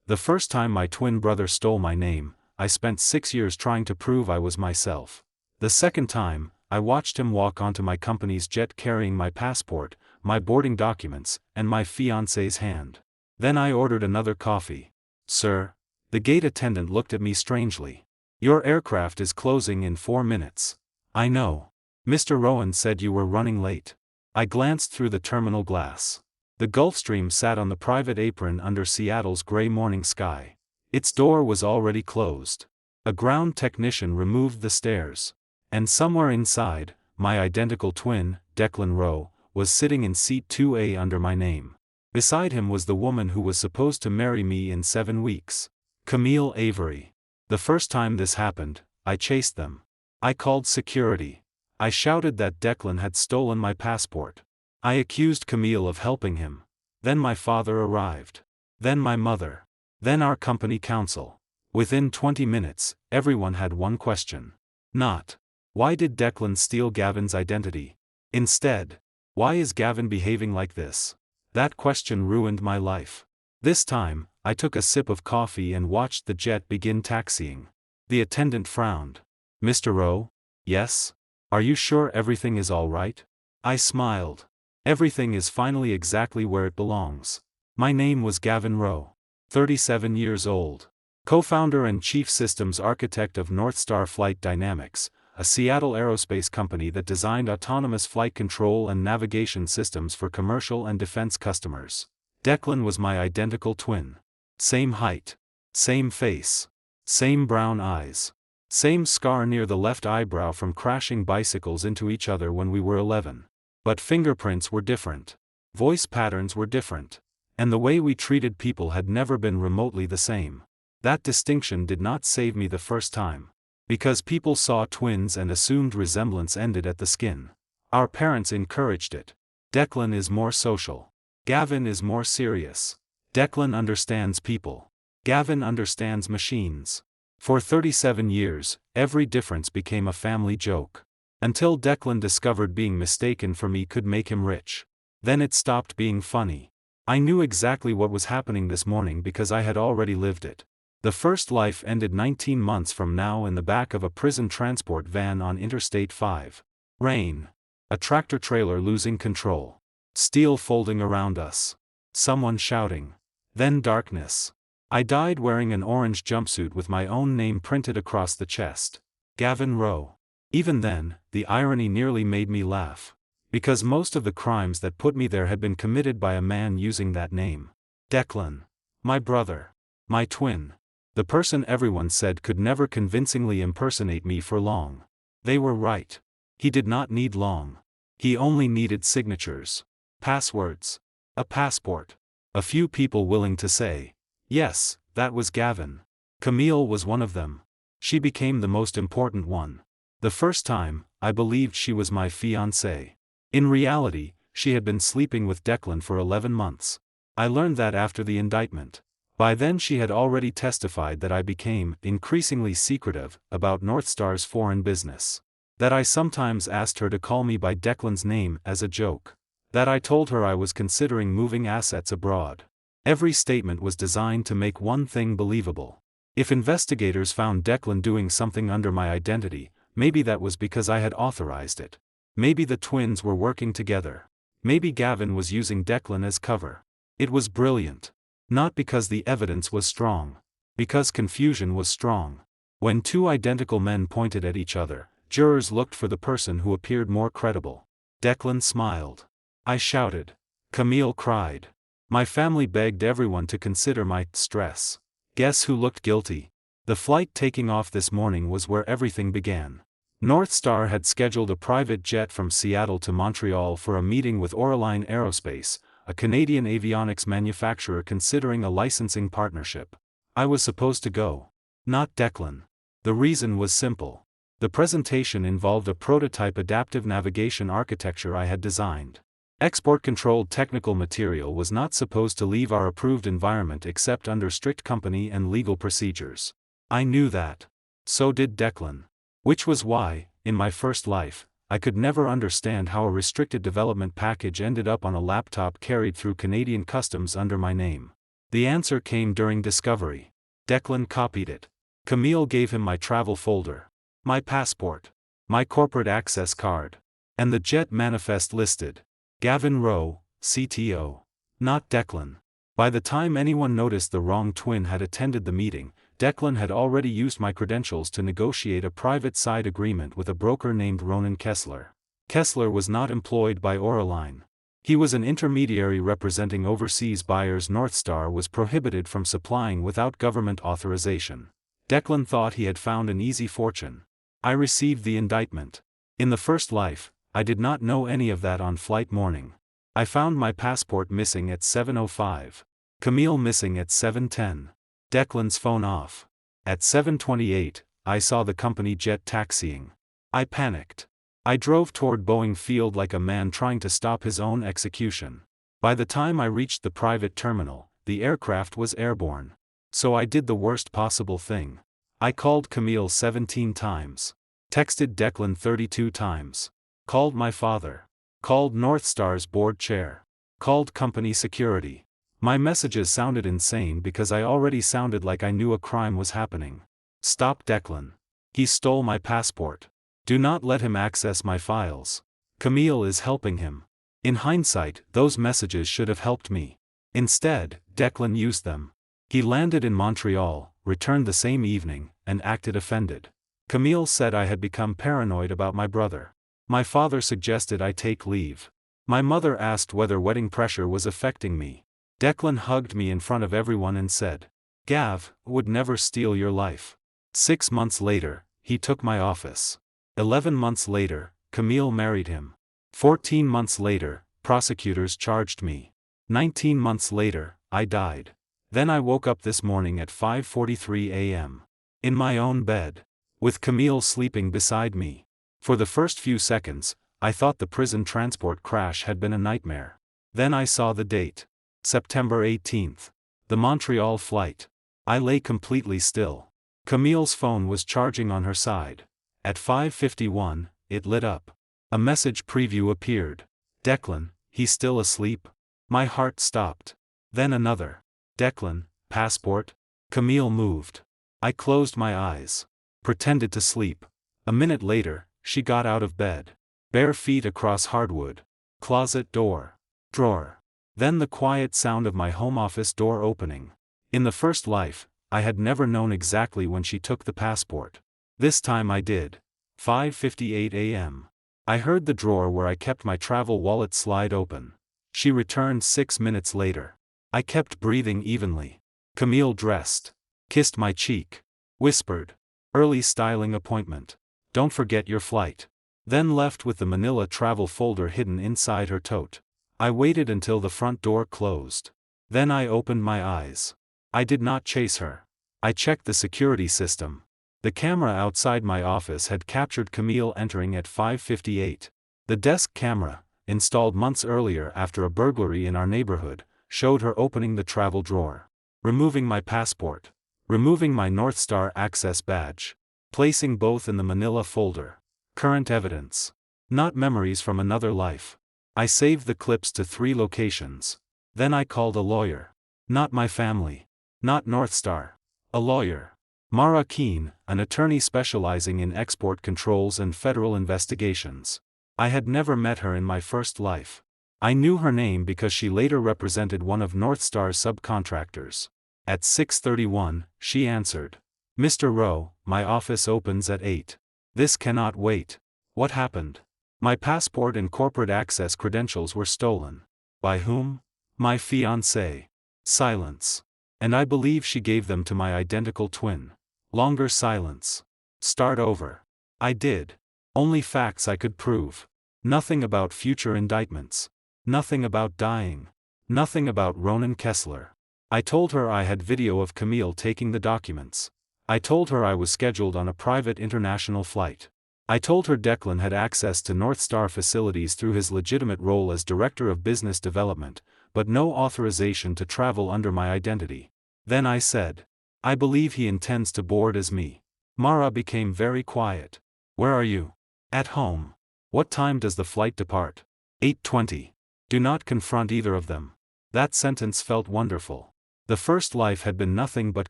The first time my twin brother stole my name, I spent 6 years trying to prove I was myself. The second time, I watched him walk onto my company's jet carrying my passport, my boarding documents, and my fiancée's hand. Then I ordered another coffee. "Sir?" The gate attendant looked at me strangely. "Your aircraft is closing in 4 minutes." "I know. Mr. Rowan said you were running late." I glanced through the terminal glass. The Gulfstream sat on the private apron under Seattle's gray morning sky. Its door was already closed. A ground technician removed the stairs. And somewhere inside, my identical twin, Declan Rowe, was sitting in seat 2A under my name. Beside him was the woman who was supposed to marry me in 7 weeks. Camille Avery. The first time this happened, I chased them. I called security. I shouted that Declan had stolen my passport. I accused Camille of helping him. Then my father arrived. Then my mother. Then our company counsel. Within 20 minutes, everyone had one question. Not, why did Declan steal Gavin's identity? Instead, why is Gavin behaving like this? That question ruined my life. This time, I took a sip of coffee and watched the jet begin taxiing. The attendant frowned. "Mr. Rowe?" "Yes? Are you sure everything is all right?" I smiled. Everything is finally exactly where it belongs. My name was Gavin Rowe. 37 years old. Co-founder and chief systems architect of North Star Flight Dynamics, a Seattle aerospace company that designed autonomous flight control and navigation systems for commercial and defense customers. Declan was my identical twin. Same height. Same face. Same brown eyes. Same scar near the left eyebrow from crashing bicycles into each other when we were 11. But fingerprints were different. Voice patterns were different. And the way we treated people had never been remotely the same. That distinction did not save me the first time. Because people saw twins and assumed resemblance ended at the skin. Our parents encouraged it. Declan is more social. Gavin is more serious. Declan understands people. Gavin understands machines. For 37 years, every difference became a family joke. Until Declan discovered being mistaken for me could make him rich. Then it stopped being funny. I knew exactly what was happening this morning because I had already lived it. The first life ended 19 months from now in the back of a prison transport van on Interstate 5. Rain. A tractor trailer losing control. Steel folding around us. Someone shouting. Then darkness. I died wearing an orange jumpsuit with my own name printed across the chest. Gavin Rowe. Even then, the irony nearly made me laugh. Because most of the crimes that put me there had been committed by a man using that name. Declan. My brother. My twin. The person everyone said could never convincingly impersonate me for long. They were right. He did not need long. He only needed signatures. Passwords. A passport. A few people willing to say, yes, that was Gavin. Camille was one of them. She became the most important one. The first time, I believed she was my fiancée. In reality, she had been sleeping with Declan for 11 months. I learned that after the indictment. By then she had already testified that I became increasingly secretive about North Star's foreign business. That I sometimes asked her to call me by Declan's name as a joke. That I told her I was considering moving assets abroad. Every statement was designed to make one thing believable. If investigators found Declan doing something under my identity, maybe that was because I had authorized it. Maybe the twins were working together. Maybe Gavin was using Declan as cover. It was brilliant. Not because the evidence was strong. Because confusion was strong. When two identical men pointed at each other, jurors looked for the person who appeared more credible. Declan smiled. I shouted. Camille cried. My family begged everyone to consider my stress. Guess who looked guilty? The flight taking off this morning was where everything began. North Star had scheduled a private jet from Seattle to Montreal for a meeting with Auraline Aerospace, a Canadian avionics manufacturer considering a licensing partnership. I was supposed to go. Not Declan. The reason was simple. The presentation involved a prototype adaptive navigation architecture I had designed. Export-controlled technical material was not supposed to leave our approved environment except under strict company and legal procedures. I knew that. So did Declan. Which was why, in my first life, I could never understand how a restricted development package ended up on a laptop carried through Canadian customs under my name. The answer came during discovery. Declan copied it. Camille gave him my travel folder, my passport, my corporate access card, and the jet manifest listed Gavin Rowe, CTO. Not Declan. By the time anyone noticed the wrong twin had attended the meeting, Declan had already used my credentials to negotiate a private side agreement with a broker named Ronan Kessler. Kessler was not employed by Oraline. He was an intermediary representing overseas buyers. Northstar was prohibited from supplying without government authorization. Declan thought he had found an easy fortune. I received the indictment. In the first life, I did not know any of that. On flight morning, I found my passport missing at 7:05. Camille missing at 7:10. Declan's phone off. At 7:28, I saw the company jet taxiing. I panicked. I drove toward Boeing Field like a man trying to stop his own execution. By the time I reached the private terminal, the aircraft was airborne. So I did the worst possible thing. I called Camille 17 times. Texted Declan 32 times. Called my father. Called Northstar's board chair. Called company security. My messages sounded insane because I already sounded like I knew a crime was happening. Stop Declan. He stole my passport. Do not let him access my files. Camille is helping him. In hindsight, those messages should have helped me. Instead, Declan used them. He landed in Montreal, returned the same evening, and acted offended. Camille said I had become paranoid about my brother. My father suggested I take leave. My mother asked whether wedding pressure was affecting me. Declan hugged me in front of everyone and said, "Gav would never steal your life." 6 months later, he took my office. 11 months later, Camille married him. 14 months later, prosecutors charged me. 19 months later, I died. Then I woke up this morning at 5:43 a.m. in my own bed, with Camille sleeping beside me. For the first few seconds, I thought the prison transport crash had been a nightmare. Then I saw the date. September 18th. The Montreal flight. I lay completely still. Camille's phone was charging on her side. At 5:51, it lit up. A message preview appeared. Declan, he's still asleep? My heart stopped. Then another. Declan, passport? Camille moved. I closed my eyes. Pretended to sleep. A minute later, she got out of bed. Bare feet across hardwood. Closet door. Drawer. Then the quiet sound of my home office door opening. In the first life, I had never known exactly when she took the passport. This time I did. 5:58 a.m. I heard the drawer where I kept my travel wallet slide open. She returned 6 minutes later. I kept breathing evenly. Camille dressed. Kissed my cheek. Whispered. Early styling appointment. Don't forget your flight. Then left with the manila travel folder hidden inside her tote. I waited until the front door closed. Then I opened my eyes. I did not chase her. I checked the security system. The camera outside my office had captured Camille entering at 5:58. The desk camera, installed months earlier after a burglary in our neighborhood, showed her opening the travel drawer, removing my passport, removing my Northstar access badge, placing both in the manila folder. Current evidence. Not memories from another life. I saved the clips to 3 locations. Then I called a lawyer. Not my family. Not Northstar. A lawyer. Mara Keene, an attorney specializing in export controls and federal investigations. I had never met her in my first life. I knew her name because she later represented one of Northstar's subcontractors. At 6:31, she answered. "Mr. Rowe, my office opens at 8. This cannot wait." What happened? My passport and corporate access credentials were stolen. By whom? My fiancée. Silence. And I believe she gave them to my identical twin. Longer silence. Start over. I did. Only facts I could prove. Nothing about future indictments. Nothing about dying. Nothing about Ronan Kessler. I told her I had video of Camille taking the documents. I told her I was scheduled on a private international flight. I told her Declan had access to Northstar facilities through his legitimate role as Director of Business Development, but no authorization to travel under my identity. Then I said, "I believe he intends to board as me." Mara became very quiet. "Where are you?" "At home." "What time does the flight depart?" 8:20. Do not confront either of them. That sentence felt wonderful. The first life had been nothing but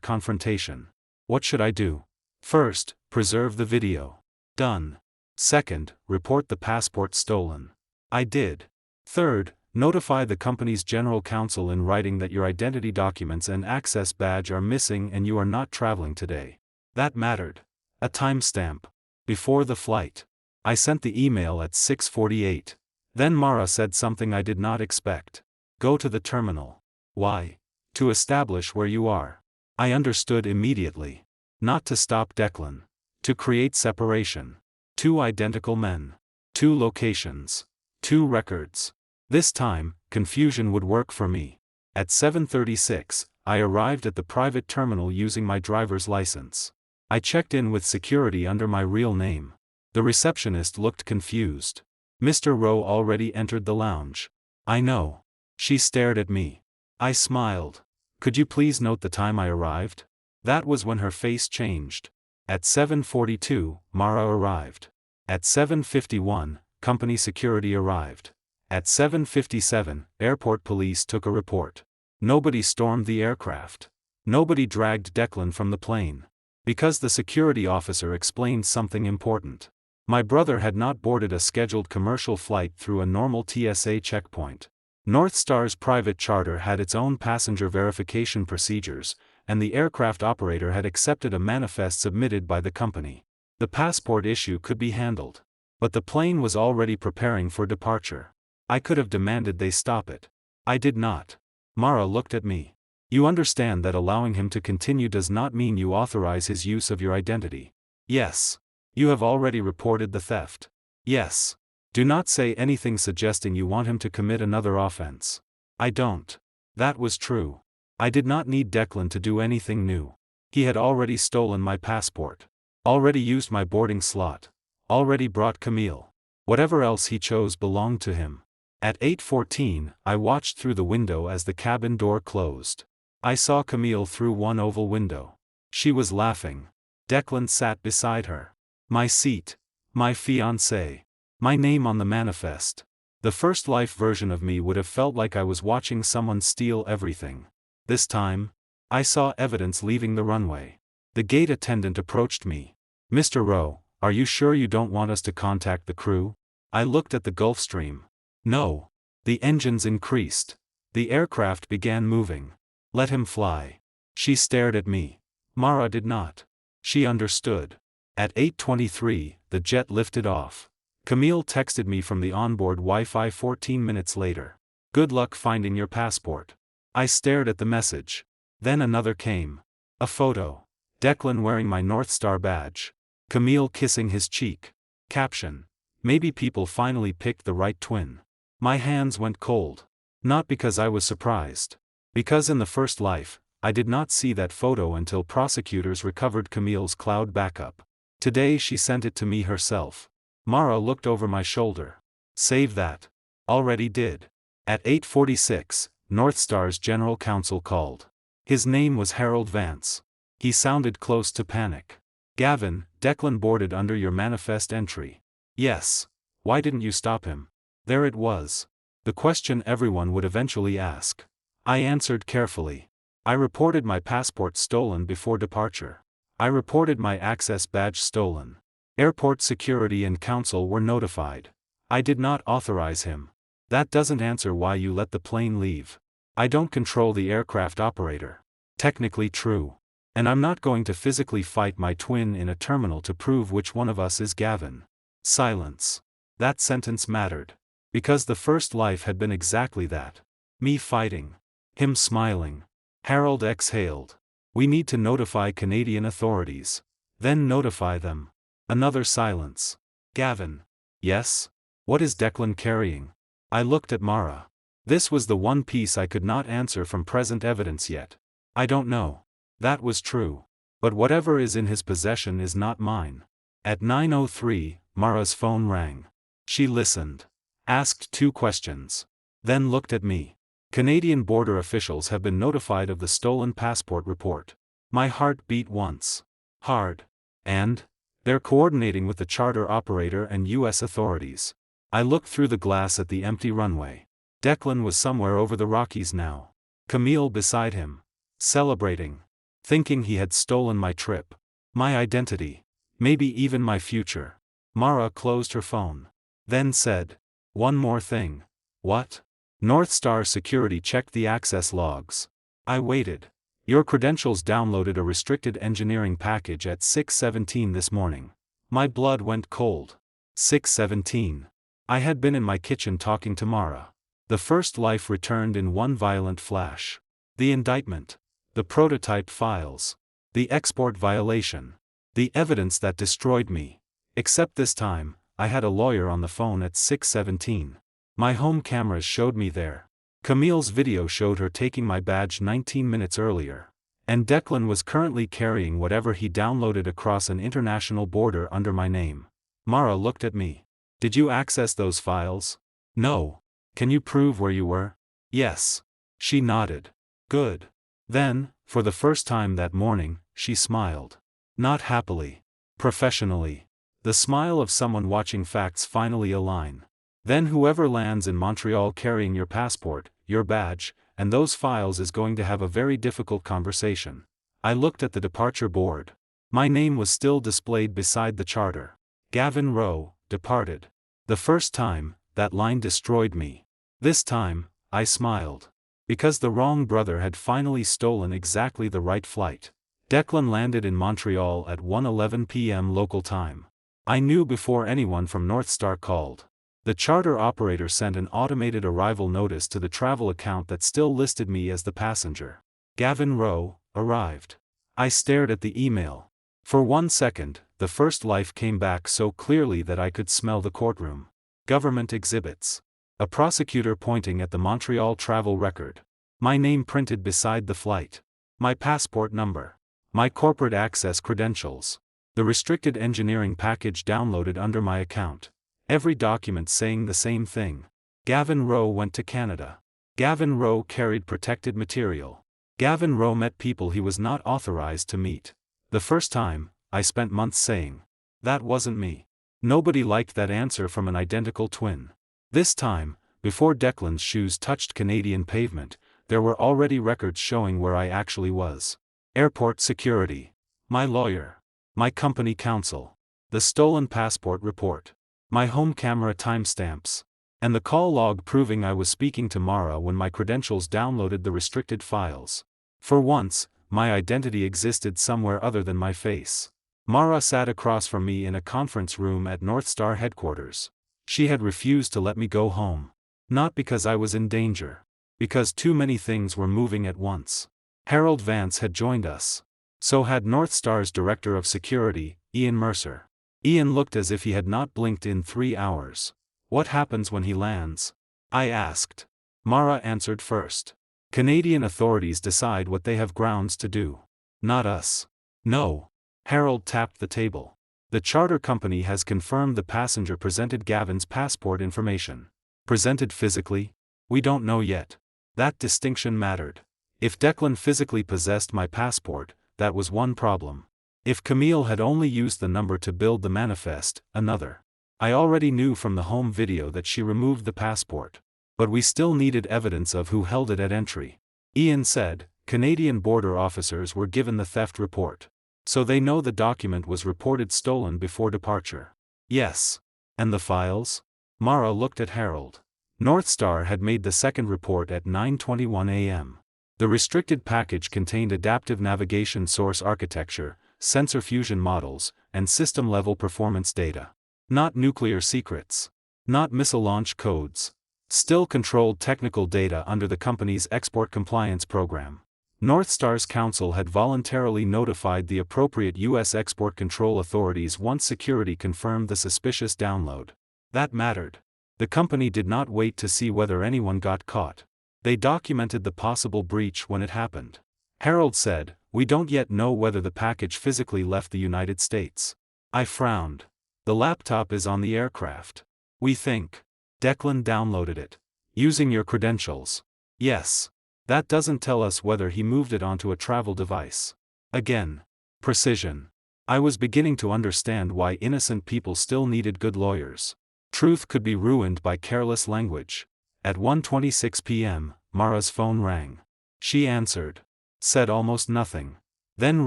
confrontation. What should I do? First, preserve the video. Done. Second, report the passport stolen. I did. Third, notify the company's general counsel in writing that your identity documents and access badge are missing and you are not traveling today. That mattered. A timestamp. Before the flight. I sent the email at 6:48. Then Mara said something I did not expect. Go to the terminal. Why? To establish where you are. I understood immediately. Not to stop Declan. To create separation. 2 identical men. 2 locations. 2 records. This time, confusion would work for me. At 7:36, I arrived at the private terminal using my driver's license. I checked in with security under my real name. The receptionist looked confused. Mr. Rowe already entered the lounge. I know. She stared at me. I smiled. Could you please note the time I arrived? That was when her face changed. At 7:42, Mara arrived. At 7:51, company security arrived. At 7:57, airport police took a report. Nobody stormed the aircraft. Nobody dragged Declan from the plane. Because the security officer explained something important. My brother had not boarded a scheduled commercial flight through a normal TSA checkpoint. North Star's private charter had its own passenger verification procedures, and the aircraft operator had accepted a manifest submitted by the company. The passport issue could be handled. But the plane was already preparing for departure. I could have demanded they stop it. I did not. Mara looked at me. You understand that allowing him to continue does not mean you authorize his use of your identity. Yes. You have already reported the theft. Yes. Do not say anything suggesting you want him to commit another offense. I don't. That was true. I did not need Declan to do anything new. He had already stolen my passport. Already used my boarding slot. Already brought Camille. Whatever else he chose belonged to him. At 8:14, I watched through the window as the cabin door closed. I saw Camille through one oval window. She was laughing. Declan sat beside her. My seat. My fiancée. My name on the manifest. The first life version of me would have felt like I was watching someone steal everything. This time, I saw evidence leaving the runway. The gate attendant approached me. Mr. Rowe, are you sure you don't want us to contact the crew? I looked at the Gulf Stream. No. The engines increased. The aircraft began moving. Let him fly. She stared at me. Mara did not. She understood. At 8:23, the jet lifted off. Camille texted me from the onboard Wi-Fi 14 minutes later. Good luck finding your passport. I stared at the message. Then another came. A photo. Declan wearing my North Star badge. Camille kissing his cheek. Caption. Maybe people finally picked the right twin. My hands went cold. Not because I was surprised. Because in the first life, I did not see that photo until prosecutors recovered Camille's cloud backup. Today she sent it to me herself. Mara looked over my shoulder. Save that. Already did. At 8:46, North Star's general counsel called. His name was Harold Vance. He sounded close to panic. Gavin, Declan boarded under your manifest entry. Yes. Why didn't you stop him? There it was. The question everyone would eventually ask. I answered carefully. I reported my passport stolen before departure. I reported my access badge stolen. Airport security and counsel were notified. I did not authorize him. That doesn't answer why you let the plane leave. I don't control the aircraft operator. Technically true. And I'm not going to physically fight my twin in a terminal to prove which one of us is Gavin. Silence. That sentence mattered. Because the first life had been exactly that. Me fighting. Him smiling. Harold exhaled. We need to notify Canadian authorities. Then notify them. Another silence. Gavin. Yes? What is Declan carrying? I looked at Mara. This was the one piece I could not answer from present evidence yet. I don't know. That was true. But whatever is in his possession is not mine. At 9:03, Mara's phone rang. She listened. Asked 2 questions. Then looked at me. Canadian border officials have been notified of the stolen passport report. My heart beat once. Hard. And? They're coordinating with the charter operator and U.S. authorities. I looked through the glass at the empty runway. Declan was somewhere over the Rockies now. Camille beside him. celebrating, thinking he had stolen my trip, my identity, maybe even my future. Mara closed her phone. Then said, "One more thing." "What?" "North Star Security checked the access logs." I waited. "Your credentials downloaded a restricted engineering package at 6:17 this morning." My blood went cold. 6:17. I had been in my kitchen talking to Mara. The first life returned in one violent flash. The indictment. The prototype files. The export violation. The evidence that destroyed me. Except this time, I had a lawyer on the phone at 6:17. My home cameras showed me there. Camille's video showed her taking my badge 19 minutes earlier. And Declan was currently carrying whatever he downloaded across an international border under my name. Mara looked at me. "Did you access those files?" "No." "Can you prove where you were?" "Yes." She nodded. "Good." Then, for the first time that morning, she smiled. Not happily. Professionally. The smile of someone watching facts finally align. "Then whoever lands in Montreal carrying your passport, your badge, and those files is going to have a very difficult conversation." I looked at the departure board. My name was still displayed beside the charter. Gavin Rowe, departed. The first time, that line destroyed me. This time, I smiled. Because the wrong brother had finally stolen exactly the right flight. Declan landed in Montreal at 1:11 p.m. local time. I knew before anyone from North Star called. The charter operator sent an automated arrival notice to the travel account that still listed me as the passenger. Gavin Rowe, arrived. I stared at the email. For 1 second, the first life came back so clearly that I could smell the courtroom. Government exhibits. A prosecutor pointing at the Montreal travel record. My name printed beside the flight. My passport number. My corporate access credentials. The restricted engineering package downloaded under my account. Every document saying the same thing. Gavin Rowe went to Canada. Gavin Rowe carried protected material. Gavin Rowe met people he was not authorized to meet. The first time, I spent months saying, "That wasn't me." Nobody liked that answer from an identical twin. This time, before Declan's shoes touched Canadian pavement, there were already records showing where I actually was. Airport security. My lawyer. My company counsel. The stolen passport report. My home camera timestamps. And the call log proving I was speaking to Mara when my credentials downloaded the restricted files. For once, my identity existed somewhere other than my face. Mara sat across from me in a conference room at North Star headquarters. She had refused to let me go home. Not because I was in danger. Because too many things were moving at once. Harold Vance had joined us. So had North Star's Director of Security, Ian Mercer. Ian looked as if he had not blinked in 3 hours. "What happens when he lands?" I asked. Mara answered first. "Canadian authorities decide what they have grounds to do. Not us." "No." Harold tapped the table. "The charter company has confirmed the passenger presented Gavin's passport information." "Presented physically?" "We don't know yet." That distinction mattered. If Declan physically possessed my passport, that was one problem. If Camille had only used the number to build the manifest, another. I already knew from the home video that she removed the passport. But we still needed evidence of who held it at entry. Ian said, Canadian border officers were given the theft report. So they know the document was reported stolen before departure. Yes. And the files? Mara looked at Harold. North Star had made the second report at 9:21 a.m. The restricted package contained adaptive navigation source architecture, sensor fusion models, and system-level performance data. Not nuclear secrets. Not missile launch codes. Still controlled technical data under the company's export compliance program. North Star's counsel had voluntarily notified the appropriate U.S. export control authorities once security confirmed the suspicious download. That mattered. The company did not wait to see whether anyone got caught. They documented the possible breach when it happened. Harold said, "We don't yet know whether the package physically left the United States." I frowned. "The laptop is on the aircraft. We think. Declan downloaded it. Using your credentials." "Yes. That doesn't tell us whether he moved it onto a travel device." Again. Precision. I was beginning to understand why innocent people still needed good lawyers. Truth could be ruined by careless language. At 1:26 p.m., Mara's phone rang. She answered. said almost nothing. Then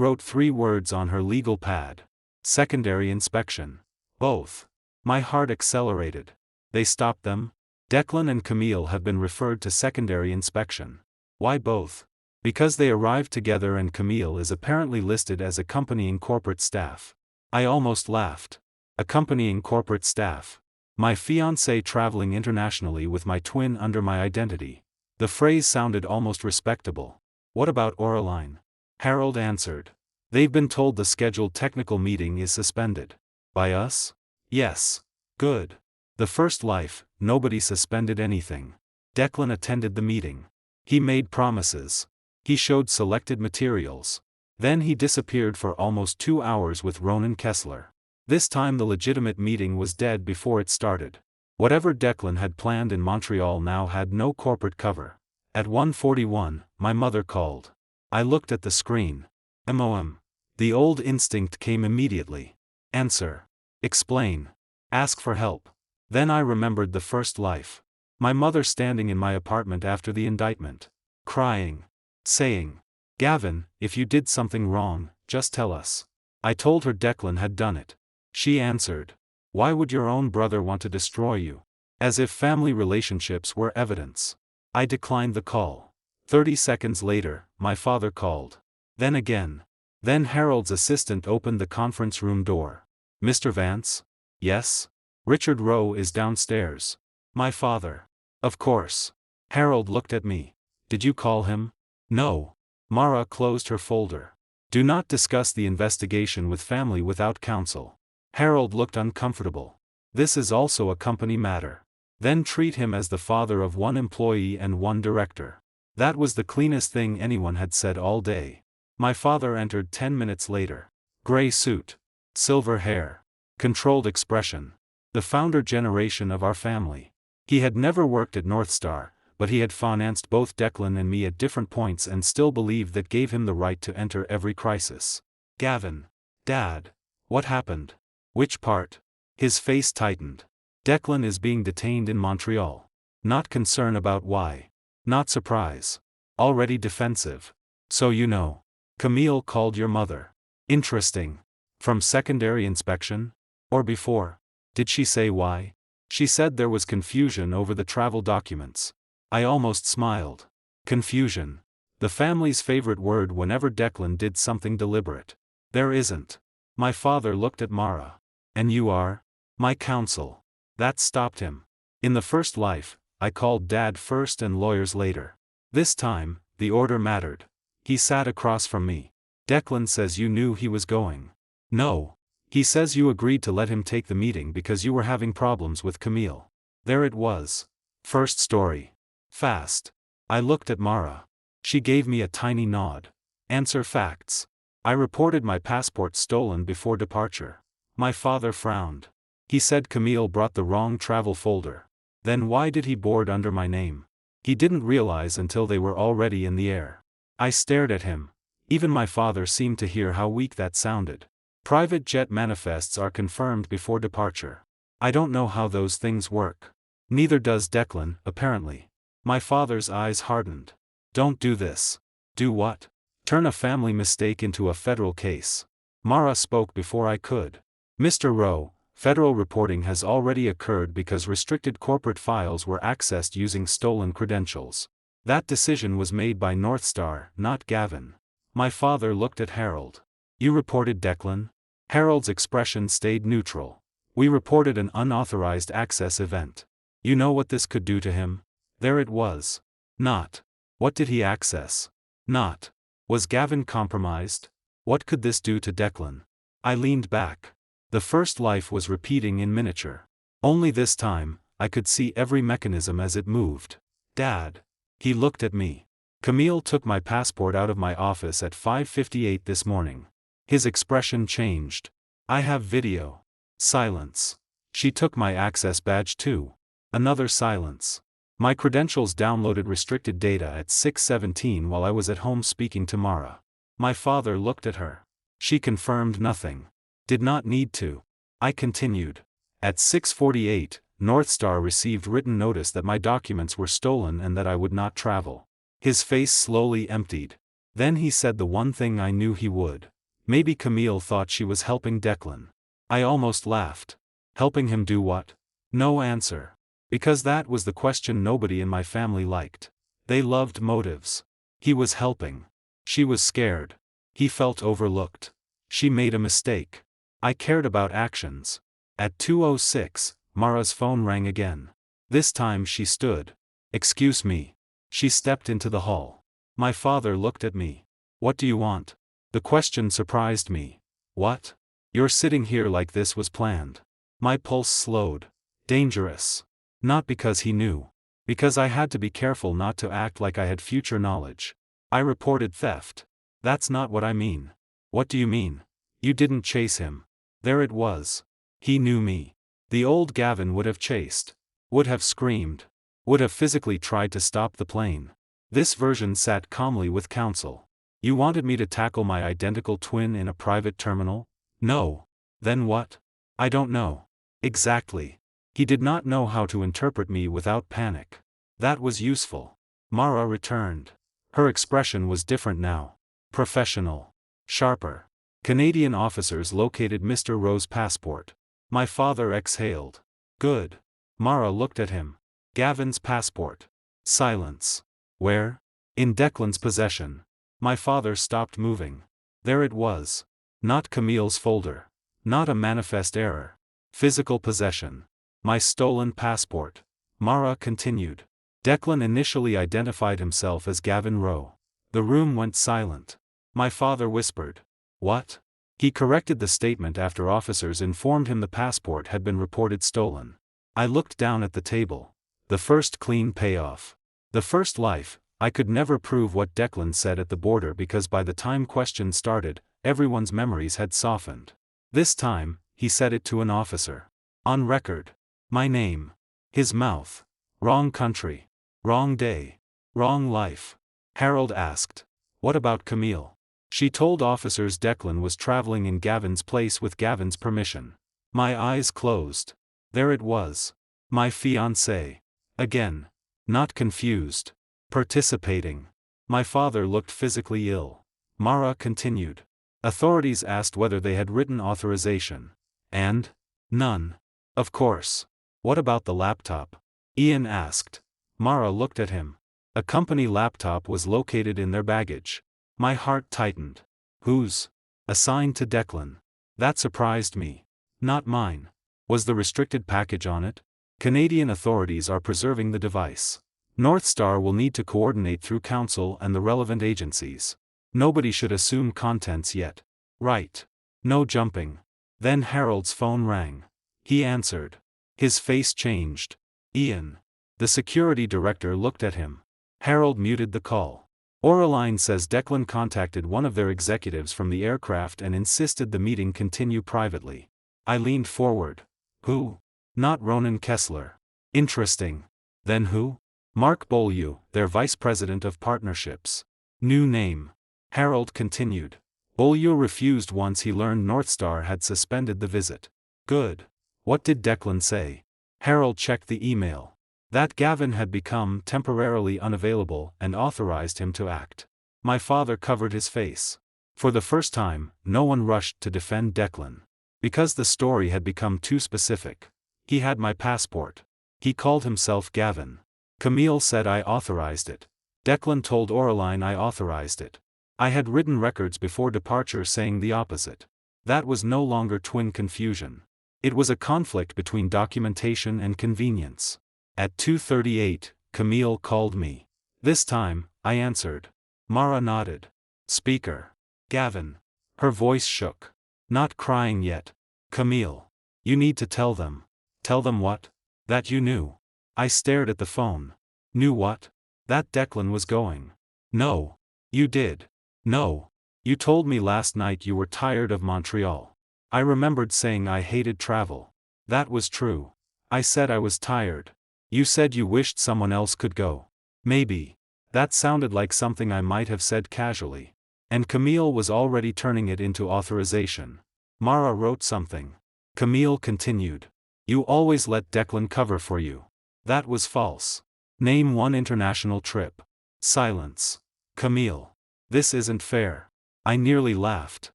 wrote 3 words on her legal pad. Secondary inspection. Both. My heart accelerated. They stopped them? Declan and Camille have been referred to secondary inspection. Why both? Because they arrived together and Camille is apparently listed as accompanying corporate staff. I almost laughed. Accompanying corporate staff. My fiancée traveling internationally with my twin under my identity. The phrase sounded almost respectable. What about Aureline? Harold answered. They've been told the scheduled technical meeting is suspended. By us? Yes. Good. The first life, nobody suspended anything. Declan attended the meeting. He made promises. He showed selected materials. Then he disappeared for almost 2 hours with Ronan Kessler. This time the legitimate meeting was dead before it started. Whatever Declan had planned in Montreal now had no corporate cover. At 1:41, my mother called. I looked at the screen. MOM. The old instinct came immediately. Answer. Explain. Ask for help. Then I remembered the first life. My mother standing in my apartment after the indictment. Crying. Saying, Gavin, if you did something wrong, just tell us. I told her Declan had done it. She answered. Why would your own brother want to destroy you? As if family relationships were evidence. I declined the call. 30 seconds later, my father called. Then again. Then Harold's assistant opened the conference room door. Mr. Vance? Yes? Richard Rowe is downstairs. My father. Of course. Harold looked at me. Did you call him? No. Mara closed her folder. Do not discuss the investigation with family without counsel. Harold looked uncomfortable. This is also a company matter. Then treat him as the father of 1 employee and 1 director. That was the cleanest thing anyone had said all day. My father entered 10 minutes later. Gray suit. Silver hair. Controlled expression. The founder generation of our family. He had never worked at North Star, but he had financed both Declan and me at different points and still believed that gave him the right to enter every crisis. Gavin. Dad. What happened? Which part? His face tightened. Declan is being detained in Montreal. Not concern about why. Not surprise. Already defensive. So you know. Camille called your mother. Interesting. From secondary inspection? Or before? Did she say why? She said there was confusion over the travel documents. I almost smiled. Confusion. The family's favorite word whenever Declan did something deliberate. There isn't. My father looked at Mara. And you are? My counsel. That stopped him. In the first life, I called Dad first and lawyers later. This time, the order mattered. He sat across from me. Declan says you knew he was going. No. He says you agreed to let him take the meeting because you were having problems with Camille. There it was. First story. Fast. I looked at Mara. She gave me a tiny nod. Answer facts. I reported my passport stolen before departure. My father frowned. He said Camille brought the wrong travel folder. Then why did he board under my name? He didn't realize until they were already in the air. I stared at him. Even my father seemed to hear how weak that sounded. Private jet manifests are confirmed before departure. I don't know how those things work. Neither does Declan, apparently. My father's eyes hardened. Don't do this. Do what? Turn a family mistake into a federal case. Mara spoke before I could. Mr. Rowe, federal reporting has already occurred because restricted corporate files were accessed using stolen credentials. That decision was made by North Star, not Gavin. My father looked at Harold. You reported Declan? Harold's expression stayed neutral. We reported an unauthorized access event. You know what this could do to him? There it was. Not. What did he access? Not. Was Gavin compromised? What could this do to Declan? I leaned back. The first life was repeating in miniature. Only this time, I could see every mechanism as it moved. Dad. He looked at me. Camille took my passport out of my office at 5:58 this morning. His expression changed. I have video. Silence. She took my access badge too. Another silence. My credentials downloaded restricted data at 6:17 while I was at home speaking to Mara. My father looked at her. She confirmed nothing. Did not need to. I continued. At 6:48, North Star received written notice that my documents were stolen and that I would not travel. His face slowly emptied. Then he said the one thing I knew he would. Maybe Camille thought she was helping Declan. I almost laughed. Helping him do what? No answer. Because that was the question nobody in my family liked. They loved motives. He was helping. She was scared. He felt overlooked. She made a mistake. I cared about actions. At 2:06, Mara's phone rang again. This time she stood. Excuse me. She stepped into the hall. My father looked at me. What do you want? The question surprised me. What? You're sitting here like this was planned. My pulse slowed. Dangerous. Not because he knew. Because I had to be careful not to act like I had future knowledge. I reported theft. That's not what I mean. What do you mean? You didn't chase him. There it was. He knew me. The old Gavin would have chased. Would have screamed. Would have physically tried to stop the plane. This version sat calmly with counsel. You wanted me to tackle my identical twin in a private terminal? No. Then what? I don't know. Exactly. He did not know how to interpret me without panic. That was useful. Mara returned. Her expression was different now. Professional. Sharper. Canadian officers located Mr. Rowe's passport. My father exhaled. Good. Mara looked at him. Gavin's passport. Silence. Where? In Declan's possession. My father stopped moving. There it was. Not Camille's folder. Not a manifest error. Physical possession. My stolen passport. Mara continued. Declan initially identified himself as Gavin Rowe. The room went silent. My father whispered. What? He corrected the statement after officers informed him the passport had been reported stolen. I looked down at the table. The first clean payoff. The first life. I could never prove what Declan said at the border because by the time questions started, everyone's memories had softened. This time, he said it to an officer. On record. My name. His mouth. Wrong country. Wrong day. Wrong life. Harold asked. What about Camille? She told officers Declan was traveling in Gavin's place with Gavin's permission. My eyes closed. There it was. My fiancée. Again. Not confused. Participating. My father looked physically ill. Mara continued. Authorities asked whether they had written authorization. And? None. Of course. What about the laptop? Ian asked. Mara looked at him. A company laptop was located in their baggage. My heart tightened. Whose? Assigned to Declan. That surprised me. Not mine. Was the restricted package on it? Canadian authorities are preserving the device. North Star will need to coordinate through council and the relevant agencies. Nobody should assume contents yet. Right. No jumping. Then Harold's phone rang. He answered. His face changed. Ian. The security director looked at him. Harold muted the call. Oraline says Declan contacted one of their executives from the aircraft and insisted the meeting continue privately. I leaned forward. Who? Not Ronan Kessler. Interesting. Then who? Mark Beaulieu, their vice president of partnerships. New name. Harold continued. Beaulieu refused once he learned North Star had suspended the visit. Good. What did Declan say? Harold checked the email. That Gavin had become temporarily unavailable and authorized him to act. My father covered his face. For the first time, no one rushed to defend Declan. Because the story had become too specific. He had my passport. He called himself Gavin. Camille said I authorized it. Declan told Oraline I authorized it. I had written records before departure saying the opposite. That was no longer twin confusion. It was a conflict between documentation and convenience. At 2:38, Camille called me. This time, I answered. Mara nodded. Speaker. Gavin. Her voice shook. Not crying yet. Camille. You need to tell them. Tell them what? That you knew. I stared at the phone. Knew what? That Declan was going. No. You did. No. You told me last night you were tired of Montreal. I remembered saying I hated travel. That was true. I said I was tired. You said you wished someone else could go. Maybe. That sounded like something I might have said casually. And Camille was already turning it into authorization. Mara wrote something. Camille continued. You always let Declan cover for you. That was false. Name one international trip. Silence. Camille. This isn't fair. I nearly laughed.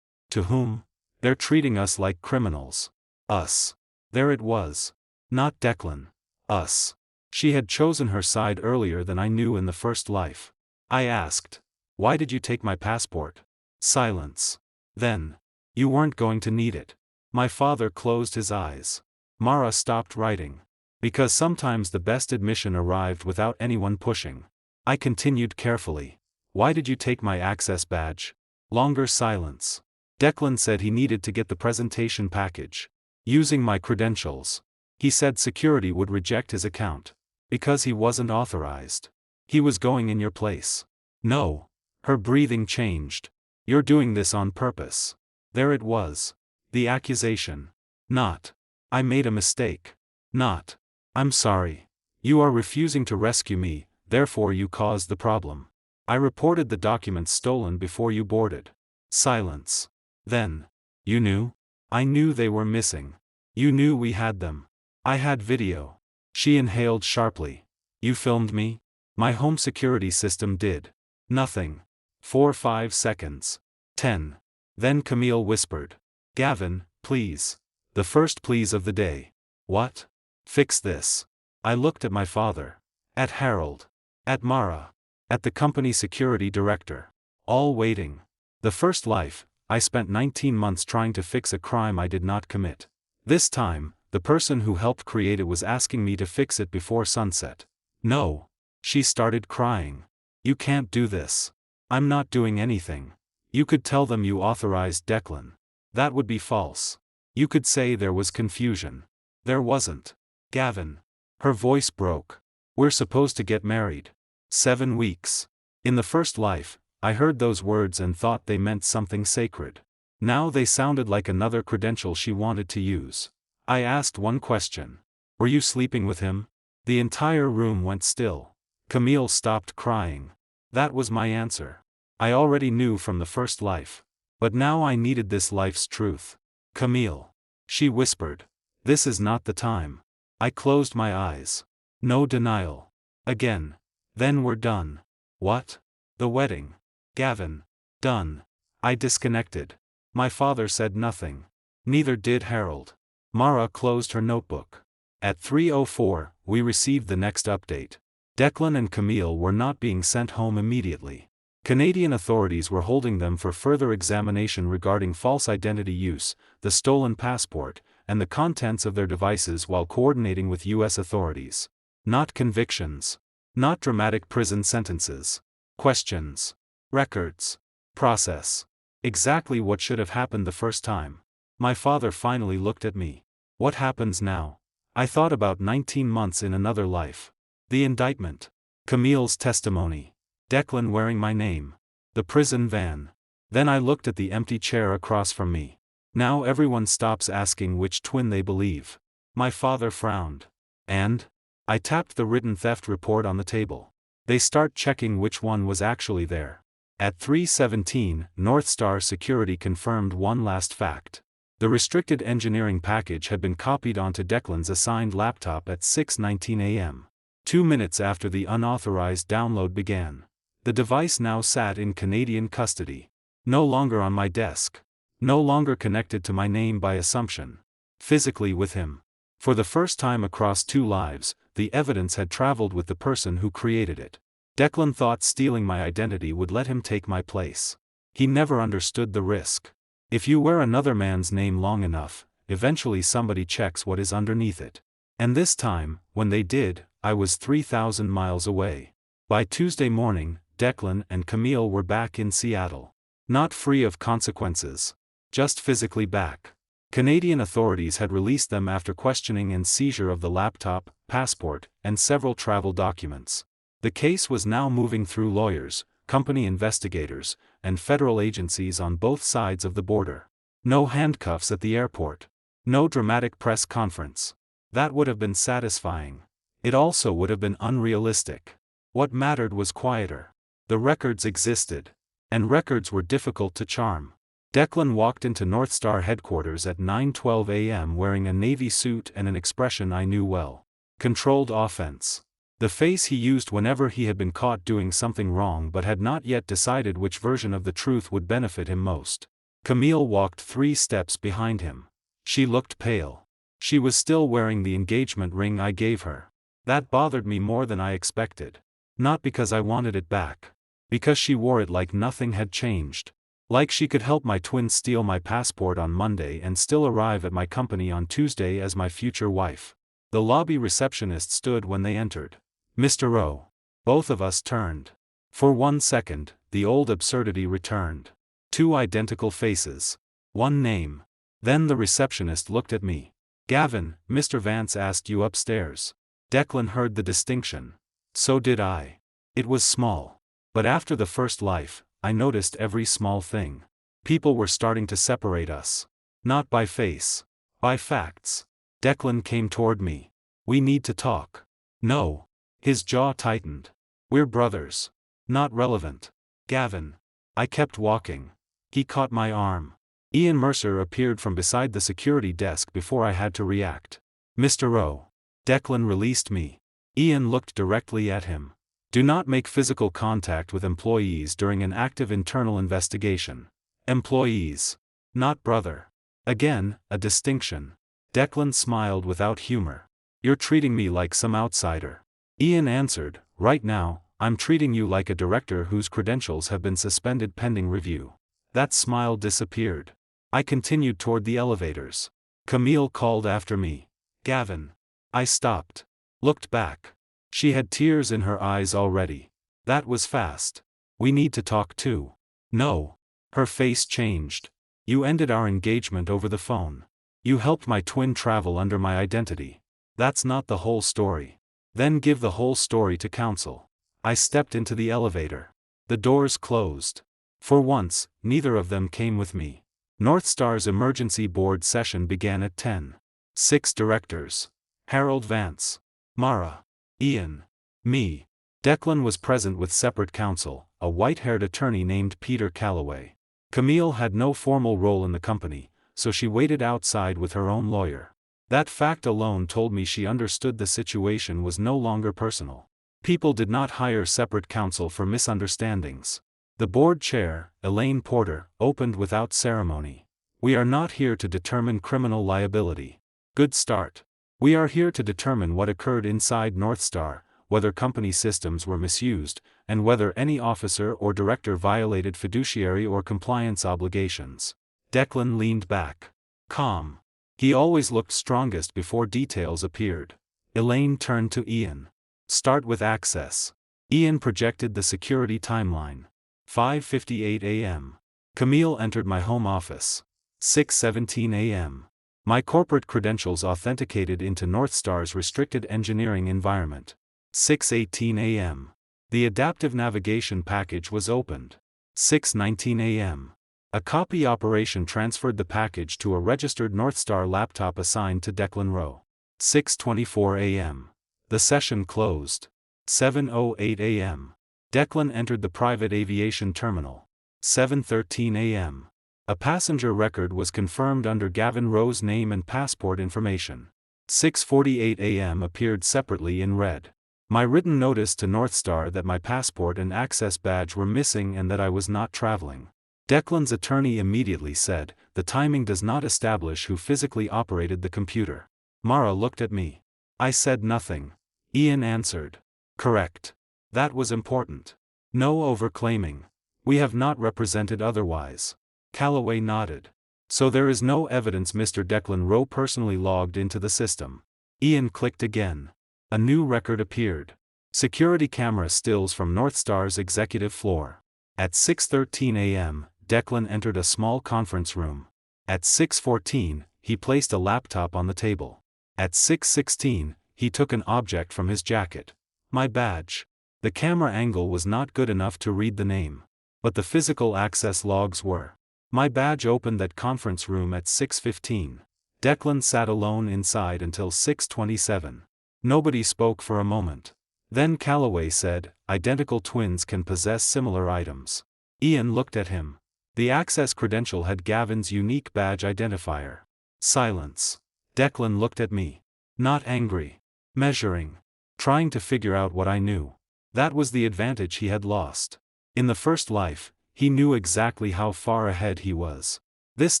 To whom? They're treating us like criminals. Us. There it was. Not Declan. Us. She had chosen her side earlier than I knew in the first life. I asked. Why did you take my passport? Silence. Then. You weren't going to need it. My father closed his eyes. Mara stopped writing. Because sometimes the best admission arrived without anyone pushing. I continued carefully. Why did you take my access badge? Longer silence. Declan said he needed to get the presentation package. Using my credentials. He said security would reject his account. Because he wasn't authorized. He was going in your place. No. Her breathing changed. You're doing this on purpose. There it was. The accusation. Not. I made a mistake. Not. I'm sorry. You are refusing to rescue me, therefore you caused the problem. I reported the documents stolen before you boarded. Silence. Then. You knew? I knew they were missing. You knew we had them. I had video. She inhaled sharply. You filmed me? My home security system did. Nothing. 5 seconds. 10. Then Camille whispered. Gavin, please. The first please of the day. What? Fix this. I looked at my father. At Harold. At Mara. At the company security director. All waiting. The first life, I spent 19 months trying to fix a crime I did not commit. This time, the person who helped create it was asking me to fix it before sunset. No. She started crying. You can't do this. I'm not doing anything. You could tell them you authorized Declan. That would be false. You could say there was confusion. There wasn't. Gavin. Her voice broke. We're supposed to get married. 7 weeks. In the first life, I heard those words and thought they meant something sacred. Now they sounded like another credential she wanted to use. I asked one question. Were you sleeping with him? The entire room went still. Camille stopped crying. That was my answer. I already knew from the first life. But now I needed this life's truth. Camille. She whispered. This is not the time. I closed my eyes. No denial. Again. Then we're done. What? The wedding. Gavin. Done. I disconnected. My father said nothing. Neither did Harold. Mara closed her notebook. At 3:04, we received the next update. Declan and Camille were not being sent home immediately. Canadian authorities were holding them for further examination regarding false identity use, the stolen passport, and the contents of their devices while coordinating with U.S. authorities. Not convictions. Not dramatic prison sentences. Questions. Records. Process. Exactly what should have happened the first time. My father finally looked at me. What happens now? I thought about 19 months in another life. The indictment. Camille's testimony. Declan wearing my name. The prison van. Then I looked at the empty chair across from me. Now everyone stops asking which twin they believe. My father frowned. And? I tapped the written theft report on the table. They start checking which one was actually there. At 3:17, North Star Security confirmed one last fact. The restricted engineering package had been copied onto Declan's assigned laptop at 6:19 a.m. 2 minutes after the unauthorized download began. The device now sat in Canadian custody. No longer on my desk. No longer connected to my name by assumption. Physically with him. For the first time across 2 lives, the evidence had traveled with the person who created it. Declan thought stealing my identity would let him take my place. He never understood the risk. If you wear another man's name long enough, eventually somebody checks what is underneath it. And this time, when they did, I was 3,000 miles away. By Tuesday morning, Declan and Camille were back in Seattle. Not free of consequences. Just physically back. Canadian authorities had released them after questioning and seizure of the laptop, passport, and several travel documents. The case was now moving through lawyers, company investigators, and federal agencies on both sides of the border. No handcuffs at the airport. No dramatic press conference. That would have been satisfying. It also would have been unrealistic. What mattered was quieter. The records existed. And records were difficult to charm. Declan walked into North Star headquarters at 9:12 a.m. wearing a navy suit and an expression I knew well. Controlled offense. The face he used whenever he had been caught doing something wrong but had not yet decided which version of the truth would benefit him most. Camille walked 3 steps behind him. She looked pale. She was still wearing the engagement ring I gave her. That bothered me more than I expected. Not because I wanted it back. Because she wore it like nothing had changed. Like she could help my twin steal my passport on Monday and still arrive at my company on Tuesday as my future wife. The lobby receptionist stood when they entered. Mr. Rowe. Both of us turned. For 1 second, the old absurdity returned. 2 identical faces. 1 name. Then the receptionist looked at me. Gavin, Mr. Vance asked you upstairs. Declan heard the distinction. So did I. It was small. But after the first life, I noticed every small thing. People were starting to separate us. Not by face. By facts. Declan came toward me. We need to talk. No. His jaw tightened. We're brothers. Not relevant. Gavin. I kept walking. He caught my arm. Ian Mercer appeared from beside the security desk before I had to react. Mr. Rowe. Declan released me. Ian looked directly at him. Do not make physical contact with employees during an active internal investigation. Employees. Not brother. Again, a distinction. Declan smiled without humor. You're treating me like some outsider. Ian answered, right now, I'm treating you like a director whose credentials have been suspended pending review. That smile disappeared. I continued toward the elevators. Camille called after me. Gavin. I stopped. Looked back. She had tears in her eyes already. That was fast. We need to talk too. No. Her face changed. You ended our engagement over the phone. You helped my twin travel under my identity. That's not the whole story. Then give the whole story to counsel. I stepped into the elevator. The doors closed. For once, neither of them came with me. North Star's emergency board session began at 10. 6 directors. Harold Vance. Mara. Ian. Me. Declan was present with separate counsel, a white-haired attorney named Peter Calloway. Camille had no formal role in the company, so she waited outside with her own lawyer. That fact alone told me she understood the situation was no longer personal. People did not hire separate counsel for misunderstandings. The board chair, Elaine Porter, opened without ceremony. We are not here to determine criminal liability. Good start. We are here to determine what occurred inside North Star, whether company systems were misused, and whether any officer or director violated fiduciary or compliance obligations. Declan leaned back. Calm. He always looked strongest before details appeared. Elaine turned to Ian. Start with access. Ian projected the security timeline. 5:58 a.m. Camille entered my home office. 6:17 a.m. My corporate credentials authenticated into North Star's restricted engineering environment. 6:18 a.m. The adaptive navigation package was opened. 6:19 a.m. A copy operation transferred the package to a registered North Star laptop assigned to Declan Rowe. 6:24 a.m. The session closed. 7:08 a.m. Declan entered the private aviation terminal. 7:13 a.m. A passenger record was confirmed under Gavin Rowe's name and passport information. 6:48 a.m. appeared separately in red. My written notice to North Star that my passport and access badge were missing and that I was not traveling. Declan's attorney immediately said, the timing does not establish who physically operated the computer. Mara looked at me. I said nothing. Ian answered. Correct. That was important. No overclaiming. We have not represented otherwise. Calloway nodded. So there is no evidence Mr. Declan Rowe personally logged into the system. Ian clicked again. A new record appeared. Security camera stills from North Star's executive floor. At 6:13 a.m., Declan entered a small conference room. At 6:14, he placed a laptop on the table. At 6:16, he took an object from his jacket. My badge. The camera angle was not good enough to read the name. But the physical access logs were. My badge opened that conference room at 6:15. Declan sat alone inside until 6:27. Nobody spoke for a moment. Then Calloway said, identical twins can possess similar items. Ian looked at him. The access credential had Gavin's unique badge identifier. Silence. Declan looked at me. Not angry. Measuring. trying to figure out what I knew. That was the advantage he had lost. In the first life, he knew exactly how far ahead he was. This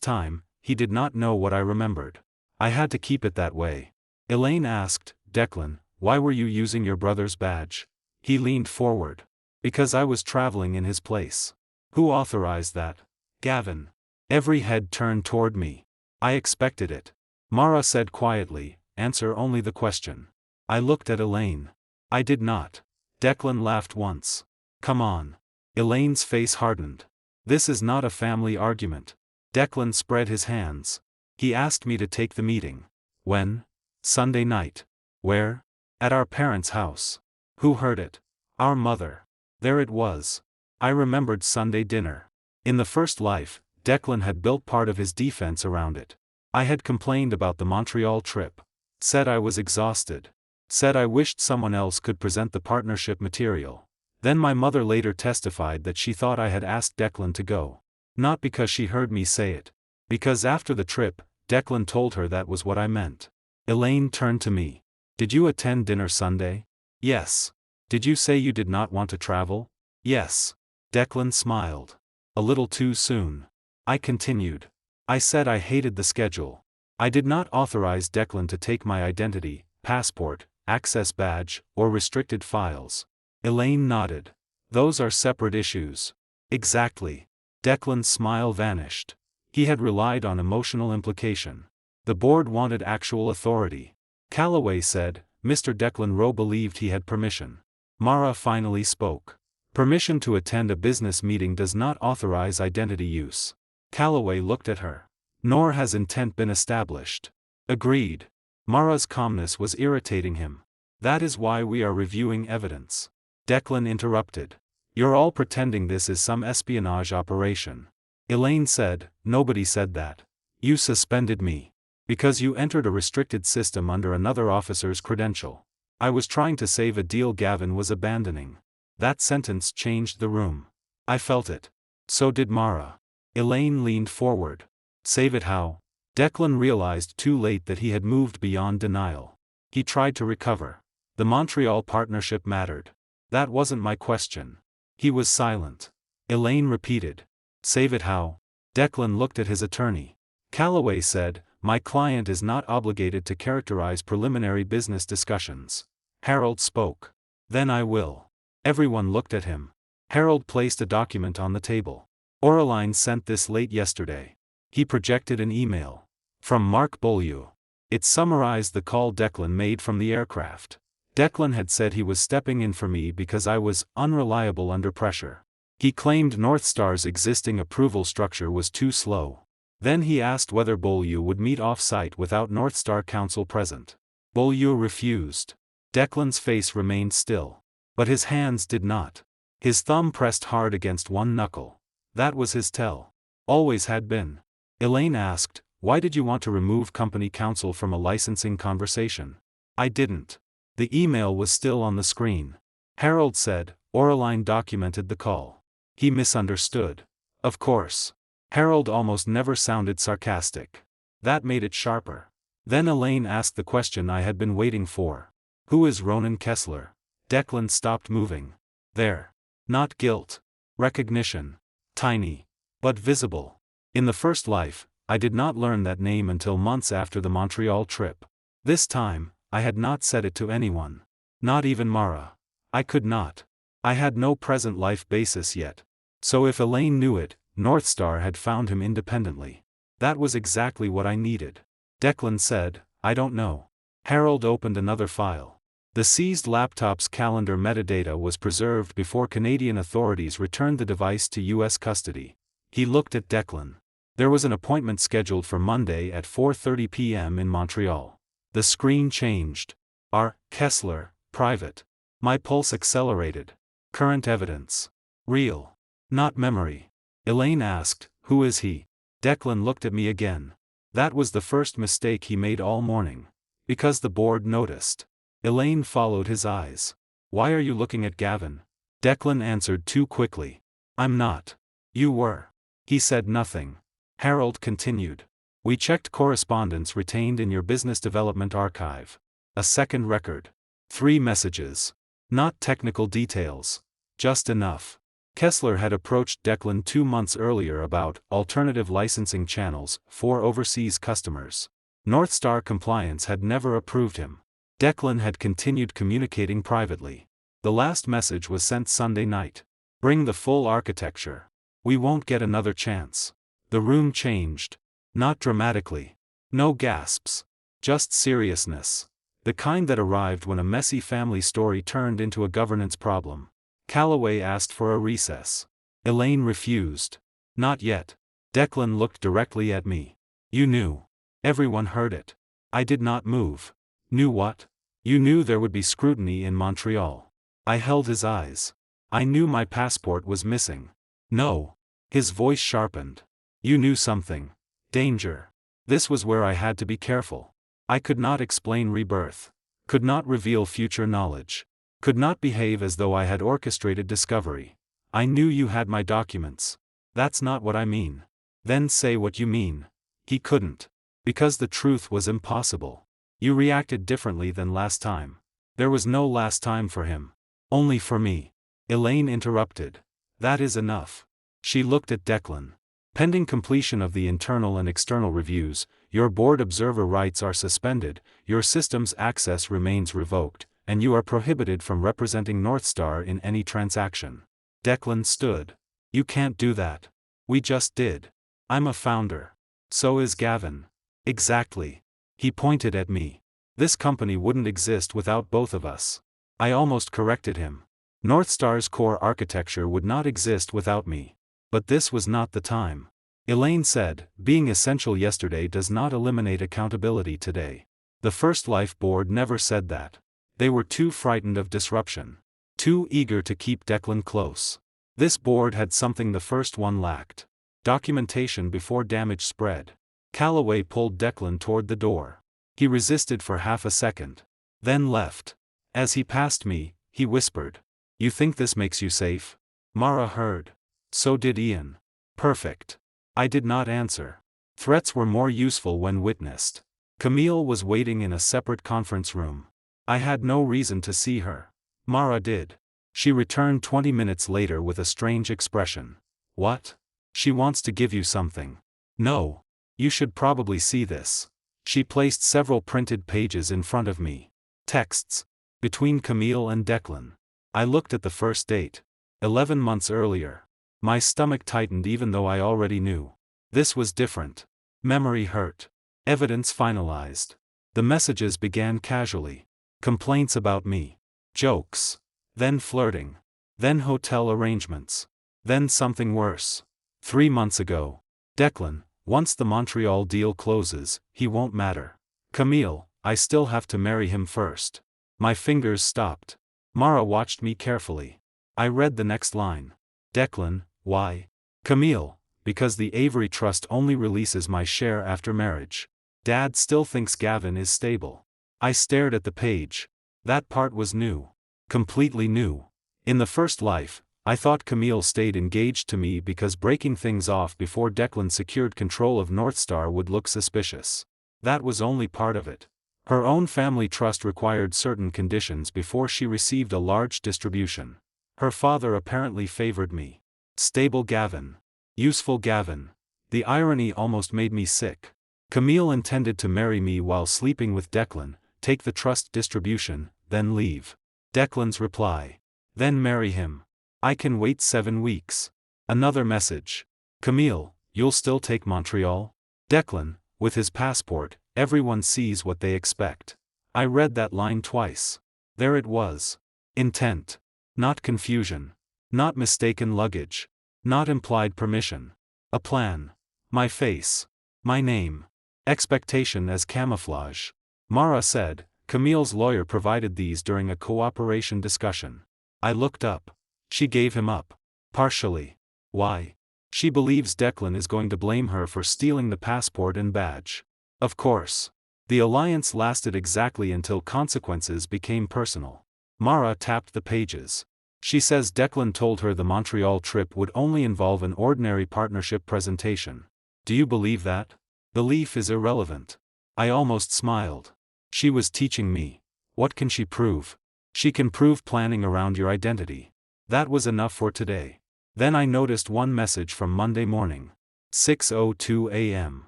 time, he did not know what I remembered. I had to keep it that way. Elaine asked, "Declan, why were you using your brother's badge?" He leaned forward. "Because I was traveling in his place." "Who authorized that?" "Gavin." Every head turned toward me. I expected it. Mara said quietly, "Answer only the question." I looked at Elaine. "I did not." Declan laughed once. "Come on." Elaine's face hardened. "This is not a family argument." Declan spread his hands. "He asked me to take the meeting." "When?" "Sunday night." "Where?" "At our parents' house." "Who heard it?" "Our mother." There it was. I remembered Sunday dinner. In the first life, Declan had built part of his defense around it. I had complained about the Montreal trip. Said I was exhausted. Said I wished someone else could present the partnership material. Then my mother later testified that she thought I had asked Declan to go. Not because she heard me say it. Because after the trip, Declan told her that was what I meant. Elaine turned to me. "Did you attend dinner Sunday?" "Yes." "Did you say you did not want to travel?" "Yes." Declan smiled. "A little too soon." I continued. "I said I hated the schedule. I did not authorize Declan to take my identity, passport, access badge, or restricted files." Elaine nodded. "Those are separate issues." "Exactly." Declan's smile vanished. He had relied on emotional implication. The board wanted actual authority. Calloway said, Mr. Declan Rowe believed he had permission. Mara finally spoke. "Permission to attend a business meeting does not authorize identity use." Calloway looked at her. "Nor has intent been established." "Agreed." Mara's calmness was irritating him. "That is why we are reviewing evidence." Declan interrupted. "You're all pretending this is some espionage operation." Elaine said, "Nobody said that. You suspended me. Because you entered a restricted system under another officer's credential. I was trying to save a deal Gavin was abandoning." That sentence changed the room. I felt it. So did Mara. Elaine leaned forward. "Save it how?" Declan realized too late that he had moved beyond denial. He tried to recover. "The Montreal partnership mattered." "That wasn't my question." He was silent. Elaine repeated. "Save it how?" Declan looked at his attorney. Calloway said, "My client is not obligated to characterize preliminary business discussions." Harold spoke. "Then I will." Everyone looked at him. Harold placed a document on the table. "Oraline sent this late yesterday." He projected an email. From Mark Beaulieu. It summarized the call Declan made from the aircraft. Declan had said he was stepping in for me because I was unreliable under pressure. He claimed Northstar's existing approval structure was too slow. Then he asked whether Beaulieu would meet off-site without Northstar counsel present. Beaulieu refused. Declan's face remained still. But his hands did not. His thumb pressed hard against one knuckle. That was his tell. Always had been. Elaine asked, "Why did you want to remove company counsel from a licensing conversation?" "I didn't." The email was still on the screen. Harold said, "Oraline documented the call." He misunderstood. "Of course." Harold almost never sounded sarcastic. That made it sharper. Then Elaine asked the question I had been waiting for. "Who is Ronan Kessler?" Declan stopped moving. "There. Not guilt. Recognition. Tiny. But visible. In the first life, I did not learn that name until months after the Montreal trip. This time, I had not said it to anyone. Not even Mara. I could not. I had no present life basis yet. So if Elaine knew it, Northstar had found him independently. That was exactly what I needed. Declan said, "I don't know." Harold opened another file. The seized laptop's calendar metadata was preserved before Canadian authorities returned the device to U.S. custody. He looked at Declan. There was an appointment scheduled for Monday at 4:30 p.m. in Montreal. The screen changed. R. Kessler, private. My pulse accelerated. Current evidence. Real. Not memory. Elaine asked, "Who is he?" Declan looked at me again. That was the first mistake he made all morning. Because the board noticed. Elaine followed his eyes. "Why are you looking at Gavin?" Declan answered too quickly. "I'm not." "You were." He said nothing. Harold continued. "We checked correspondence retained in your business development archive. A second record. 3 messages. Not technical details. Just enough. Kessler had approached Declan 2 months earlier about alternative licensing channels for overseas customers. North Star Compliance had never approved him. Declan had continued communicating privately. The last message was sent Sunday night. Bring the full architecture. We won't get another chance. The room changed. Not dramatically. No gasps. Just seriousness. The kind that arrived when a messy family story turned into a governance problem. Calloway asked for a recess. Elaine refused. Not yet. Declan looked directly at me. You knew. Everyone heard it. I did not move. Knew what? You knew there would be scrutiny in Montreal. I held his eyes. I knew my passport was missing. No. His voice sharpened. You knew something. Danger. This was where I had to be careful. I could not explain rebirth. Could not reveal future knowledge. Could not behave as though I had orchestrated discovery. I knew you had my documents. That's not what I mean. Then say what you mean. He couldn't. Because the truth was impossible. You reacted differently than last time. There was no last time for him. Only for me. Elaine interrupted. That is enough. She looked at Declan. Pending completion of the internal and external reviews, your board observer rights are suspended, your system's access remains revoked, and you are prohibited from representing North Star in any transaction. Declan stood. You can't do that. We just did. I'm a founder. So is Gavin. Exactly. He pointed at me. This company wouldn't exist without both of us. I almost corrected him. North Star's core architecture would not exist without me. But this was not the time. Elaine said, being essential yesterday does not eliminate accountability today. The First Life board never said that. They were too frightened of disruption. Too eager to keep Declan close. This board had something the first one lacked. Documentation before damage spread. Calloway pulled Declan toward the door. He resisted for half a second. Then left. As he passed me, he whispered. You think this makes you safe? Mara heard. So did Ian. Perfect. I did not answer. Threats were more useful when witnessed. Camille was waiting in a separate conference room. I had no reason to see her. Mara did. She returned 20 minutes later with a strange expression. What? She wants to give you something. No. You should probably see this. She placed several printed pages in front of me. Texts. Between Camille and Declan. I looked at the first date. 11 months earlier. My stomach tightened even though I already knew. This was different. Memory hurt. Evidence finalized. The messages began casually. Complaints about me. Jokes. Then flirting. Then hotel arrangements. Then something worse. 3 months ago. Declan, once the Montreal deal closes, he won't matter. Camille, I still have to marry him first. My fingers stopped. Mara watched me carefully. I read the next line. Declan, why? Camille, because the Avery Trust only releases my share after marriage. Dad still thinks Gavin is stable. I stared at the page. That part was new. Completely new. In the First Life, I thought Camille stayed engaged to me because breaking things off before Declan secured control of North Star would look suspicious. That was only part of it. Her own family trust required certain conditions before she received a large distribution. Her father apparently favored me. Stable Gavin. Useful Gavin. The irony almost made me sick. Camille intended to marry me while sleeping with Declan, take the trust distribution, then leave. Declan's reply. Then marry him. I can wait 7 weeks. Another message. Camille, you'll still take Montreal? Declan, with his passport, everyone sees what they expect. I read that line twice. There it was. Intent. Not confusion. Not mistaken luggage. Not implied permission. A plan. My face. My name. Expectation as camouflage. Mara said, Camille's lawyer provided these during a cooperation discussion. I looked up. She gave him up. Partially. Why? She believes Declan is going to blame her for stealing the passport and badge. Of course. The alliance lasted exactly until consequences became personal. Mara tapped the pages. She says Declan told her the Montreal trip would only involve an ordinary partnership presentation. Do you believe that? Belief is irrelevant. I almost smiled. She was teaching me. What can she prove? She can prove planning around your identity. That was enough for today. Then I noticed one message from Monday morning. 6:02 a.m.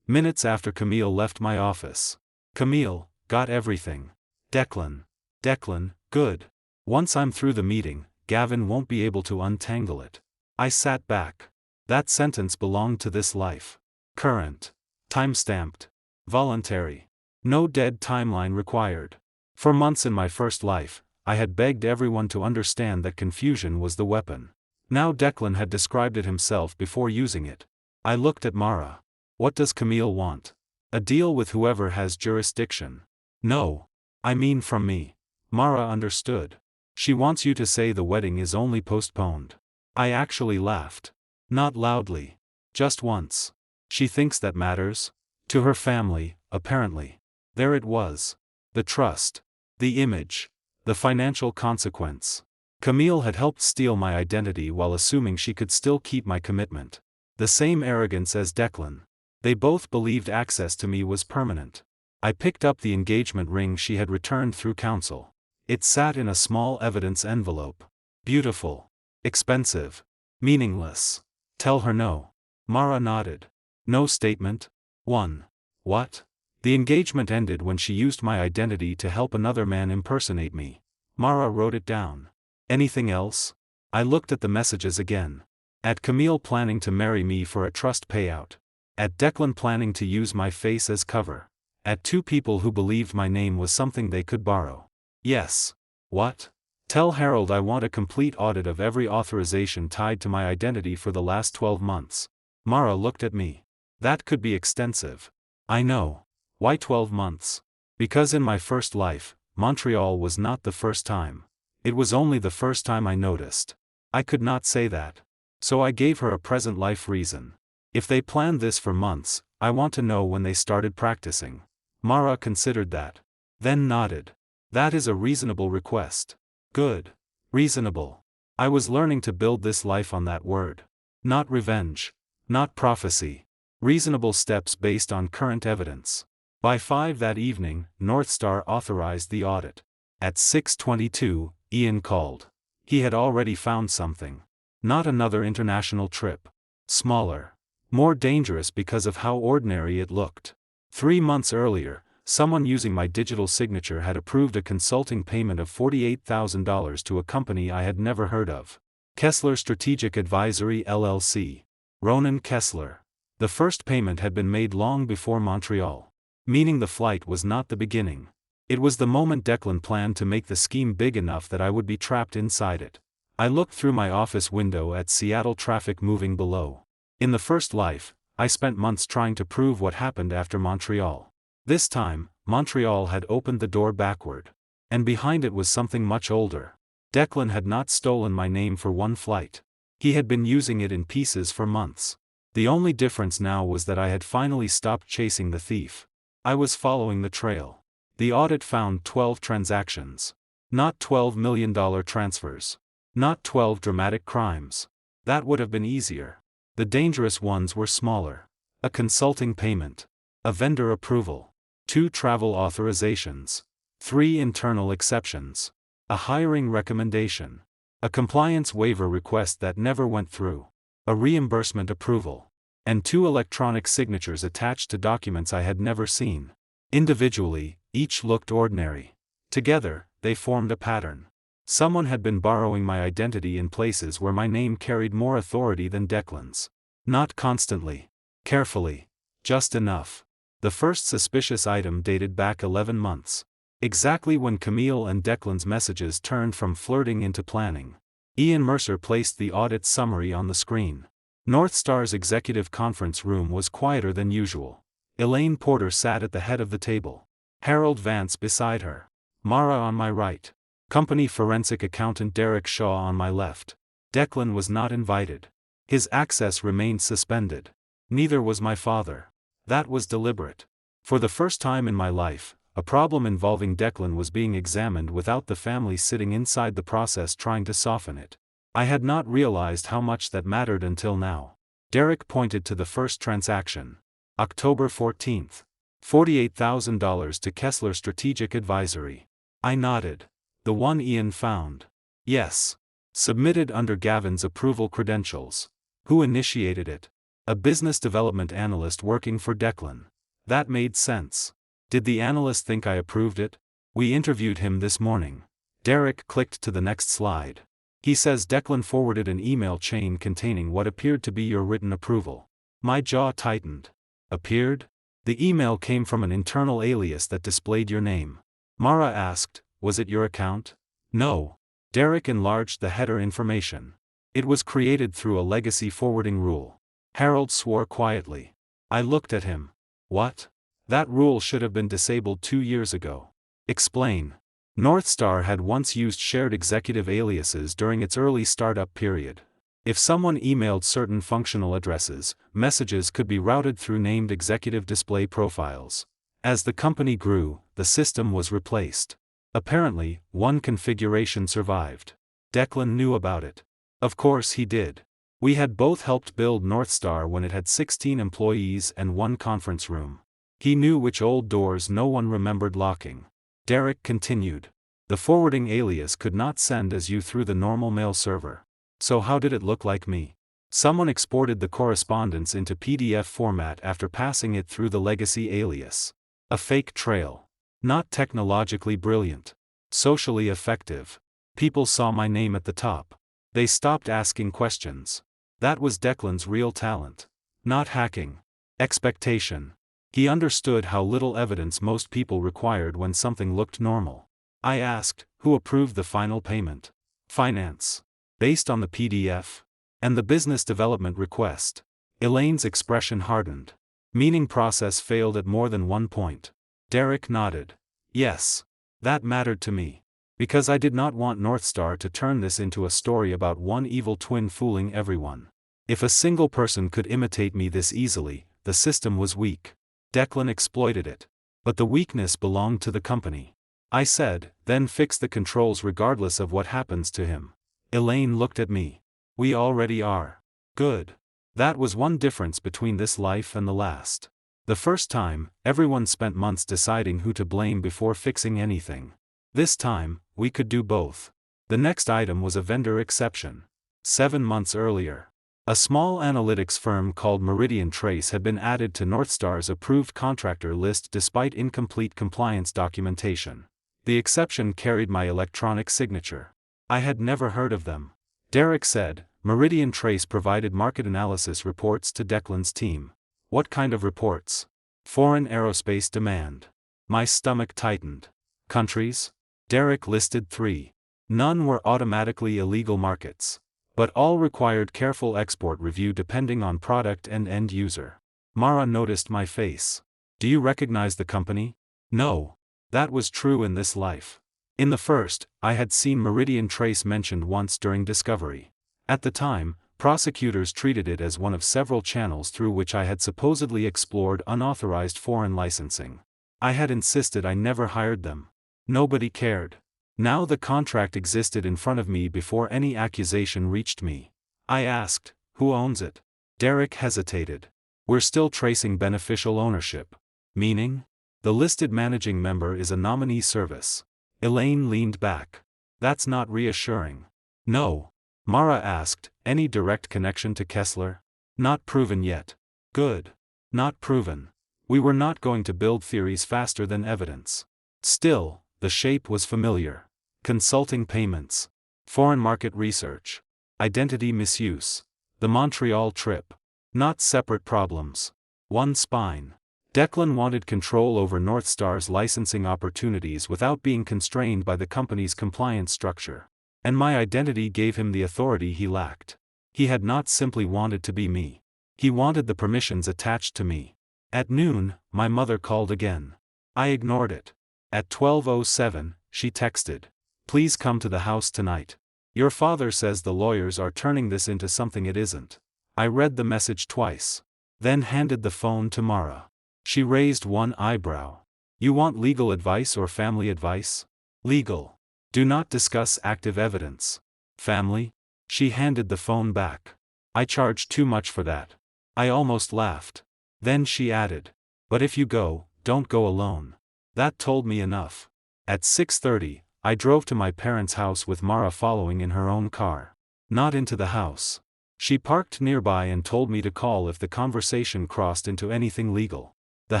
Minutes after Camille left my office. Camille, got everything. Declan. Declan, good. Once I'm through the meeting, Gavin won't be able to untangle it. I sat back. That sentence belonged to this life. Current. Time-stamped. Voluntary. No dead timeline required. For months in my first life, I had begged everyone to understand that confusion was the weapon. Now Declan had described it himself before using it. I looked at Mara. What does Camille want? A deal with whoever has jurisdiction. No. I mean from me. Mara understood. She wants you to say the wedding is only postponed. I actually laughed. Not loudly. Just once. She thinks that matters? To her family, apparently. There it was. The trust. The image. The financial consequence. Camille had helped steal my identity while assuming she could still keep my commitment. The same arrogance as Declan. They both believed access to me was permanent. I picked up the engagement ring she had returned through counsel. It sat in a small evidence envelope. Beautiful. Expensive. Meaningless. Tell her no. Mara nodded. No statement? 1. What? The engagement ended when she used my identity to help another man impersonate me. Mara wrote it down. Anything else? I looked at the messages again. At Camille planning to marry me for a trust payout. At Declan planning to use my face as cover. At two people who believed my name was something they could borrow. Yes. What? Tell Harold I want a complete audit of every authorization tied to my identity for the last 12 months. Mara looked at me. That could be extensive. I know. Why 12 months? Because in my first life, Montreal was not the first time. It was only the first time I noticed. I could not say that. So I gave her a present life reason. If they planned this for months, I want to know when they started practicing. Mara considered that. Then nodded. That is a reasonable request. Good. Reasonable. I was learning to build this life on that word. Not revenge. Not prophecy. Reasonable steps based on current evidence. By 5 that evening, Northstar authorized the audit. At 6:22, Ian called. He had already found something. Not another international trip. Smaller. More dangerous because of how ordinary it looked. 3 months earlier, someone using my digital signature had approved a consulting payment of $48,000 to a company I had never heard of. Kessler Strategic Advisory LLC. Ronan Kessler. The first payment had been made long before Montreal. Meaning the flight was not the beginning. It was the moment Declan planned to make the scheme big enough that I would be trapped inside it. I looked through my office window at Seattle traffic moving below. In the first life, I spent months trying to prove what happened after Montreal. This time, Montreal had opened the door backward. And behind it was something much older. Declan had not stolen my name for one flight. He had been using it in pieces for months. The only difference now was that I had finally stopped chasing the thief. I was following the trail. The audit found 12 transactions. Not $12 million transfers. Not 12 dramatic crimes. That would have been easier. The dangerous ones were smaller. A consulting payment. A vendor approval. 2 travel authorizations. 3 internal exceptions. A hiring recommendation. A compliance waiver request that never went through. A reimbursement approval. And 2 electronic signatures attached to documents I had never seen. Individually, each looked ordinary. Together, they formed a pattern. Someone had been borrowing my identity in places where my name carried more authority than Declan's. Not constantly. Carefully. Just enough. The first suspicious item dated back 11 months. Exactly when Camille and Declan's messages turned from flirting into planning. Ian Mercer placed the audit summary on the screen. Northstar's executive conference room was quieter than usual. Elaine Porter sat at the head of the table. Harold Vance beside her. Mara on my right. Company forensic accountant Derek Shaw on my left. Declan was not invited. His access remained suspended. Neither was my father. That was deliberate. For the first time in my life, a problem involving Declan was being examined without the family sitting inside the process trying to soften it. I had not realized how much that mattered until now. Derek pointed to the first transaction. October 14th. $48,000 to Kessler Strategic Advisory. I nodded. The one Ian found. Yes. Submitted under Gavin's approval credentials. Who initiated it? A business development analyst working for Declan. That made sense. Did the analyst think I approved it? We interviewed him this morning. Derek clicked to the next slide. He says Declan forwarded an email chain containing what appeared to be your written approval. My jaw tightened. Appeared? The email came from an internal alias that displayed your name. Mara asked, was it your account? No. Derek enlarged the header information. It was created through a legacy forwarding rule. Harold swore quietly. I looked at him. What? That rule should have been disabled 2 years ago. Explain. Northstar had once used shared executive aliases during its early startup period. If someone emailed certain functional addresses, messages could be routed through named executive display profiles. As the company grew, the system was replaced. Apparently, one configuration survived. Declan knew about it. Of course he did. We had both helped build Northstar when it had 16 employees and 1 conference room. He knew which old doors no one remembered locking. Derek continued. The forwarding alias could not send as you through the normal mail server. So how did it look like me? Someone exported the correspondence into PDF format after passing it through the legacy alias. A fake trail. Not technologically brilliant. Socially effective. People saw my name at the top. They stopped asking questions. That was Declan's real talent. Not hacking. Expectation. He understood how little evidence most people required when something looked normal. I asked, who approved the final payment? Finance. Based on the PDF? And the business development request? Elaine's expression hardened. Meaning process failed at more than one point. Derek nodded. Yes. That mattered to me. Because I did not want Northstar to turn this into a story about one evil twin fooling everyone. If a single person could imitate me this easily, the system was weak. Declan exploited it. But the weakness belonged to the company. I said, then fix the controls regardless of what happens to him. Elaine looked at me. We already are. Good. That was one difference between this life and the last. The first time, everyone spent months deciding who to blame before fixing anything. This time, we could do both. The next item was a vendor exception. 7 months earlier. A small analytics firm called Meridian Trace had been added to Northstar's approved contractor list despite incomplete compliance documentation. The exception carried my electronic signature. I had never heard of them. Derek said, Meridian Trace provided market analysis reports to Declan's team. What kind of reports? Foreign aerospace demand. My stomach tightened. Countries? Derek listed 3. None were automatically illegal markets. But all required careful export review depending on product and end user. Mara noticed my face. Do you recognize the company? No. That was true in this life. In the first, I had seen Meridian Trace mentioned once during discovery. At the time, prosecutors treated it as one of several channels through which I had supposedly explored unauthorized foreign licensing. I had insisted I never hired them. Nobody cared. Now the contract existed in front of me before any accusation reached me. I asked, who owns it? Derek hesitated. We're still tracing beneficial ownership. Meaning? The listed managing member is a nominee service. Elaine leaned back. That's not reassuring. No. Mara asked, any direct connection to Kessler? Not proven yet. Good. Not proven. We were not going to build theories faster than evidence. Still, the shape was familiar. Consulting payments. Foreign market research. Identity misuse. The Montreal trip. Not separate problems. One spine. Declan wanted control over Northstar's licensing opportunities without being constrained by the company's compliance structure. And my identity gave him the authority he lacked. He had not simply wanted to be me. He wanted the permissions attached to me. At noon, my mother called again. I ignored it. At 12:07, she texted. Please come to the house tonight. Your father says the lawyers are turning this into something it isn't. I read the message twice. Then handed the phone to Mara. She raised one eyebrow. You want legal advice or family advice? Legal. Do not discuss active evidence. Family? She handed the phone back. I charge too much for that. I almost laughed. Then she added. But if you go, don't go alone. That told me enough. At 6:30, I drove to my parents' house with Mara following in her own car. Not into the house. She parked nearby and told me to call if the conversation crossed into anything legal. The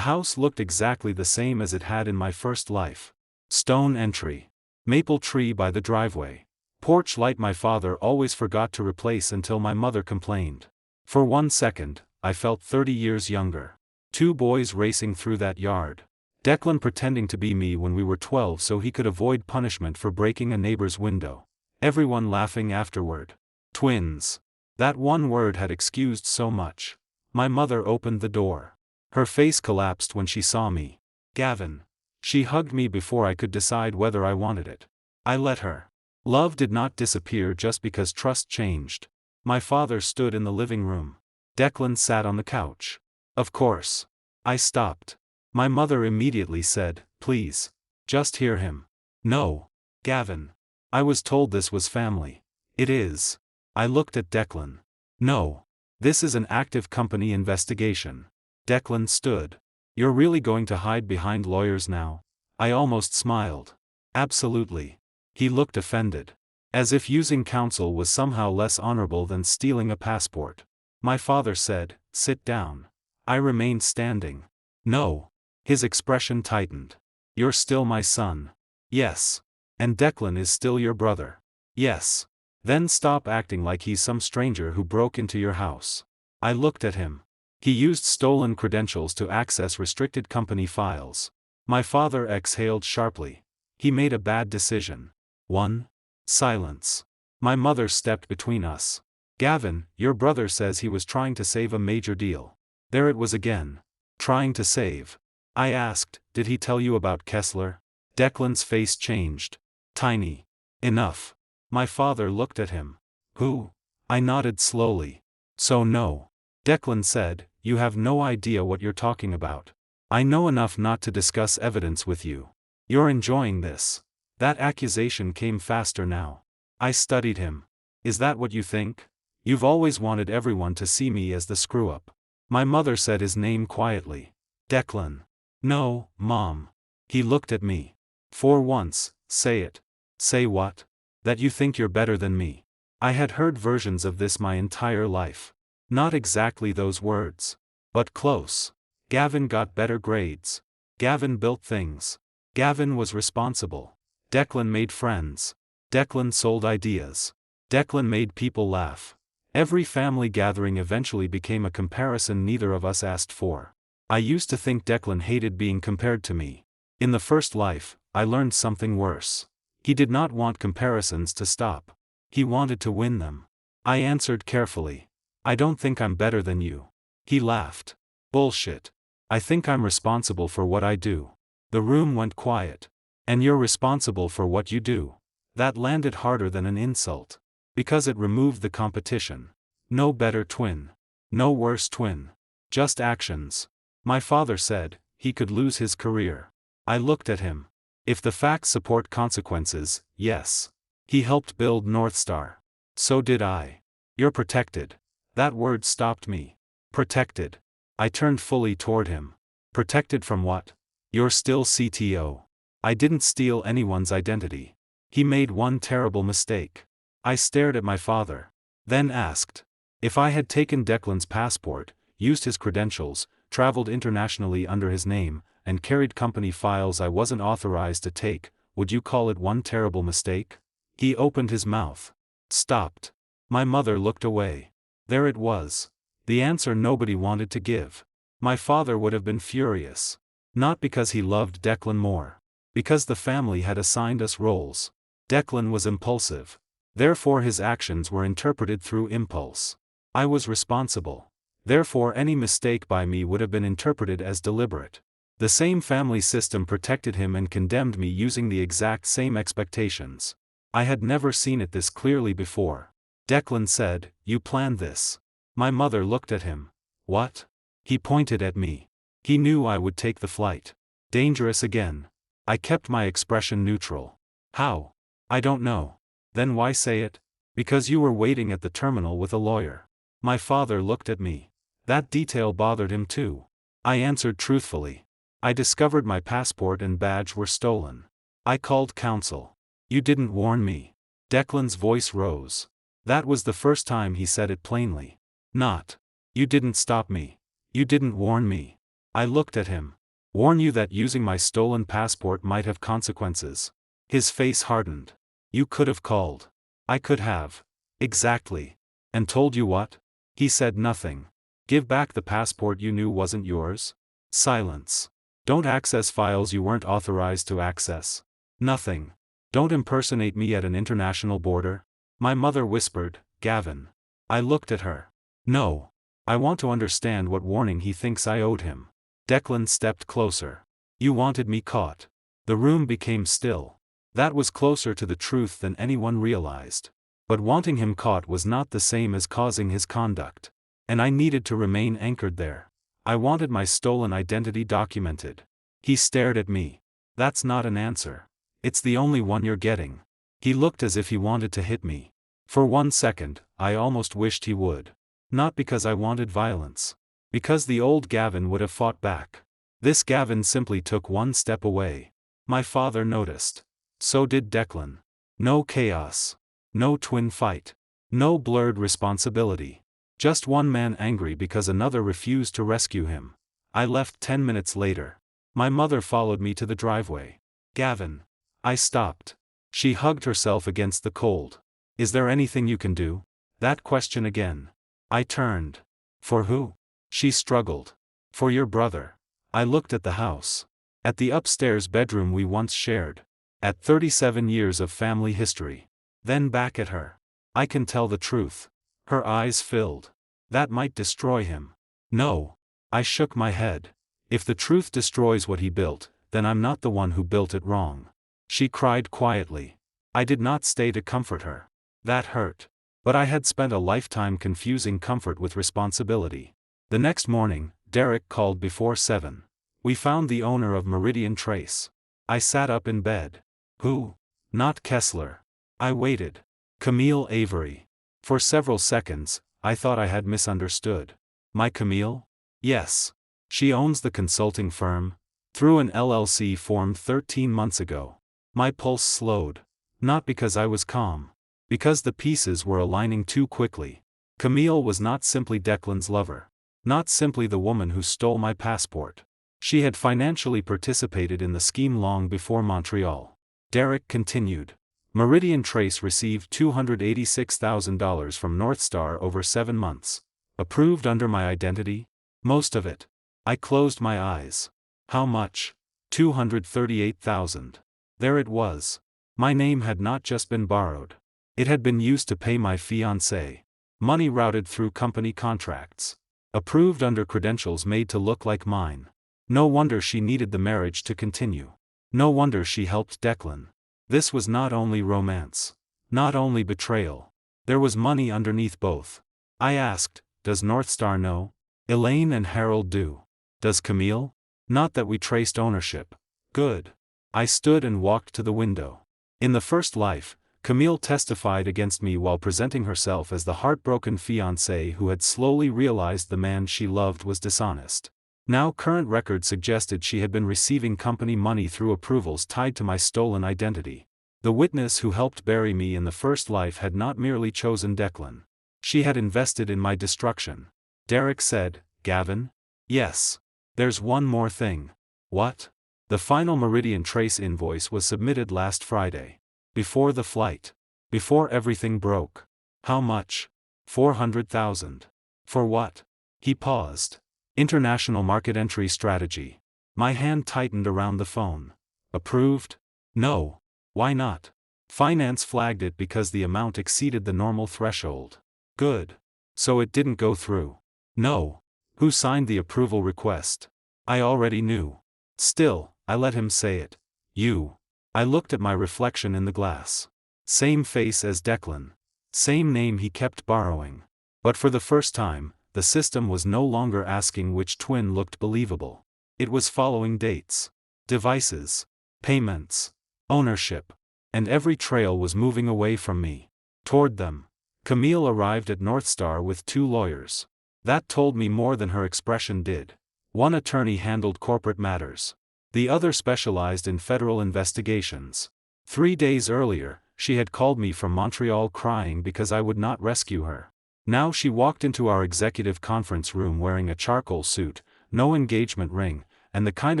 house looked exactly the same as it had in my first life. Stone entry. Maple tree by the driveway. Porch light my father always forgot to replace until my mother complained. For 1 second, I felt 30 years younger. 2 boys racing through that yard. Declan pretending to be me when we were 12 so he could avoid punishment for breaking a neighbor's window. Everyone laughing afterward. Twins. That one word had excused so much. My mother opened the door. Her face collapsed when she saw me. Gavin. She hugged me before I could decide whether I wanted it. I let her. Love did not disappear just because trust changed. My father stood in the living room. Declan sat on the couch. Of course. I stopped. My mother immediately said, "Please. Just hear him." No. Gavin. I was told this was family. It is. I looked at Declan. No. This is an active company investigation. Declan stood. You're really going to hide behind lawyers now? I almost smiled. Absolutely. He looked offended. As if using counsel was somehow less honorable than stealing a passport. My father said, "Sit down." I remained standing. No. His expression tightened. You're still my son. Yes. And Declan is still your brother. Yes. Then stop acting like he's some stranger who broke into your house. I looked at him. He used stolen credentials to access restricted company files. My father exhaled sharply. He made a bad decision. 1. Silence. My mother stepped between us. Gavin, your brother says he was trying to save a major deal. There it was again. Trying to save. I asked, did he tell you about Kessler? Declan's face changed. Tiny. Enough. My father looked at him. Who? I nodded slowly. So no. Declan said, you have no idea what you're talking about. I know enough not to discuss evidence with you. You're enjoying this. That accusation came faster now. I studied him. Is that what you think? You've always wanted everyone to see me as the screw-up. My mother said his name quietly. Declan. No, Mom. He looked at me. For once, say it. Say what? That you think you're better than me. I had heard versions of this my entire life. Not exactly those words. But close. Gavin got better grades. Gavin built things. Gavin was responsible. Declan made friends. Declan sold ideas. Declan made people laugh. Every family gathering eventually became a comparison neither of us asked for. I used to think Declan hated being compared to me. In the first life, I learned something worse. He did not want comparisons to stop. He wanted to win them. I answered carefully. I don't think I'm better than you. He laughed. Bullshit. I think I'm responsible for what I do. The room went quiet. And you're responsible for what you do. That landed harder than an insult. Because it removed the competition. No better twin. No worse twin. Just actions. My father said, he could lose his career. I looked at him. If the facts support consequences, yes. He helped build North Star. So did I. You're protected. That word stopped me. Protected. I turned fully toward him. Protected from what? You're still CTO. I didn't steal anyone's identity. He made one terrible mistake. I stared at my father. Then asked. If I had taken Declan's passport, used his credentials, traveled internationally under his name, and carried company files I wasn't authorized to take, would you call it one terrible mistake? He opened his mouth. Stopped. My mother looked away. There it was. The answer nobody wanted to give. My father would have been furious. Not because he loved Declan more. Because the family had assigned us roles. Declan was impulsive. Therefore his actions were interpreted through impulse. I was responsible. Therefore any mistake by me would have been interpreted as deliberate. The same family system protected him and condemned me using the exact same expectations. I had never seen it this clearly before. Declan said, you planned this. My mother looked at him. What? He pointed at me. He knew I would take the flight. Dangerous again. I kept my expression neutral. How? I don't know. Then why say it? Because you were waiting at the terminal with a lawyer. My father looked at me. That detail bothered him too. I answered truthfully. I discovered my passport and badge were stolen. I called counsel. You didn't warn me. Declan's voice rose. That was the first time he said it plainly. Not. You didn't stop me. You didn't warn me. I looked at him. Warn you that using my stolen passport might have consequences. His face hardened. You could have called. I could have. Exactly. And told you what? He said nothing. Give back the passport you knew wasn't yours? Silence. Don't access files you weren't authorized to access. Nothing. Don't impersonate me at an international border. My mother whispered, Gavin. I looked at her. No. I want to understand what warning he thinks I owed him. Declan stepped closer. You wanted me caught. The room became still. That was closer to the truth than anyone realized. But wanting him caught was not the same as causing his conduct. And I needed to remain anchored there. I wanted my stolen identity documented. He stared at me. That's not an answer. It's the only one you're getting. He looked as if he wanted to hit me. For 1 second, I almost wished he would. Not because I wanted violence. Because the old Gavin would have fought back. This Gavin simply took one step away. My father noticed. So did Declan. No chaos. No twin fight. No blurred responsibility. Just one man angry because another refused to rescue him. I left 10 minutes later. My mother followed me to the driveway. Gavin. I stopped. She hugged herself against the cold. Is there anything you can do? That question again. I turned. For who? She struggled. For your brother. I looked at the house. At the upstairs bedroom we once shared. At 37 years of family history. Then back at her. I can tell the truth. Her eyes filled. That might destroy him. No. I shook my head. If the truth destroys what he built, then I'm not the one who built it wrong. She cried quietly. I did not stay to comfort her. That hurt. But I had spent a lifetime confusing comfort with responsibility. The next morning, Derek called before 7. We found the owner of Meridian Trace. I sat up in bed. Who? Not Kessler. I waited. Camille Avery. For several seconds, I thought I had misunderstood. My Camille? Yes. She owns the consulting firm. Through an LLC formed 13 months ago. My pulse slowed. Not because I was calm. Because the pieces were aligning too quickly. Camille was not simply Declan's lover. Not simply the woman who stole my passport. She had financially participated in the scheme long before Montreal. Derek continued. Meridian Trace received $286,000 from Northstar over 7 months. Approved under my identity? Most of it. I closed my eyes. How much? $238,000. There it was. My name had not just been borrowed. It had been used to pay my fiancée. Money routed through company contracts. Approved under credentials made to look like mine. No wonder she needed the marriage to continue. No wonder she helped Declan. This was not only romance. Not only betrayal. There was money underneath both. I asked, does Northstar know? Elaine and Harold do. Does Camille? Not that we traced ownership. Good. I stood and walked to the window. In the first life, Camille testified against me while presenting herself as the heartbroken fiancée who had slowly realized the man she loved was dishonest. Now current record suggested she had been receiving company money through approvals tied to my stolen identity. The witness who helped bury me in the first life had not merely chosen Declan. She had invested in my destruction. Derek said, Gavin? Yes. There's one more thing. What? The final Meridian Trace invoice was submitted last Friday. Before the flight. Before everything broke. How much? 400,000. For what? He paused. International market entry strategy. My hand tightened around the phone. Approved? No. Why not? Finance flagged it because the amount exceeded the normal threshold. Good. So it didn't go through. No. Who signed the approval request? I already knew. Still, I let him say it. You. I looked at my reflection in the glass. Same face as Declan. Same name he kept borrowing. But for the first time, the system was no longer asking which twin looked believable. It was following dates, devices, payments, ownership. And every trail was moving away from me. Toward them. Camille arrived at Northstar with 2 lawyers. That told me more than her expression did. One attorney handled corporate matters. The other specialized in federal investigations. 3 days earlier, she had called me from Montreal crying because I would not rescue her. Now she walked into our executive conference room wearing a charcoal suit, no engagement ring, and the kind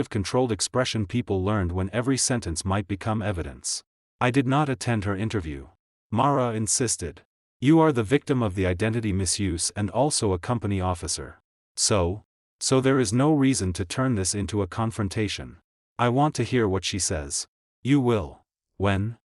of controlled expression people learned when every sentence might become evidence. I did not attend her interview. Mara insisted. You are the victim of the identity misuse and also a company officer. So there is no reason to turn this into a confrontation. I want to hear what she says. You will. When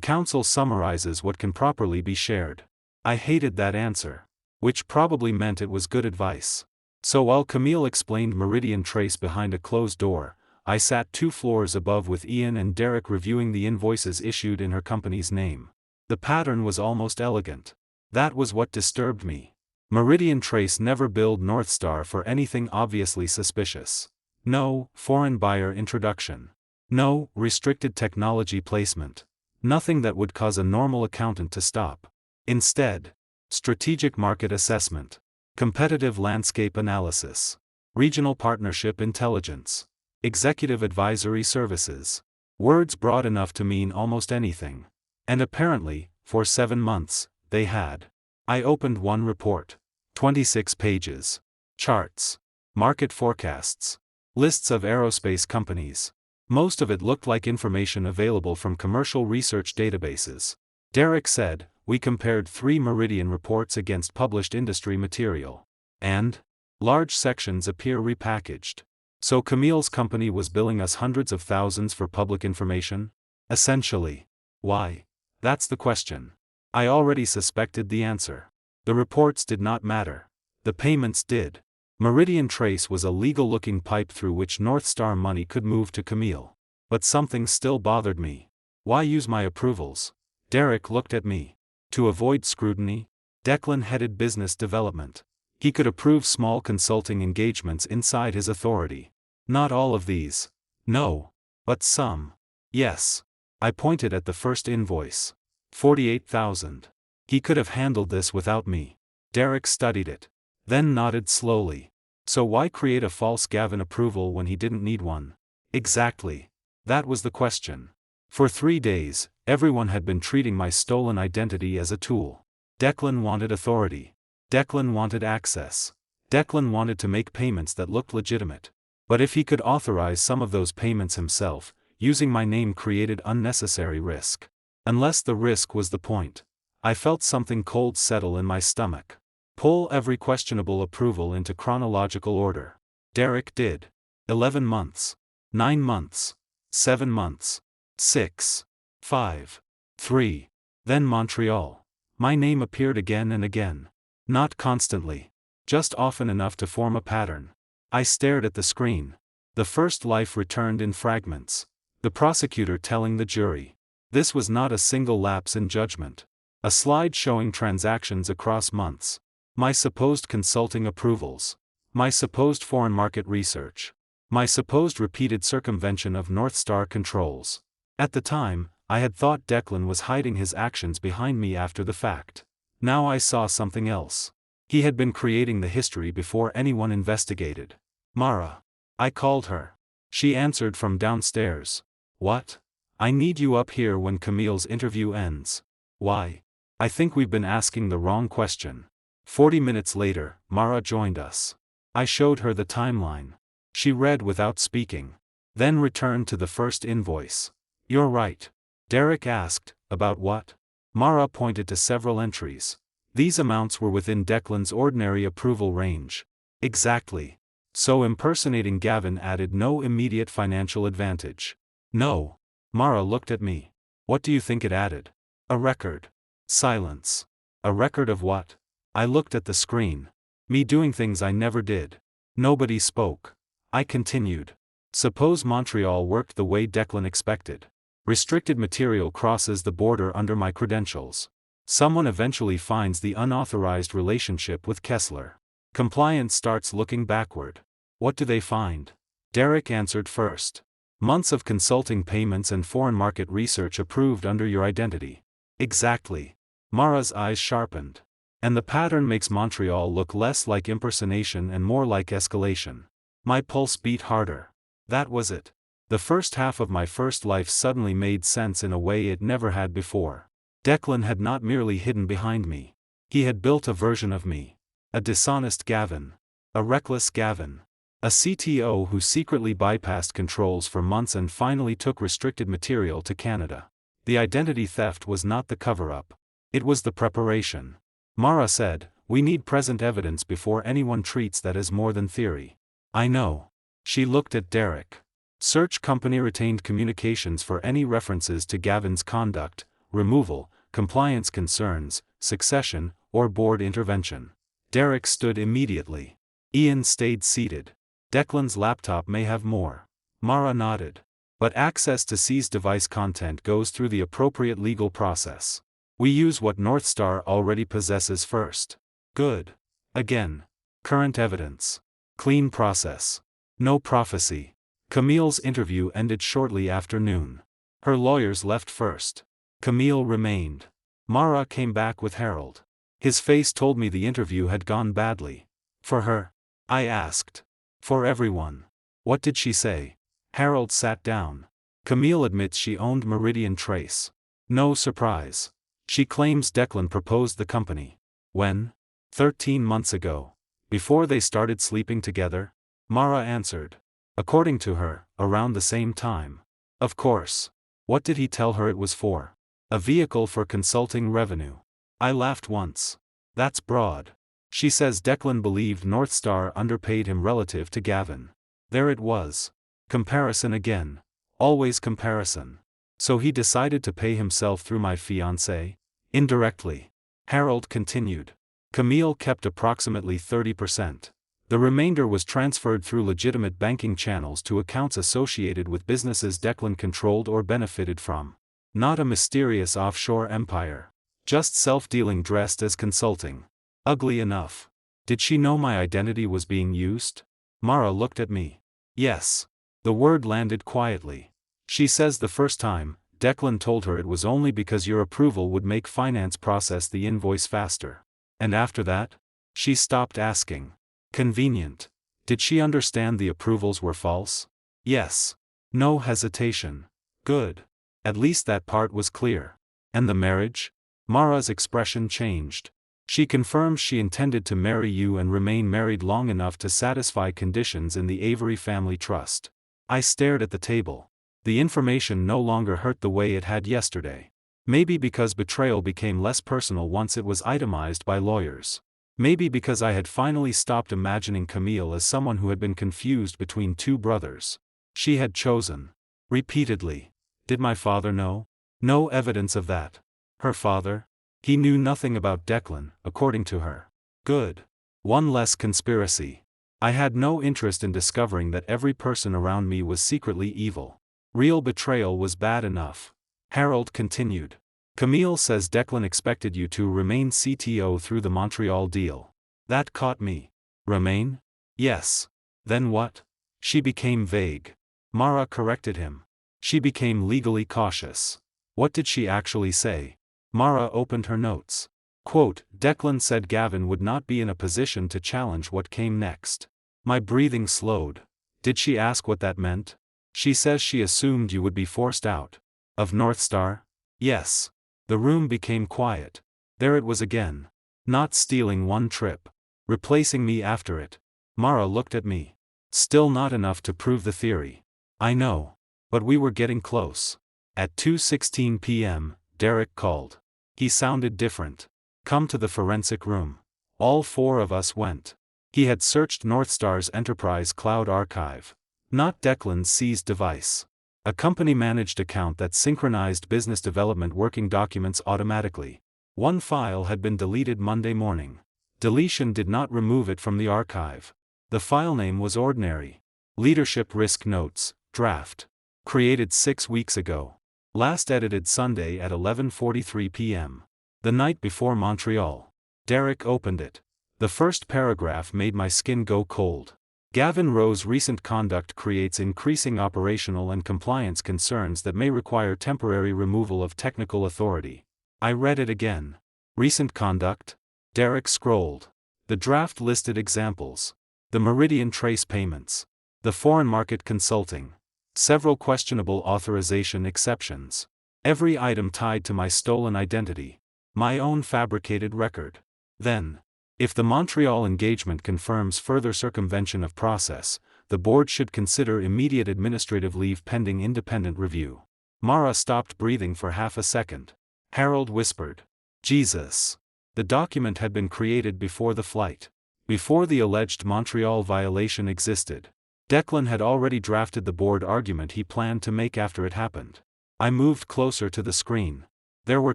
counsel summarizes what can properly be shared. I hated that answer. Which probably meant it was good advice. So while Camille explained Meridian Trace behind a closed door, I sat 2 floors above with Ian and Derek reviewing the invoices issued in her company's name. The pattern was almost elegant. That was what disturbed me. Meridian Trace never billed Northstar for anything obviously suspicious. No foreign buyer introduction. No restricted technology placement. Nothing that would cause a normal accountant to stop. Instead, strategic market assessment, competitive landscape analysis, regional partnership intelligence, executive advisory services. Words broad enough to mean almost anything. And apparently, for 7 months, they had. I opened one report. 26 pages. Charts. Market forecasts. Lists of aerospace companies. Most of it looked like information available from commercial research databases. Derek said, we compared 3 Meridian reports against published industry material. And large sections appear repackaged. So Camille's company was billing us hundreds of thousands for public information? Essentially. Why? That's the question. I already suspected the answer. The reports did not matter. The payments did. Meridian Trace was a legal-looking pipe through which Northstar money could move to Camille. But something still bothered me. Why use my approvals? Derek looked at me. To avoid scrutiny? Declan headed business development. He could approve small consulting engagements inside his authority. Not all of these. No. But some. Yes. I pointed at the first invoice. 48,000. He could have handled this without me. Derek studied it. Then nodded slowly. So why create a false Gavin approval when he didn't need one? Exactly. That was the question. For 3 days, everyone had been treating my stolen identity as a tool. Declan wanted authority. Declan wanted access. Declan wanted to make payments that looked legitimate. But if he could authorize some of those payments himself, using my name created unnecessary risk. Unless the risk was the point. I felt something cold settle in my stomach. Pull every questionable approval into chronological order. Derek did. 11 months. 9 months. 7 months. 6. 5. 3. Then Montreal. My name appeared again and again. Not constantly. Just often enough to form a pattern. I stared at the screen. The first life returned in fragments. The prosecutor telling the jury. This was not a single lapse in judgment. A slide showing transactions across months. My supposed consulting approvals. My supposed foreign market research. My supposed repeated circumvention of Northstar controls. At the time, I had thought Declan was hiding his actions behind me after the fact. Now I saw something else. He had been creating the history before anyone investigated. Mara. I called her. She answered from downstairs. What? I need you up here when Camille's interview ends. Why? I think we've been asking the wrong question. 40 minutes later, Mara joined us. I showed her the timeline. She read without speaking. Then returned to the first invoice. You're right. Derek asked, about what? Mara pointed to several entries. These amounts were within Declan's ordinary approval range. Exactly. So impersonating Gavin added no immediate financial advantage. No. Mara looked at me. What do you think it added? A record. Silence. A record of what? I looked at the screen. Me doing things I never did. Nobody spoke. I continued. Suppose Montreal worked the way Declan expected. Restricted material crosses the border under my credentials. Someone eventually finds the unauthorized relationship with Kessler. Compliance starts looking backward. What do they find? Derek answered first. Months of consulting payments and foreign market research approved under your identity. Exactly. Mara's eyes sharpened. And the pattern makes Montreal look less like impersonation and more like escalation. My pulse beat harder. That was it. The first half of my first life suddenly made sense in a way it never had before. Declan had not merely hidden behind me. He had built a version of me. A dishonest Gavin. A reckless Gavin. A CTO who secretly bypassed controls for months and finally took restricted material to Canada. The identity theft was not the cover-up. It was the preparation. Mara said, "We need present evidence before anyone treats that as more than theory." I know. She looked at Derek. Search company retained communications for any references to Gavin's conduct, removal, compliance concerns, succession, or board intervention. Derek stood immediately. Ian stayed seated. Declan's laptop may have more. Mara nodded. But access to seized device content goes through the appropriate legal process. We use what Northstar already possesses first. Good. Again. Current evidence. Clean process. No prophecy. Camille's interview ended shortly after noon. Her lawyers left first. Camille remained. Mara came back with Harold. His face told me the interview had gone badly. For her? I asked. For everyone. What did she say? Harold sat down. Camille admits she owned Meridian Trace. No surprise. She claims Declan proposed the company. When? 13 months ago. Before they started sleeping together? Mara answered. According to her, around the same time. Of course. What did he tell her it was for? A vehicle for consulting revenue. I laughed once. That's broad. She says Declan believed Northstar underpaid him relative to Gavin. There it was. Comparison again. Always comparison. So he decided to pay himself through my fiancée? Indirectly. Harold continued. Camille kept approximately 30%. The remainder was transferred through legitimate banking channels to accounts associated with businesses Declan controlled or benefited from. Not a mysterious offshore empire. Just self-dealing dressed as consulting. Ugly enough. Did she know my identity was being used? Mara looked at me. Yes. The word landed quietly. She says the first time, Declan told her it was only because your approval would make finance process the invoice faster. And after that? She stopped asking. Convenient. Did she understand the approvals were false? Yes. No hesitation. Good. At least that part was clear. And the marriage? Mara's expression changed. She confirms she intended to marry you and remain married long enough to satisfy conditions in the Avery family trust. I stared at the table. The information no longer hurt the way it had yesterday. Maybe because betrayal became less personal once it was itemized by lawyers. Maybe because I had finally stopped imagining Camille as someone who had been confused between two brothers. She had chosen. Repeatedly. Did my father know? No evidence of that. Her father? He knew nothing about Declan, according to her. Good. One less conspiracy. I had no interest in discovering that every person around me was secretly evil. Real betrayal was bad enough. Harold continued. Camille says Declan expected you to remain CTO through the Montreal deal. That caught me. Remain? Yes. Then what? She became vague. Mara corrected him. She became legally cautious. What did she actually say? Mara opened her notes. Quote, Declan said Gavin would not be in a position to challenge what came next. My breathing slowed. Did she ask what that meant? She says she assumed you would be forced out. Of Northstar? Yes. The room became quiet. There it was again. Not stealing one trip. Replacing me after it. Mara looked at me. Still not enough to prove the theory. I know. But we were getting close. At 2:16 p.m., Derek called. He sounded different. Come to the forensic room. All four of us went. He had searched Northstar's enterprise cloud archive. Not Declan's seized device. A company-managed account that synchronized business development working documents automatically. One file had been deleted Monday morning. Deletion did not remove it from the archive. The file name was ordinary. Leadership Risk Notes, Draft. Created 6 weeks ago. Last edited Sunday at 11:43 p.m. The night before Montreal. Derek opened it. The first paragraph made my skin go cold. Gavin Rowe's recent conduct creates increasing operational and compliance concerns that may require temporary removal of technical authority. I read it again. Recent conduct? Derek scrolled. The draft listed examples. The Meridian Trace payments. The foreign market consulting. Several questionable authorization exceptions. Every item tied to my stolen identity. My own fabricated record. Then, if the Montreal engagement confirms further circumvention of process, the board should consider immediate administrative leave pending independent review. Mara stopped breathing for half a second. Harold whispered, "Jesus." The document had been created before the flight. Before the alleged Montreal violation existed. Declan had already drafted the board argument he planned to make after it happened. I moved closer to the screen. There were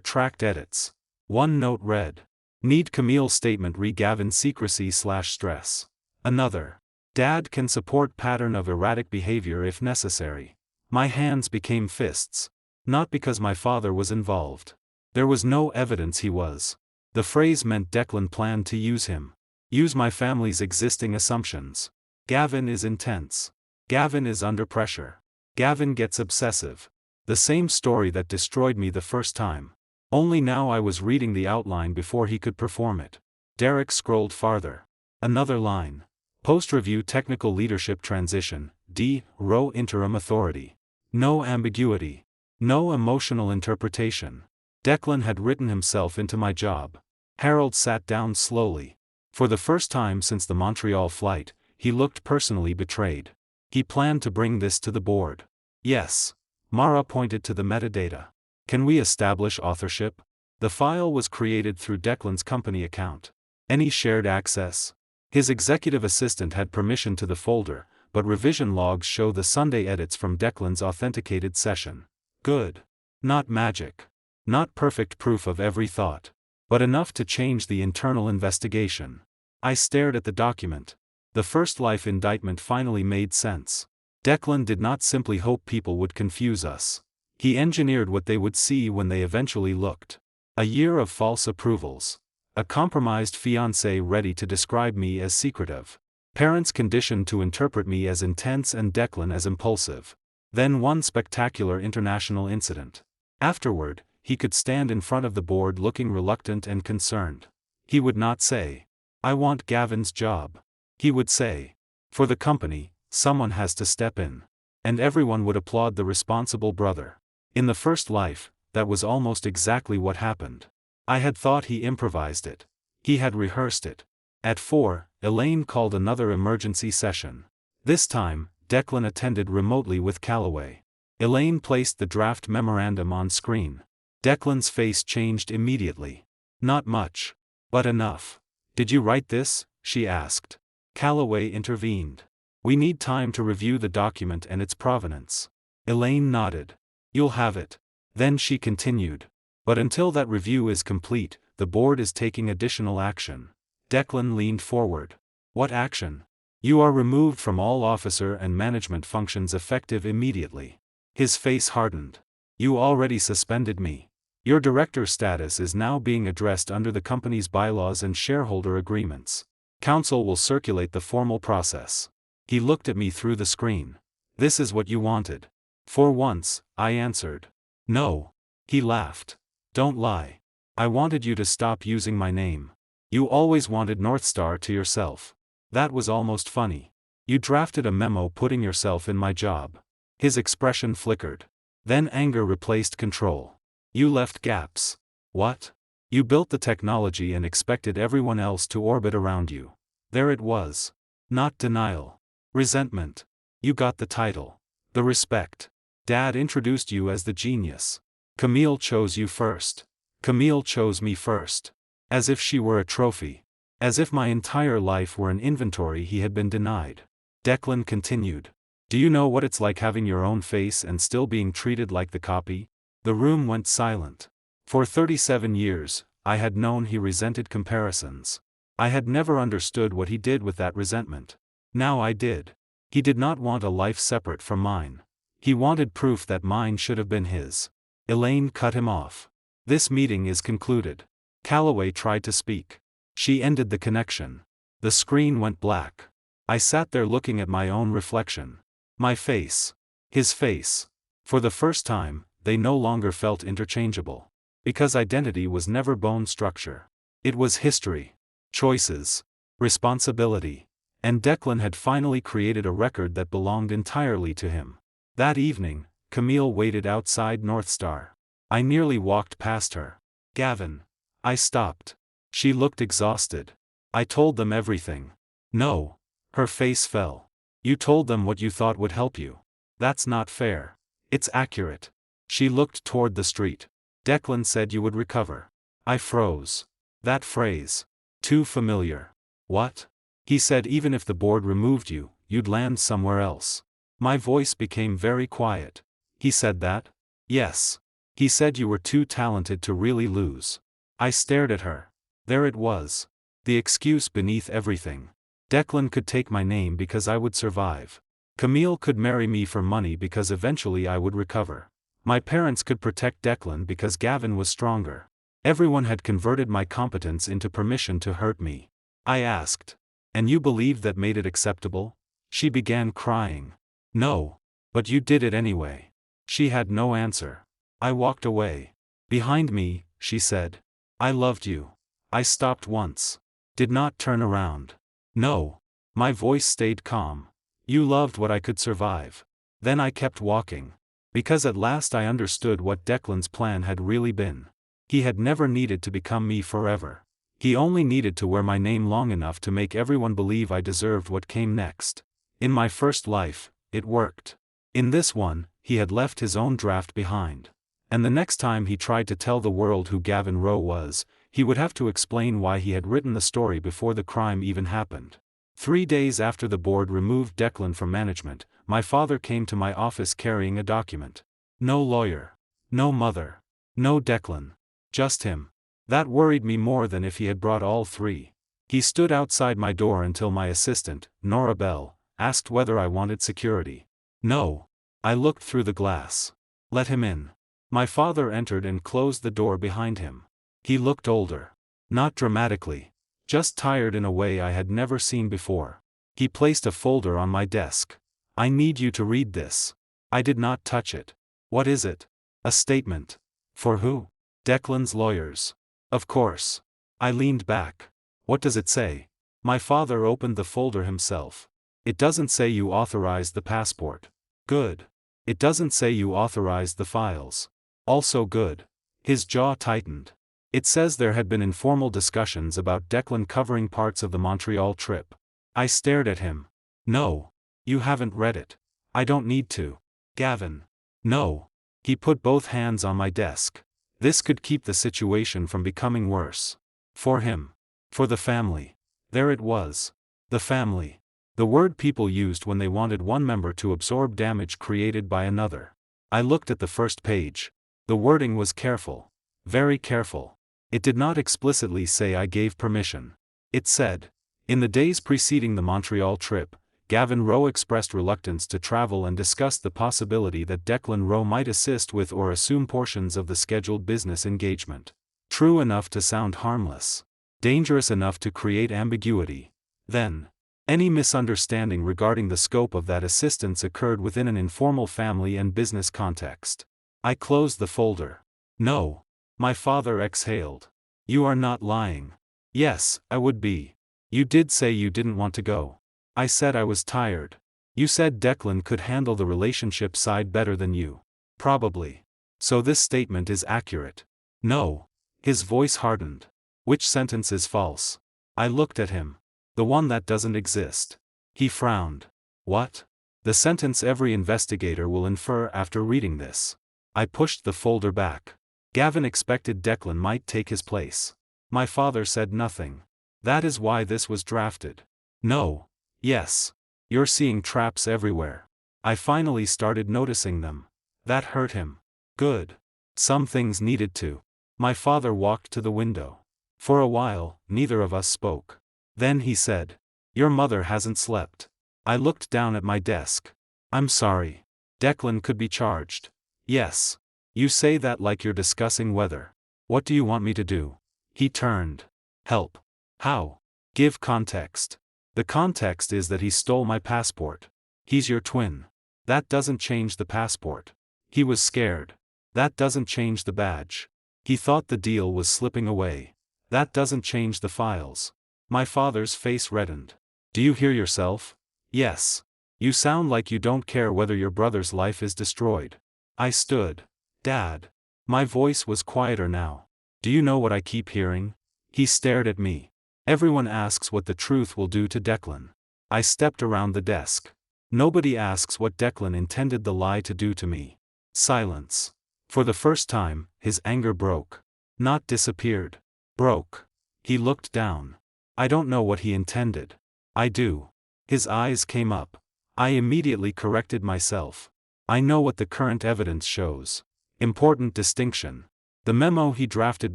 tracked edits. One note read, "Need Camille's statement re Gavin secrecy/stress." Another, "Dad can support pattern of erratic behavior if necessary." My hands became fists. Not because my father was involved. There was no evidence he was. The phrase meant Declan planned to use him. Use my family's existing assumptions. Gavin is intense. Gavin is under pressure. Gavin gets obsessive. The same story that destroyed me the first time. Only now I was reading the outline before he could perform it. Derek scrolled farther. Another line. Post-review technical leadership transition, D-Row interim authority. No ambiguity. No emotional interpretation. Declan had written himself into my job. Harold sat down slowly. For the first time since the Montreal flight, he looked personally betrayed. He planned to bring this to the board. Yes. Mara pointed to the metadata. Can we establish authorship? The file was created through Declan's company account. Any shared access? His executive assistant had permission to the folder, but revision logs show the Sunday edits from Declan's authenticated session. Good. Not magic. Not perfect proof of every thought. But enough to change the internal investigation. I stared at the document. The first life indictment finally made sense. Declan did not simply hope people would confuse us. He engineered what they would see when they eventually looked. A year of false approvals. A compromised fiancé ready to describe me as secretive. Parents conditioned to interpret me as intense and Declan as impulsive. Then one spectacular international incident. Afterward, he could stand in front of the board looking reluctant and concerned. He would not say, "I want Gavin's job." He would say, "For the company, someone has to step in." And everyone would applaud the responsible brother. In the first life, that was almost exactly what happened. I had thought he improvised it. He had rehearsed it. At 4, Elaine called another emergency session. This time, Declan attended remotely with Calloway. Elaine placed the draft memorandum on screen. Declan's face changed immediately. "Not much. But enough." "Did you write this?" she asked. Calloway intervened. "We need time to review the document and its provenance." Elaine nodded. "You'll have it." Then she continued. "But until that review is complete, the board is taking additional action." Declan leaned forward. "What action?" "You are removed from all officer and management functions effective immediately." His face hardened. "You already suspended me. Your director status is now being addressed under the company's bylaws and shareholder agreements. Council will circulate the formal process." He looked at me through the screen. "This is what you wanted." "For once," I answered. "No." He laughed. "Don't lie. I wanted you to stop using my name. You always wanted Northstar to yourself. That was almost funny. You drafted a memo putting yourself in my job." His expression flickered. Then anger replaced control. "You left gaps." "What?" "You built the technology and expected everyone else to orbit around you." There it was. Not denial. Resentment. "You got the title. The respect. Dad introduced you as the genius. Camille chose you first. Camille chose me first." As if she were a trophy. As if my entire life were an inventory he had been denied. Declan continued. "Do you know what it's like having your own face and still being treated like the copy?" The room went silent. For 37 years, I had known he resented comparisons. I had never understood what he did with that resentment. Now I did. He did not want a life separate from mine. He wanted proof that mine should have been his. Elaine cut him off. "This meeting is concluded." Calloway tried to speak. She ended the connection. The screen went black. I sat there looking at my own reflection. My face. His face. For the first time, they no longer felt interchangeable. Because identity was never bone structure. It was history. Choices. Responsibility. And Declan had finally created a record that belonged entirely to him. That evening, Camille waited outside North Star. I nearly walked past her. Gavin. I stopped. She looked exhausted. I told them everything. No. Her face fell. You told them what you thought would help you. That's not fair. It's accurate. She looked toward the street. Declan said you would recover. I froze. That phrase. Too familiar. What? He said even if the board removed you, you'd land somewhere else. My voice became very quiet. He said that? Yes. He said you were too talented to really lose. I stared at her. There it was. The excuse beneath everything. Declan could take my name because I would survive. Camille could marry me for money because eventually I would recover. My parents could protect Declan because Gavin was stronger. Everyone had converted my competence into permission to hurt me. I asked. And you believed that made it acceptable? She began crying. No. But you did it anyway. She had no answer. I walked away. Behind me, she said. I loved you. I stopped once. Did not turn around. No. My voice stayed calm. You loved what I could survive. Then I kept walking. Because at last I understood what Declan's plan had really been. He had never needed to become me forever. He only needed to wear my name long enough to make everyone believe I deserved what came next. In my first life, it worked. In this one, he had left his own draft behind. And the next time he tried to tell the world who Gavin Rowe was, he would have to explain why he had written the story before the crime even happened. 3 days after the board removed Declan from management, my father came to my office carrying a document. No lawyer. No mother. No Declan. Just him. That worried me more than if he had brought all three. He stood outside my door until my assistant, Nora Bell, asked whether I wanted security. No. I looked through the glass. Let him in. My father entered and closed the door behind him. He looked older. Not dramatically. Just tired in a way I had never seen before. He placed a folder on my desk. I need you to read this. I did not touch it. What is it? A statement. For who? Declan's lawyers. Of course. I leaned back. What does it say? My father opened the folder himself. It doesn't say you authorized the passport. Good. It doesn't say you authorized the files. Also good. His jaw tightened. It says there had been informal discussions about Declan covering parts of the Montreal trip. I stared at him. No. You haven't read it. I don't need to. Gavin. No. He put both hands on my desk. This could keep the situation from becoming worse. For him. For the family. There it was. The family. The word people used when they wanted one member to absorb damage created by another. I looked at the first page. The wording was careful. Very careful. It did not explicitly say I gave permission. It said, in the days preceding the Montreal trip, Gavin Rowe expressed reluctance to travel and discussed the possibility that Declan Rowe might assist with or assume portions of the scheduled business engagement. True enough to sound harmless. Dangerous enough to create ambiguity. Then, any misunderstanding regarding the scope of that assistance occurred within an informal family and business context. I closed the folder. No. My father exhaled. You are not lying. Yes, I would be. You did say you didn't want to go. I said I was tired. You said Declan could handle the relationship side better than you. Probably. So this statement is accurate. No. His voice hardened. Which sentence is false? I looked at him. The one that doesn't exist. He frowned. What? The sentence every investigator will infer after reading this. I pushed the folder back. Gavin expected Declan might take his place. My father said nothing. That is why this was drafted. No. Yes. You're seeing traps everywhere. I finally started noticing them. That hurt him. Good. Some things needed to. My father walked to the window. For a while, neither of us spoke. Then he said, your mother hasn't slept. I looked down at my desk. I'm sorry. Declan could be charged. Yes. You say that like you're discussing whether. What do you want me to do? He turned. Help. How? Give context. The context is that he stole my passport. He's your twin. That doesn't change the passport. He was scared. That doesn't change the badge. He thought the deal was slipping away. That doesn't change the files. My father's face reddened. Do you hear yourself? Yes. You sound like you don't care whether your brother's life is destroyed. I stood. Dad. My voice was quieter now. Do you know what I keep hearing? He stared at me. Everyone asks what the truth will do to Declan. I stepped around the desk. Nobody asks what Declan intended the lie to do to me. Silence. For the first time, his anger broke. Not disappeared. Broke. He looked down. I don't know what he intended. I do. His eyes came up. I immediately corrected myself. I know what the current evidence shows. Important distinction. The memo he drafted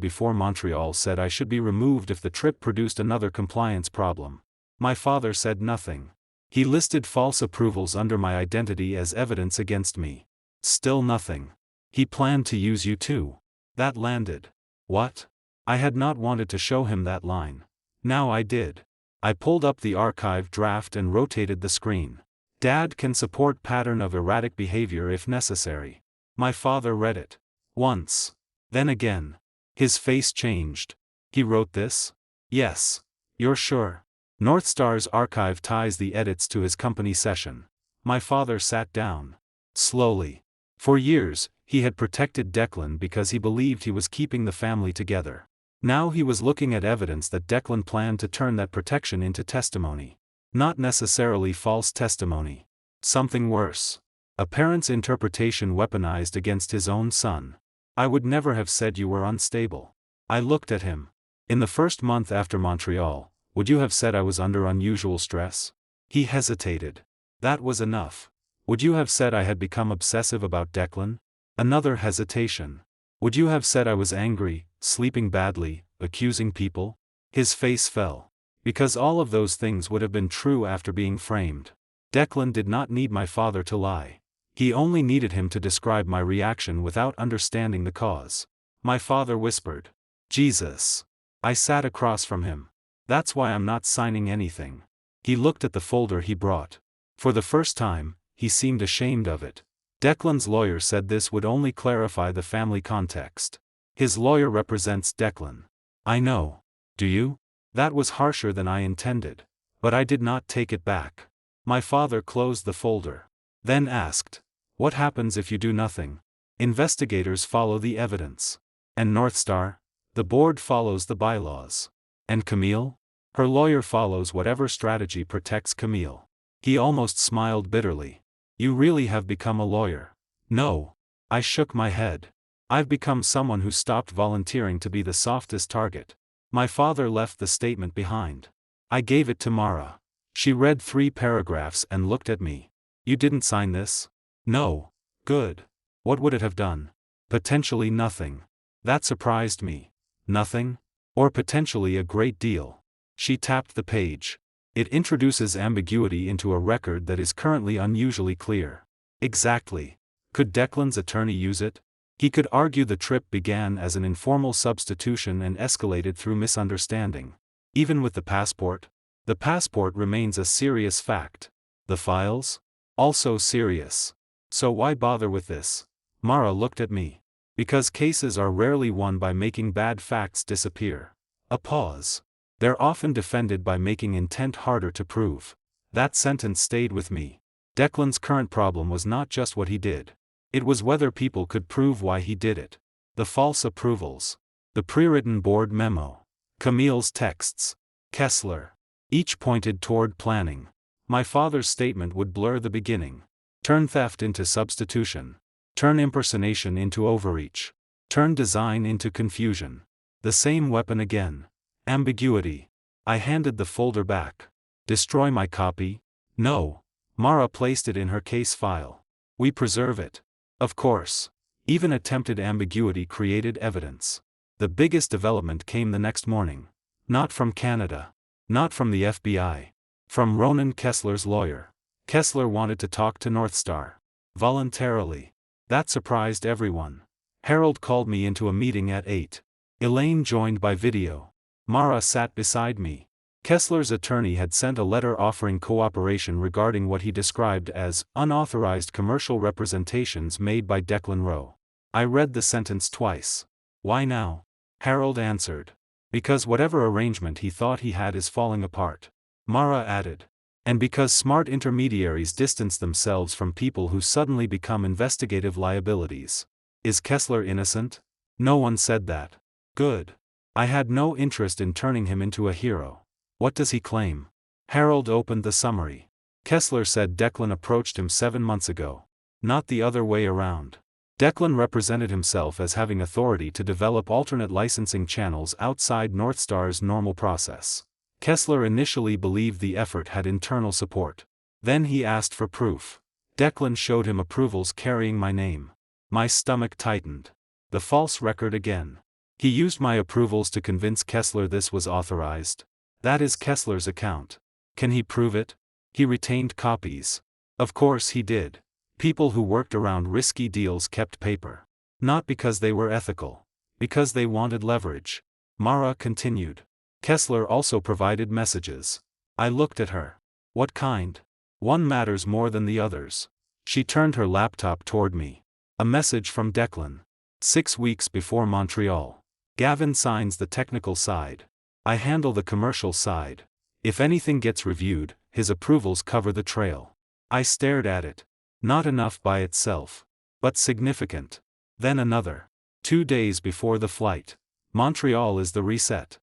before Montreal said I should be removed if the trip produced another compliance problem. My father said nothing. He listed false approvals under my identity as evidence against me. Still nothing. He planned to use you too. That landed. What? I had not wanted to show him that line. Now I did. I pulled up the archive draft and rotated the screen. Dad can support pattern of erratic behavior if necessary. My father read it. Once. Then again. His face changed. He wrote this? Yes. You're sure? Northstar's archive ties the edits to his company session. My father sat down. Slowly. For years, he had protected Declan because he believed he was keeping the family together. Now he was looking at evidence that Declan planned to turn that protection into testimony. Not necessarily false testimony. Something worse. A parent's interpretation weaponized against his own son. I would never have said you were unstable. I looked at him. In the first month after Montreal, would you have said I was under unusual stress? He hesitated. That was enough. Would you have said I had become obsessive about Declan? Another hesitation. Would you have said I was angry, sleeping badly, accusing people? His face fell. Because all of those things would have been true after being framed. Declan did not need my father to lie. He only needed him to describe my reaction without understanding the cause. My father whispered. Jesus. I sat across from him. That's why I'm not signing anything. He looked at the folder he brought. For the first time, he seemed ashamed of it. Declan's lawyer said this would only clarify the family context. His lawyer represents Declan. I know. Do you? That was harsher than I intended. But I did not take it back. My father closed the folder. Then asked. What happens if you do nothing? Investigators follow the evidence. And Northstar? The board follows the bylaws. And Camille? Her lawyer follows whatever strategy protects Camille. He almost smiled bitterly. You really have become a lawyer. No. I shook my head. I've become someone who stopped volunteering to be the softest target. My father left the statement behind. I gave it to Mara. She read 3 paragraphs and looked at me. You didn't sign this? No. Good. What would it have done? Potentially nothing. That surprised me. Nothing? Or potentially a great deal. She tapped the page. It introduces ambiguity into a record that is currently unusually clear. Exactly. Could Declan's attorney use it? He could argue the trip began as an informal substitution and escalated through misunderstanding. Even with the passport remains a serious fact. The files? Also serious. So why bother with this? Mara looked at me. Because cases are rarely won by making bad facts disappear. A pause. They're often defended by making intent harder to prove. That sentence stayed with me. Declan's current problem was not just what he did. It was whether people could prove why he did it. The false approvals. The pre-written board memo. Camille's texts. Kessler. Each pointed toward planning. My father's statement would blur the beginning. Turn theft into substitution. Turn impersonation into overreach. Turn design into confusion. The same weapon again. Ambiguity. I handed the folder back. Destroy my copy? No. Mara placed it in her case file. We preserve it. Of course. Even attempted ambiguity created evidence. The biggest development came the next morning. Not from Canada. Not from the FBI. From Ronan Kessler's lawyer. Kessler wanted to talk to Northstar. Voluntarily. That surprised everyone. Harold called me into a meeting at 8. Elaine joined by video. Mara sat beside me. Kessler's attorney had sent a letter offering cooperation regarding what he described as unauthorized commercial representations made by Declan Rowe. I read the sentence twice. Why now? Harold answered. Because whatever arrangement he thought he had is falling apart. Mara added. And because smart intermediaries distance themselves from people who suddenly become investigative liabilities. Is Kessler innocent? No one said that. Good. I had no interest in turning him into a hero. What does he claim? Harold opened the summary. Kessler said Declan approached him 7 months ago. Not the other way around. Declan represented himself as having authority to develop alternate licensing channels outside Northstar's normal process. Kessler initially believed the effort had internal support. Then he asked for proof. Declan showed him approvals carrying my name. My stomach tightened. The false record again. He used my approvals to convince Kessler this was authorized. That is Kessler's account. Can he prove it? He retained copies. Of course he did. People who worked around risky deals kept paper. Not because they were ethical. Because they wanted leverage. Mara continued. Kessler also provided messages. I looked at her. What kind? One matters more than the others. She turned her laptop toward me. A message from Declan. 6 weeks before Montreal. Gavin signs the technical side. I handle the commercial side. If anything gets reviewed, his approvals cover the trail. I stared at it. Not enough by itself. But significant. Then another. 2 days before the flight. Montreal is the reset.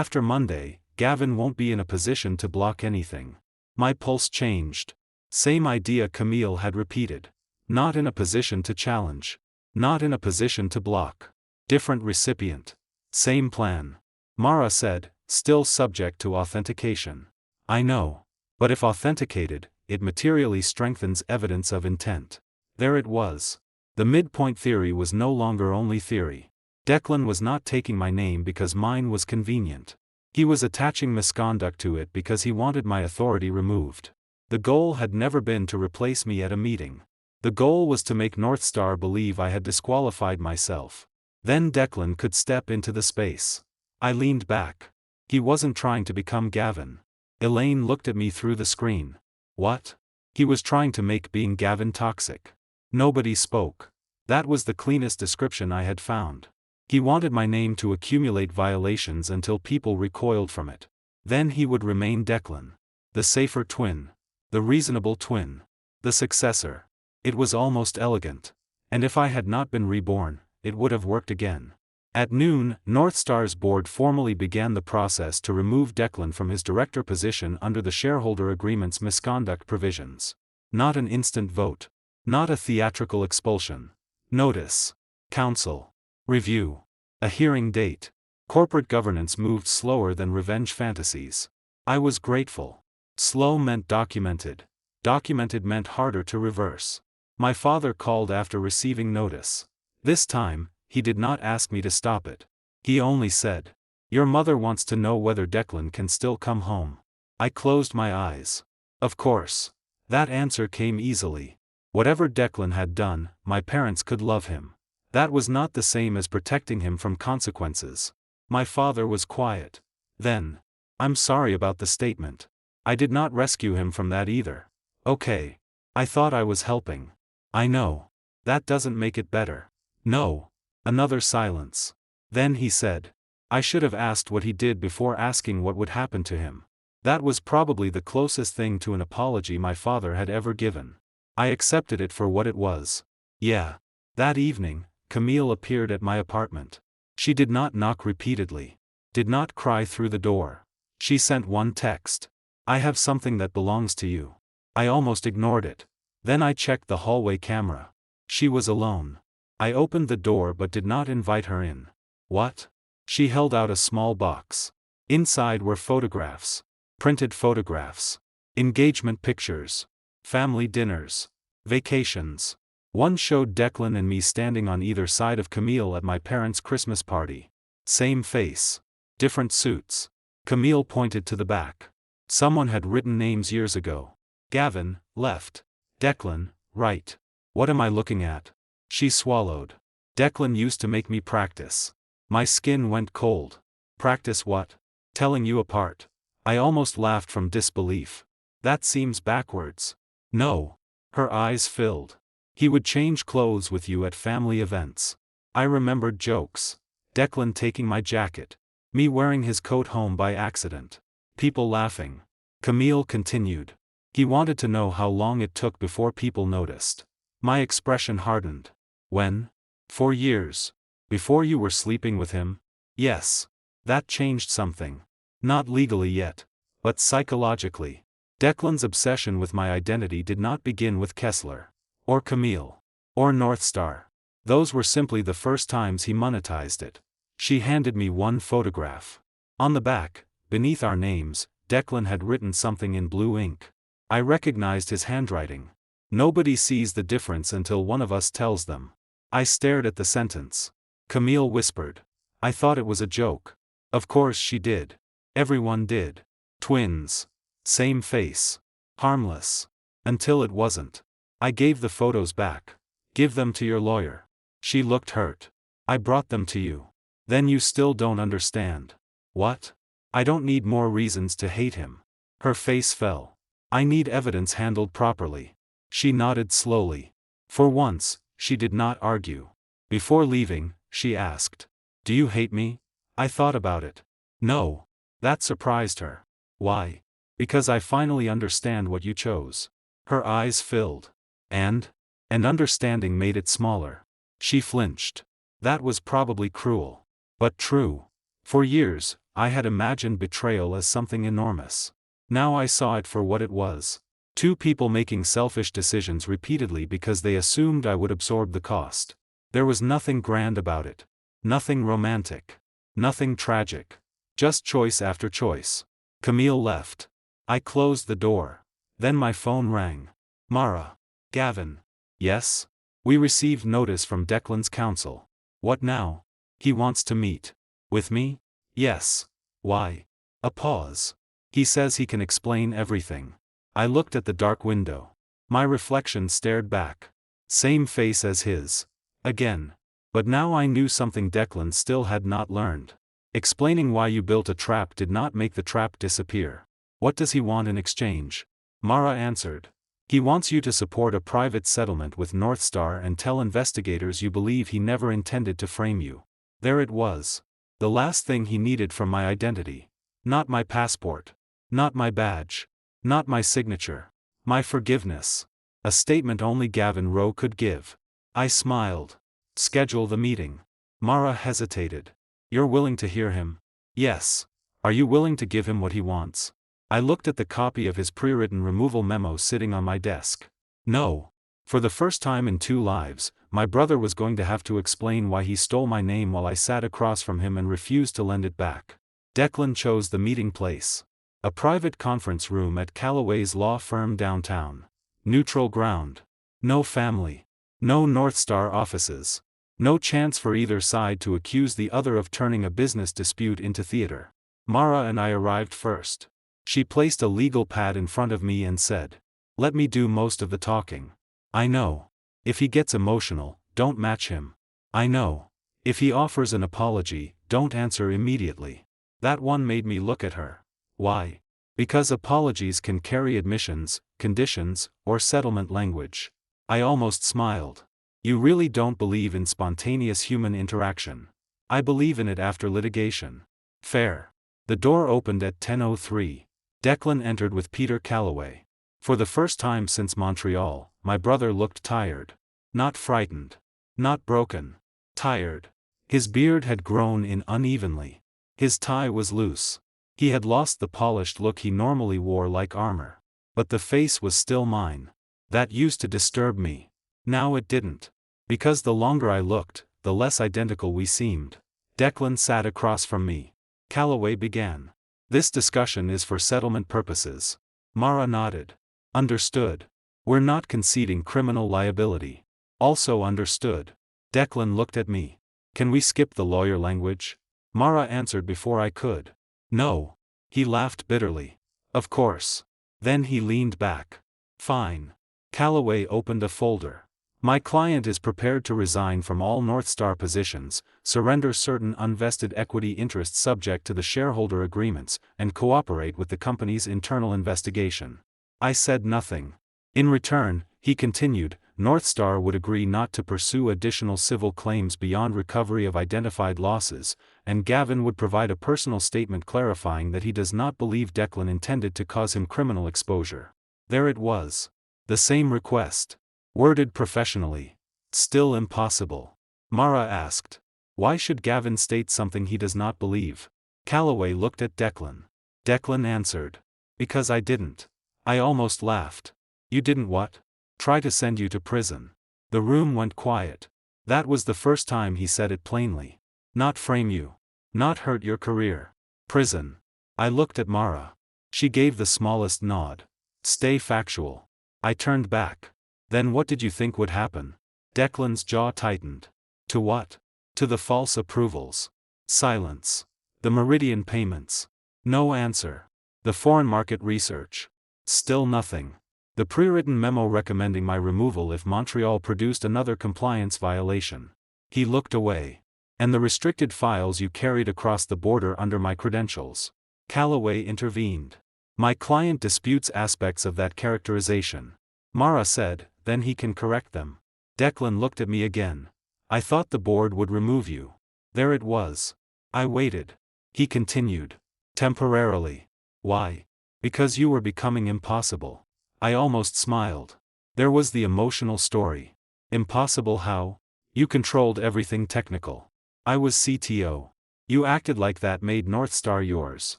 After Monday, Gavin won't be in a position to block anything. My pulse changed. Same idea Camille had repeated. Not in a position to challenge. Not in a position to block. Different recipient. Same plan. Mara said, still subject to authentication. I know. But if authenticated, it materially strengthens evidence of intent. There it was. The midpoint theory was no longer only theory. Declan was not taking my name because mine was convenient. He was attaching misconduct to it because he wanted my authority removed. The goal had never been to replace me at a meeting. The goal was to make Northstar believe I had disqualified myself. Then Declan could step into the space. I leaned back. He wasn't trying to become Gavin. Elaine looked at me through the screen. What? He was trying to make being Gavin toxic. Nobody spoke. That was the cleanest description I had found. He wanted my name to accumulate violations until people recoiled from it. Then he would remain Declan. The safer twin. The reasonable twin. The successor. It was almost elegant. And if I had not been reborn, it would have worked again. At noon, Northstar's board formally began the process to remove Declan from his director position under the shareholder agreement's misconduct provisions. Not an instant vote. Not a theatrical expulsion. Notice. Council. Review. A hearing date. Corporate governance moved slower than revenge fantasies. I was grateful. Slow meant documented. Documented meant harder to reverse. My father called after receiving notice. This time, he did not ask me to stop it. He only said, "Your mother wants to know whether Declan can still come home." I closed my eyes. Of course. That answer came easily. Whatever Declan had done, my parents could love him. That was not the same as protecting him from consequences. My father was quiet. Then, "I'm sorry about the statement. I did not rescue him from that either." Okay. I thought I was helping. I know. That doesn't make it better. No. Another silence. Then he said, "I should have asked what he did before asking what would happen to him." That was probably the closest thing to an apology my father had ever given. I accepted it for what it was. Yeah. That evening, Camille appeared at my apartment. She did not knock repeatedly. Did not cry through the door. She sent one text. "I have something that belongs to you." I almost ignored it. Then I checked the hallway camera. She was alone. I opened the door but did not invite her in. What? She held out a small box. Inside were photographs. Printed photographs. Engagement pictures. Family dinners. Vacations. One showed Declan and me standing on either side of Camille at my parents' Christmas party. Same face. Different suits. Camille pointed to the back. Someone had written names years ago. Gavin, left. Declan, right. What am I looking at? She swallowed. Declan used to make me practice. My skin went cold. Practice what? Telling you apart. I almost laughed from disbelief. That seems backwards. No. Her eyes filled. He would change clothes with you at family events. I remembered jokes. Declan taking my jacket. Me wearing his coat home by accident. People laughing. Camille continued. He wanted to know how long it took before people noticed. My expression hardened. When? 4 years. Before you were sleeping with him? Yes. That changed something. Not legally yet, but psychologically. Declan's obsession with my identity did not begin with Kessler, or Camille, or North Star. Those were simply the first times he monetized it. She handed me one photograph. On the back, beneath our names, Declan had written something in blue ink. I recognized his handwriting. Nobody sees the difference until one of us tells them. I stared at the sentence. Camille whispered. I thought it was a joke. Of course she did. Everyone did. Twins. Same face. Harmless. Until it wasn't. I gave the photos back. Give them to your lawyer. She looked hurt. I brought them to you. Then you still don't understand. What? I don't need more reasons to hate him. Her face fell. I need evidence handled properly. She nodded slowly. For once, she did not argue. Before leaving, she asked, "Do you hate me?" I thought about it. No. That surprised her. Why? Because I finally understand what you chose. Her eyes filled. And understanding made it smaller. She flinched. That was probably cruel. But true. For years, I had imagined betrayal as something enormous. Now I saw it for what it was. Two people making selfish decisions repeatedly because they assumed I would absorb the cost. There was nothing grand about it. Nothing romantic. Nothing tragic. Just choice after choice. Camille left. I closed the door. Then my phone rang. Mara. Gavin. Yes? We received notice from Declan's counsel. What now? He wants to meet. With me? Yes. Why? A pause. He says he can explain everything. I looked at the dark window. My reflection stared back. Same face as his. Again. But now I knew something Declan still had not learned. Explaining why you built a trap did not make the trap disappear. What does he want in exchange? Mara answered. He wants you to support a private settlement with North Star and tell investigators you believe he never intended to frame you. There it was. The last thing he needed from my identity. Not my passport. Not my badge. Not my signature. My forgiveness. A statement only Gavin Rowe could give. I smiled. Schedule the meeting. Mara hesitated. You're willing to hear him? Yes. Are you willing to give him what he wants? I looked at the copy of his pre-written removal memo sitting on my desk. No. For the first time in 2 lives, my brother was going to have to explain why he stole my name while I sat across from him and refused to lend it back. Declan chose the meeting place. A private conference room at Callaway's law firm downtown. Neutral ground. No family. No North Star offices. No chance for either side to accuse the other of turning a business dispute into theater. Mara and I arrived first. She placed a legal pad in front of me and said, "Let me do most of the talking. I know. If he gets emotional, don't match him. I know. If he offers an apology, don't answer immediately." That one made me look at her. Why? Because apologies can carry admissions, conditions, or settlement language. I almost smiled. You really don't believe in spontaneous human interaction. I believe in it after litigation. Fair. The door opened at 10:03. Declan entered with Peter Callaway. For the first time since Montreal, my brother looked tired. Not frightened. Not broken. Tired. His beard had grown in unevenly. His tie was loose. He had lost the polished look he normally wore like armor. But the face was still mine. That used to disturb me. Now it didn't. Because the longer I looked, the less identical we seemed. Declan sat across from me. Callaway began. This discussion is for settlement purposes. Mara nodded. Understood. We're not conceding criminal liability. Also understood. Declan looked at me. Can we skip the lawyer language? Mara answered before I could. No. He laughed bitterly. Of course. Then he leaned back. Fine. Callaway opened a folder. My client is prepared to resign from all North Star positions, surrender certain unvested equity interests subject to the shareholder agreements, and cooperate with the company's internal investigation. I said nothing. In return, he continued, North Star would agree not to pursue additional civil claims beyond recovery of identified losses, and Gavin would provide a personal statement clarifying that he does not believe Declan intended to cause him criminal exposure. There it was. The same request. Worded professionally. Still impossible. Mara asked. Why should Gavin state something he does not believe? Calloway looked at Declan. Declan answered. Because I didn't. I almost laughed. You didn't what? Try to send you to prison. The room went quiet. That was the first time he said it plainly. Not frame you. Not hurt your career. Prison. I looked at Mara. She gave the smallest nod. Stay factual. I turned back. Then what did you think would happen? Declan's jaw tightened. To what? To the false approvals. Silence. The Meridian payments. No answer. The foreign market research. Still nothing. The pre-written memo recommending my removal if Montreal produced another compliance violation. He looked away. And the restricted files you carried across the border under my credentials. Calloway intervened. My client disputes aspects of that characterization. Mara said, then he can correct them. Declan looked at me again. I thought the board would remove you. There it was. I waited. He continued. Temporarily. Why? Because you were becoming impossible. I almost smiled. There was the emotional story. Impossible how? You controlled everything technical. I was CTO. You acted like that made North Star yours.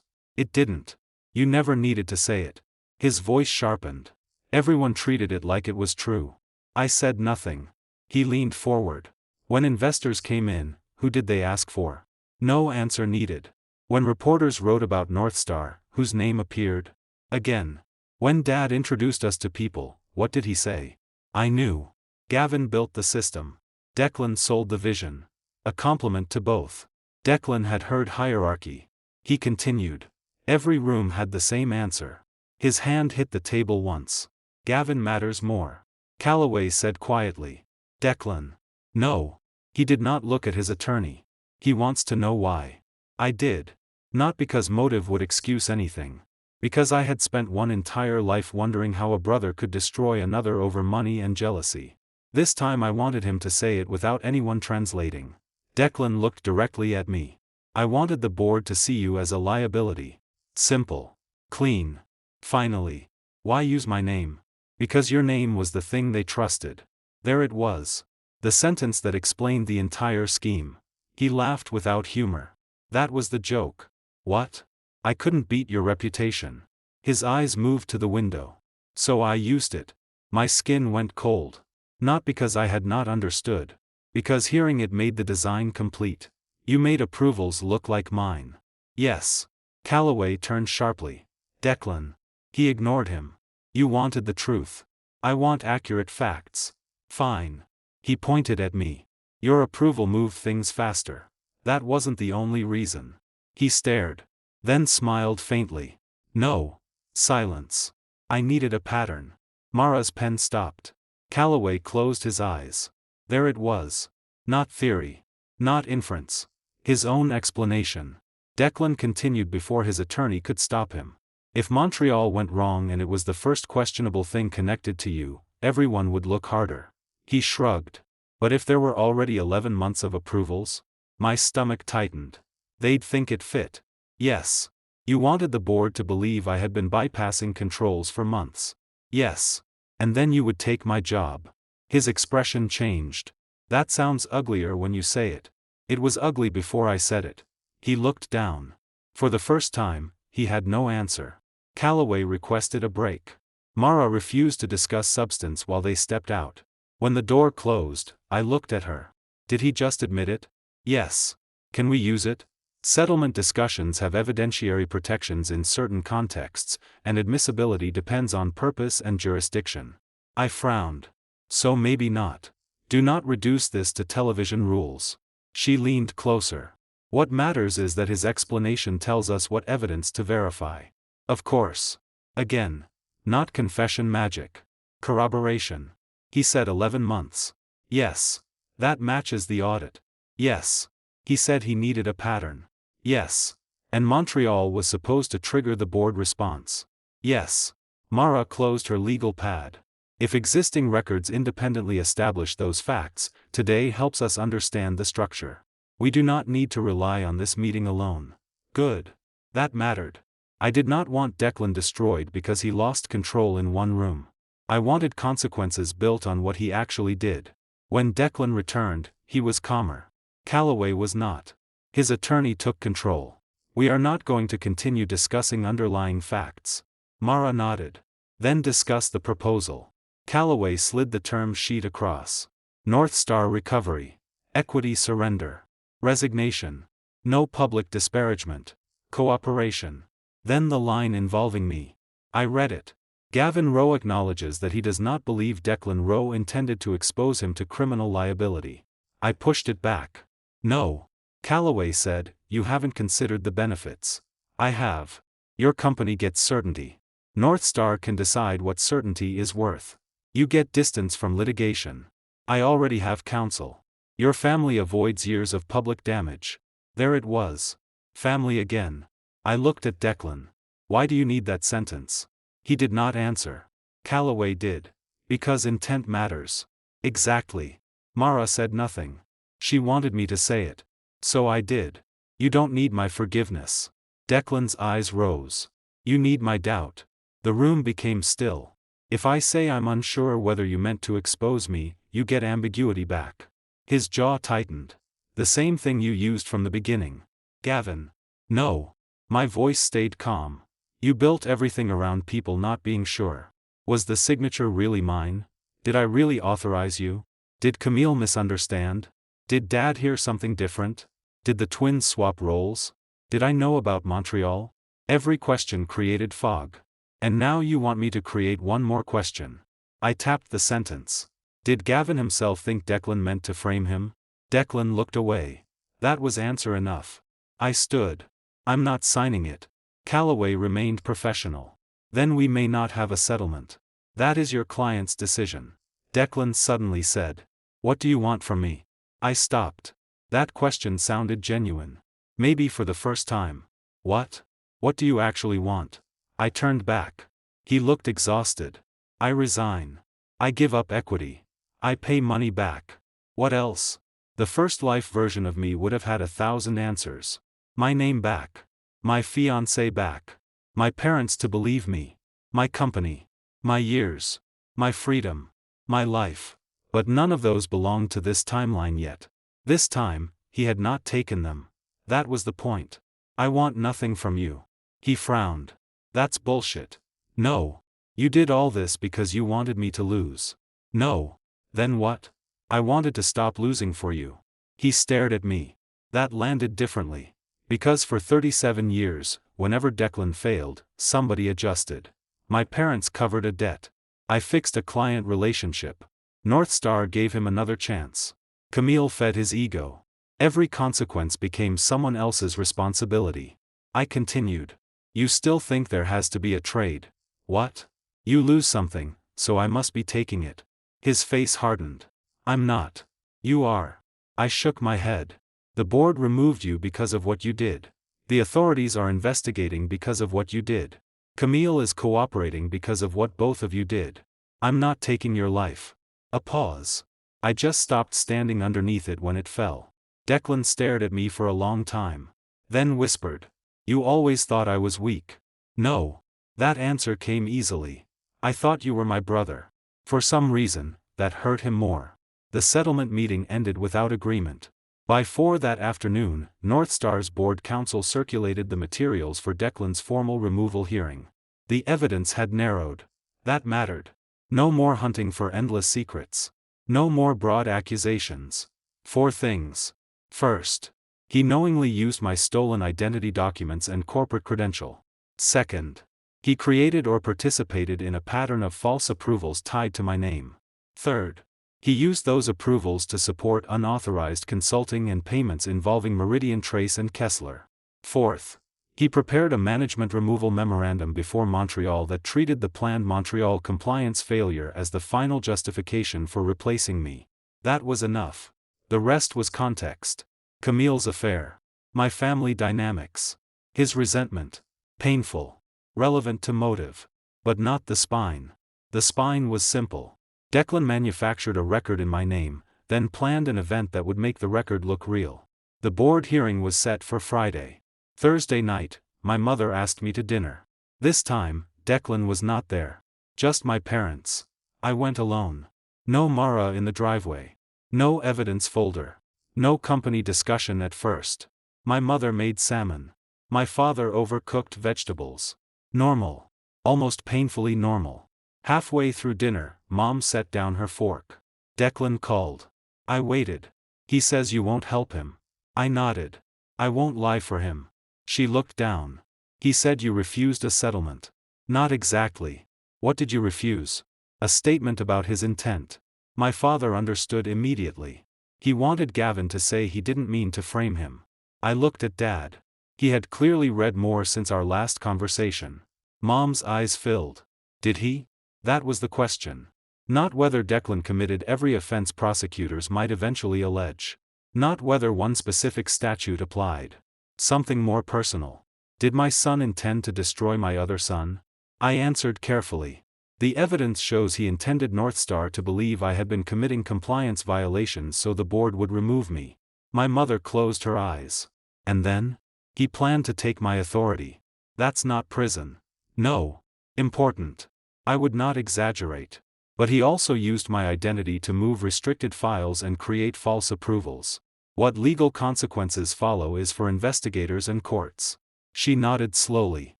It didn't. You never needed to say it. His voice sharpened. Everyone treated it like it was true. I said nothing. He leaned forward. When investors came in, who did they ask for? No answer needed. When reporters wrote about North Star, whose name appeared? Again. When Dad introduced us to people, what did he say? I knew. Gavin built the system. Declan sold the vision. A compliment to both. Declan had heard hierarchy. He continued. Every room had the same answer. His hand hit the table once. Gavin matters more. Calloway said quietly. Declan. No. He did not look at his attorney. He wants to know why. I did. Not because motive would excuse anything. Because I had spent one entire life wondering how a brother could destroy another over money and jealousy. This time I wanted him to say it without anyone translating. Declan looked directly at me. I wanted the board to see you as a liability. Simple. Clean. Finally. Why use my name? Because your name was the thing they trusted. There it was. The sentence that explained the entire scheme. He laughed without humor. That was the joke. What? I couldn't beat your reputation. His eyes moved to the window. So I used it. My skin went cold. Not because I had not understood. Because hearing it made the design complete. You made approvals look like mine. Yes. Calloway turned sharply. Declan. He ignored him. You wanted the truth. I want accurate facts. Fine. He pointed at me. Your approval moved things faster. That wasn't the only reason. He stared. Then smiled faintly. No. Silence. I needed a pattern. Mara's pen stopped. Calloway closed his eyes. There it was. Not theory. Not inference. His own explanation. Declan continued before his attorney could stop him. If Montreal went wrong and it was the first questionable thing connected to you, everyone would look harder. He shrugged. But if there were already 11 months of approvals? My stomach tightened. They'd think it fit. Yes. You wanted the board to believe I had been bypassing controls for months. Yes. And then you would take my job. His expression changed. That sounds uglier when you say it. It was ugly before I said it. He looked down. For the first time, he had no answer. Calloway requested a break. Mara refused to discuss substance while they stepped out. When the door closed, I looked at her. Did he just admit it? Yes. Can we use it? Settlement discussions have evidentiary protections in certain contexts, and admissibility depends on purpose and jurisdiction. I frowned. So maybe not. Do not reduce this to television rules. She leaned closer. What matters is that his explanation tells us what evidence to verify. Of course. Again. Not confession magic. Corroboration. He said 11 months. Yes. That matches the audit. Yes. He said he needed a pattern. Yes. And Montreal was supposed to trigger the board response. Yes. Mara closed her legal pad. If existing records independently establish those facts, today helps us understand the structure. We do not need to rely on this meeting alone. Good. That mattered. I did not want Declan destroyed because he lost control in one room. I wanted consequences built on what he actually did. When Declan returned, he was calmer. Calloway was not. His attorney took control. We are not going to continue discussing underlying facts. Mara nodded. Then discuss the proposal. Calloway slid the term sheet across. North Star recovery. Equity surrender. Resignation. No public disparagement. Cooperation. Then the line involving me. I read it. Gavin Rowe acknowledges that he does not believe Declan Rowe intended to expose him to criminal liability. I pushed it back. No. Calloway said, you haven't considered the benefits. I have. Your company gets certainty. North Star can decide what certainty is worth. You get distance from litigation. I already have counsel. Your family avoids years of public damage. There it was. Family again. I looked at Declan. Why do you need that sentence? He did not answer. Calloway did. Because intent matters. Exactly. Mara said nothing. She wanted me to say it. So I did. You don't need my forgiveness. Declan's eyes rose. You need my doubt. The room became still. If I say I'm unsure whether you meant to expose me, you get ambiguity back. His jaw tightened. The same thing you used from the beginning. Gavin. No. My voice stayed calm. You built everything around people not being sure. Was the signature really mine? Did I really authorize you? Did Camille misunderstand? Did Dad hear something different? Did the twins swap roles? Did I know about Montreal? Every question created fog. And now you want me to create one more question. I tapped the sentence. Did Gavin himself think Declan meant to frame him? Declan looked away. That was answer enough. I stood. I'm not signing it. Calloway remained professional. Then we may not have a settlement. That is your client's decision. Declan suddenly said. What do you want from me? I stopped. That question sounded genuine. Maybe for the first time. What? What do you actually want? I turned back. He looked exhausted. I resign. I give up equity. I pay money back. What else? The first life version of me would have had 1,000 answers. My name back. My fiancée back. My parents to believe me. My company. My years. My freedom. My life. But none of those belonged to this timeline yet. This time, he had not taken them. That was the point. I want nothing from you. He frowned. That's bullshit. No. You did all this because you wanted me to lose. No. Then what? I wanted to stop losing for you. He stared at me. That landed differently. Because for 37 years, whenever Declan failed, somebody adjusted. My parents covered a debt. I fixed a client relationship. North Star gave him another chance. Camille fed his ego. Every consequence became someone else's responsibility. I continued. You still think there has to be a trade? What? You lose something, so I must be taking it. His face hardened. I'm not. You are. I shook my head. The board removed you because of what you did. The authorities are investigating because of what you did. Camille is cooperating because of what both of you did. I'm not taking your life. A pause. I just stopped standing underneath it when it fell. Declan stared at me for a long time. Then whispered. You always thought I was weak. No. That answer came easily. I thought you were my brother. For some reason, that hurt him more. The settlement meeting ended without agreement. By 4 that afternoon, North Star's board counsel circulated the materials for Declan's formal removal hearing. The evidence had narrowed. That mattered. No more hunting for endless secrets. No more broad accusations. 4 things. First. He knowingly used my stolen identity documents and corporate credential. Second. He created or participated in a pattern of false approvals tied to my name. Third. He used those approvals to support unauthorized consulting and payments involving Meridian Trace and Kessler. Fourth. He prepared a management removal memorandum before Montreal that treated the planned Montreal compliance failure as the final justification for replacing me. That was enough. The rest was context. Camille's affair. My family dynamics. His resentment. Painful. Relevant to motive. But not the spine. The spine was simple. Declan manufactured a record in my name, then planned an event that would make the record look real. The board hearing was set for Friday. Thursday night, my mother asked me to dinner. This time, Declan was not there. Just my parents. I went alone. No Mara in the driveway. No evidence folder. No company discussion at first. My mother made salmon. My father overcooked vegetables. Normal. Almost painfully normal. Halfway through dinner, Mom set down her fork. Declan called. I waited. He says you won't help him. I nodded. I won't lie for him. She looked down. He said you refused a settlement. Not exactly. What did you refuse? A statement about his intent. My father understood immediately. He wanted Gavin to say he didn't mean to frame him. I looked at Dad. He had clearly read more since our last conversation. Mom's eyes filled. Did he? That was the question. Not whether Declan committed every offense prosecutors might eventually allege. Not whether one specific statute applied. Something more personal. Did my son intend to destroy my other son? I answered carefully. The evidence shows he intended Northstar to believe I had been committing compliance violations so the board would remove me. My mother closed her eyes. And then? He planned to take my authority. That's not prison. No. Important. I would not exaggerate. But he also used my identity to move restricted files and create false approvals. What legal consequences follow is for investigators and courts. She nodded slowly.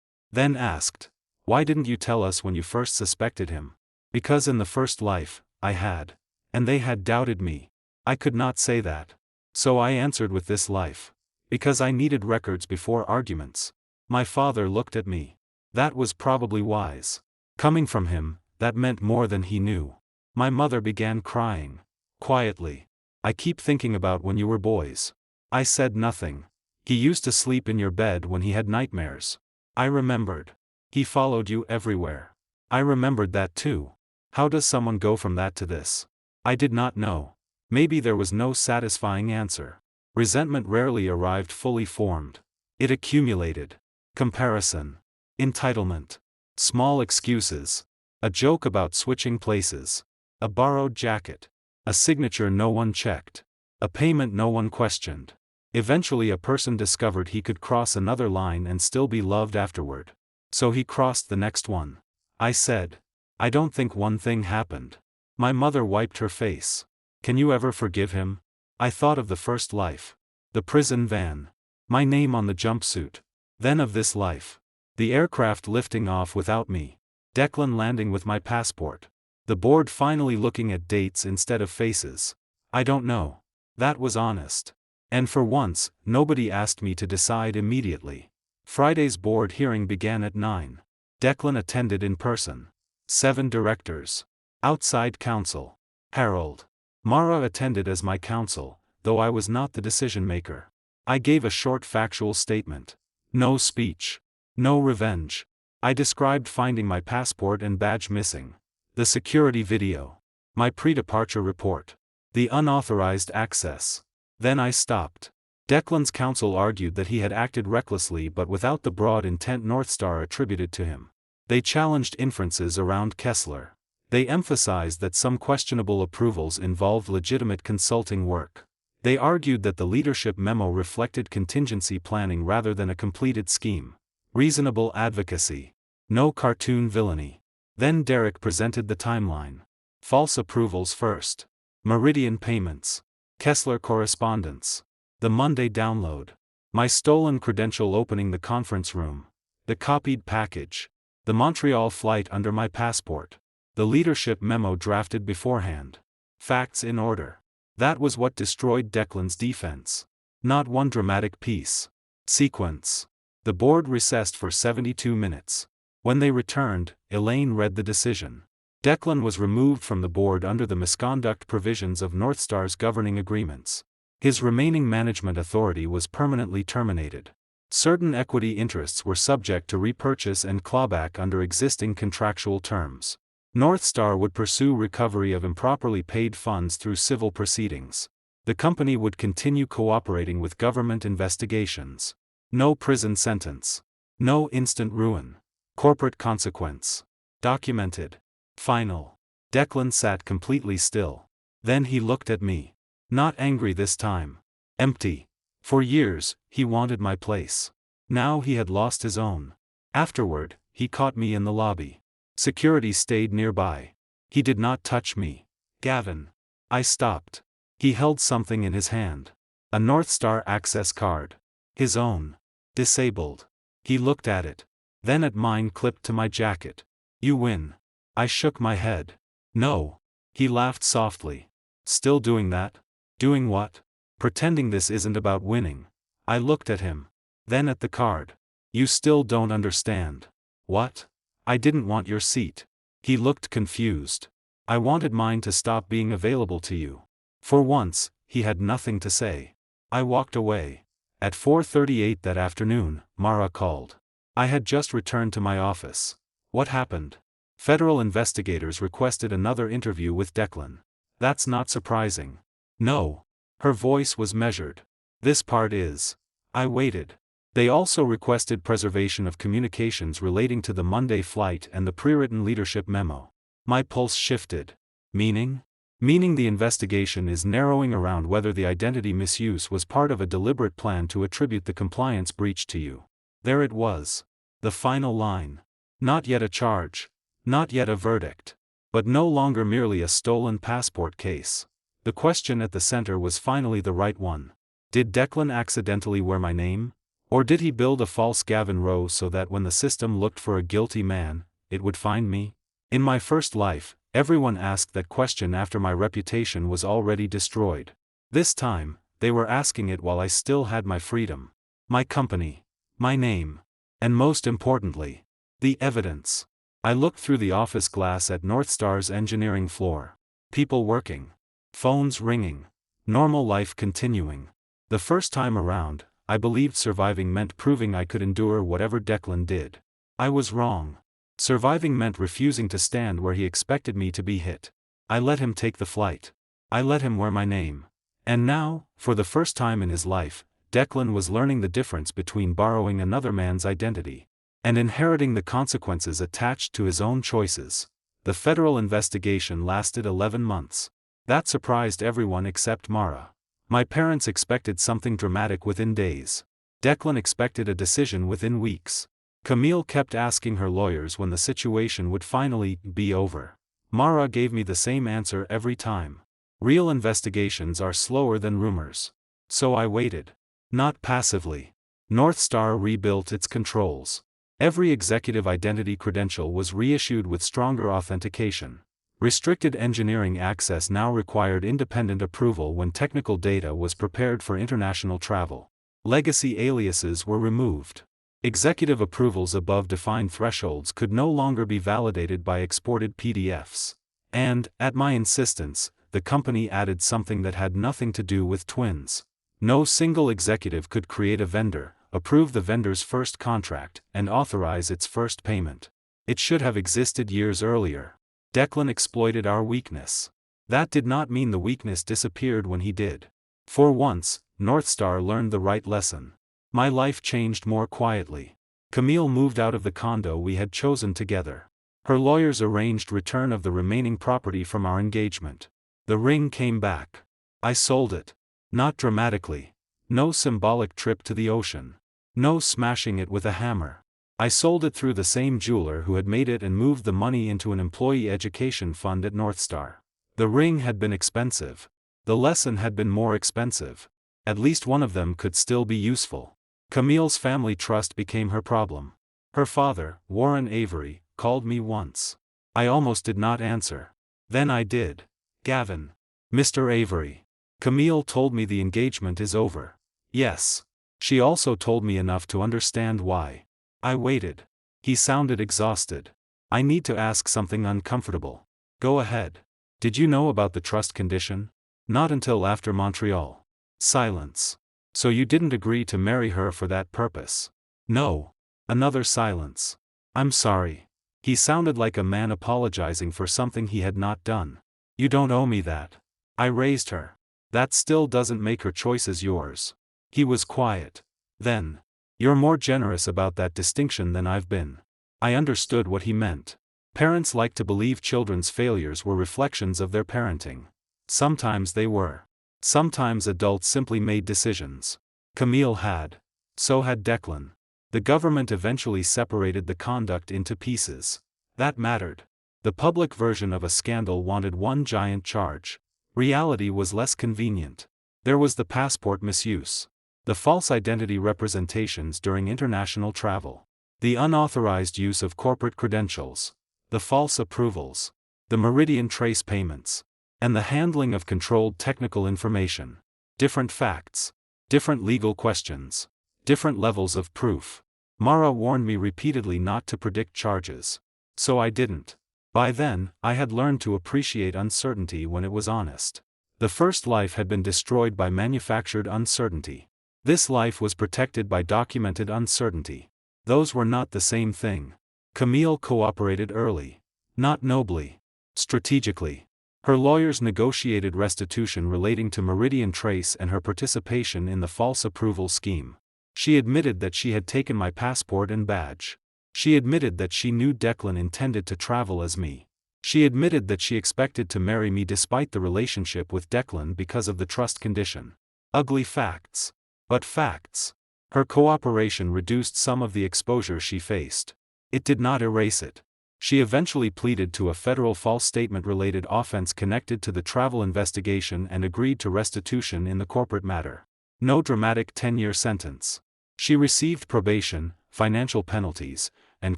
Then asked, why didn't you tell us when you first suspected him? Because in the first life, I had. And they had doubted me. I could not say that. So I answered with this life. Because I needed records before arguments. My father looked at me. That was probably wise. Coming from him, that meant more than he knew. My mother began crying. Quietly. I keep thinking about when you were boys. I said nothing. He used to sleep in your bed when he had nightmares. I remembered. He followed you everywhere. I remembered that too. How does someone go from that to this? I did not know. Maybe there was no satisfying answer. Resentment rarely arrived fully formed. It accumulated. Comparison. Entitlement. Small excuses. A joke about switching places. A borrowed jacket. A signature no one checked. A payment no one questioned. Eventually a person discovered he could cross another line and still be loved afterward. So he crossed the next one. I said. I don't think one thing happened. My mother wiped her face. Can you ever forgive him? I thought of the first life. The prison van. My name on the jumpsuit. Then of this life. The aircraft lifting off without me. Declan landing with my passport. The board finally looking at dates instead of faces. I don't know. That was honest. And for once, nobody asked me to decide immediately. Friday's board hearing began at 9. Declan attended in person. 7 directors. Outside counsel. Harold. Mara attended as my counsel, though I was not the decision maker. I gave a short factual statement. No speech. No revenge. I described finding my passport and badge missing. The security video. My pre-departure report. The unauthorized access. Then I stopped. Declan's counsel argued that he had acted recklessly but without the broad intent Northstar attributed to him. They challenged inferences around Kessler. They emphasized that some questionable approvals involved legitimate consulting work. They argued that the leadership memo reflected contingency planning rather than a completed scheme. Reasonable advocacy. No cartoon villainy. Then Derek presented the timeline. False approvals first. Meridian payments. Kessler correspondence. The Monday download. My stolen credential opening the conference room. The copied package. The Montreal flight under my passport. The leadership memo drafted beforehand. Facts in order. That was what destroyed Declan's defense. Not one dramatic piece. Sequence. The board recessed for 72 minutes. When they returned, Elaine read the decision. Declan was removed from the board under the misconduct provisions of Northstar's governing agreements. His remaining management authority was permanently terminated. Certain equity interests were subject to repurchase and clawback under existing contractual terms. Northstar would pursue recovery of improperly paid funds through civil proceedings. The company would continue cooperating with government investigations. No prison sentence. No instant ruin. Corporate consequence. Documented. Final. Declan sat completely still. Then he looked at me. Not angry this time. Empty. For years, he wanted my place. Now he had lost his own. Afterward, he caught me in the lobby. Security stayed nearby. He did not touch me. Gavin. I stopped. He held something in his hand. A North Star access card. His own. Disabled. He looked at it. Then at mine clipped to my jacket. You win. I shook my head. No. He laughed softly. Still doing that? Doing what? Pretending this isn't about winning. I looked at him. Then at the card. You still don't understand. What? I didn't want your seat. He looked confused. I wanted mine to stop being available to you. For once, he had nothing to say. I walked away. At 4:38 that afternoon, Mara called. I had just returned to my office. What happened? Federal investigators requested another interview with Declan. That's not surprising. No. Her voice was measured. This part is. I waited. They also requested preservation of communications relating to the Monday flight and the pre-written leadership memo. My pulse shifted. Meaning? Meaning the investigation is narrowing around whether the identity misuse was part of a deliberate plan to attribute the compliance breach to you. There it was. The final line. Not yet a charge. Not yet a verdict. But no longer merely a stolen passport case. The question at the center was finally the right one. Did Declan accidentally wear my name? Or did he build a false Gavin Rowe so that when the system looked for a guilty man, it would find me? In my first life, everyone asked that question after my reputation was already destroyed. This time, they were asking it while I still had my freedom. My company. My name. And most importantly, the evidence. I looked through the office glass at North Star's engineering floor. People working. Phones ringing. Normal life continuing. The first time around, I believed surviving meant proving I could endure whatever Declan did. I was wrong. Surviving meant refusing to stand where he expected me to be hit. I let him take the flight. I let him wear my name. And now, for the first time in his life, Declan was learning the difference between borrowing another man's identity and inheriting the consequences attached to his own choices. The federal investigation lasted 11 months. That surprised everyone except Mara. My parents expected something dramatic within days. Declan expected a decision within weeks. Camille kept asking her lawyers when the situation would finally be over. Mara gave me the same answer every time. Real investigations are slower than rumors. So I waited. Not passively. North Star rebuilt its controls. Every executive identity credential was reissued with stronger authentication. Restricted engineering access now required independent approval when technical data was prepared for international travel. Legacy aliases were removed. Executive approvals above defined thresholds could no longer be validated by exported PDFs. And, at my insistence, the company added something that had nothing to do with twins. No single executive could create a vendor, approve the vendor's first contract, and authorize its first payment. It should have existed years earlier. Declan exploited our weakness. That did not mean the weakness disappeared when he did. For once, North Star learned the right lesson. My life changed more quietly. Camille moved out of the condo we had chosen together. Her lawyers arranged return of the remaining property from our engagement. The ring came back. I sold it. Not dramatically. No symbolic trip to the ocean. No smashing it with a hammer. I sold it through the same jeweler who had made it and moved the money into an employee education fund at North Star. The ring had been expensive. The lesson had been more expensive. At least one of them could still be useful. Camille's family trust became her problem. Her father, Warren Avery, called me once. I almost did not answer. Then I did. Gavin. Mr. Avery. Camille told me the engagement is over. Yes. She also told me enough to understand why. I waited. He sounded exhausted. I need to ask something uncomfortable. Go ahead. Did you know about the trust condition? Not until after Montreal. Silence. So you didn't agree to marry her for that purpose? No. Another silence. I'm sorry. He sounded like a man apologizing for something he had not done. You don't owe me that. I raised her. That still doesn't make her choices yours. He was quiet. Then. You're more generous about that distinction than I've been. I understood what he meant. Parents like to believe children's failures were reflections of their parenting. Sometimes they were. Sometimes adults simply made decisions. Camille had. So had Declan. The government eventually separated the conduct into pieces. That mattered. The public version of a scandal wanted one giant charge. Reality was less convenient. There was the passport misuse. The false identity representations during international travel. The unauthorized use of corporate credentials. The false approvals. The meridian trace payments. And the handling of controlled technical information. Different facts. Different legal questions. Different levels of proof. Mara warned me repeatedly not to predict charges. So I didn't. By then, I had learned to appreciate uncertainty when it was honest. The first life had been destroyed by manufactured uncertainty. This life was protected by documented uncertainty. Those were not the same thing. Camille cooperated early. Not nobly. Strategically. Her lawyers negotiated restitution relating to Meridian Trace and her participation in the false approval scheme. She admitted that she had taken my passport and badge. She admitted that she knew Declan intended to travel as me. She admitted that she expected to marry me despite the relationship with Declan because of the trust condition. Ugly facts. But facts. Her cooperation reduced some of the exposure she faced. It did not erase it. She eventually pleaded to a federal false statement-related offense connected to the travel investigation and agreed to restitution in the corporate matter. No dramatic 10-year sentence. She received probation, financial penalties, and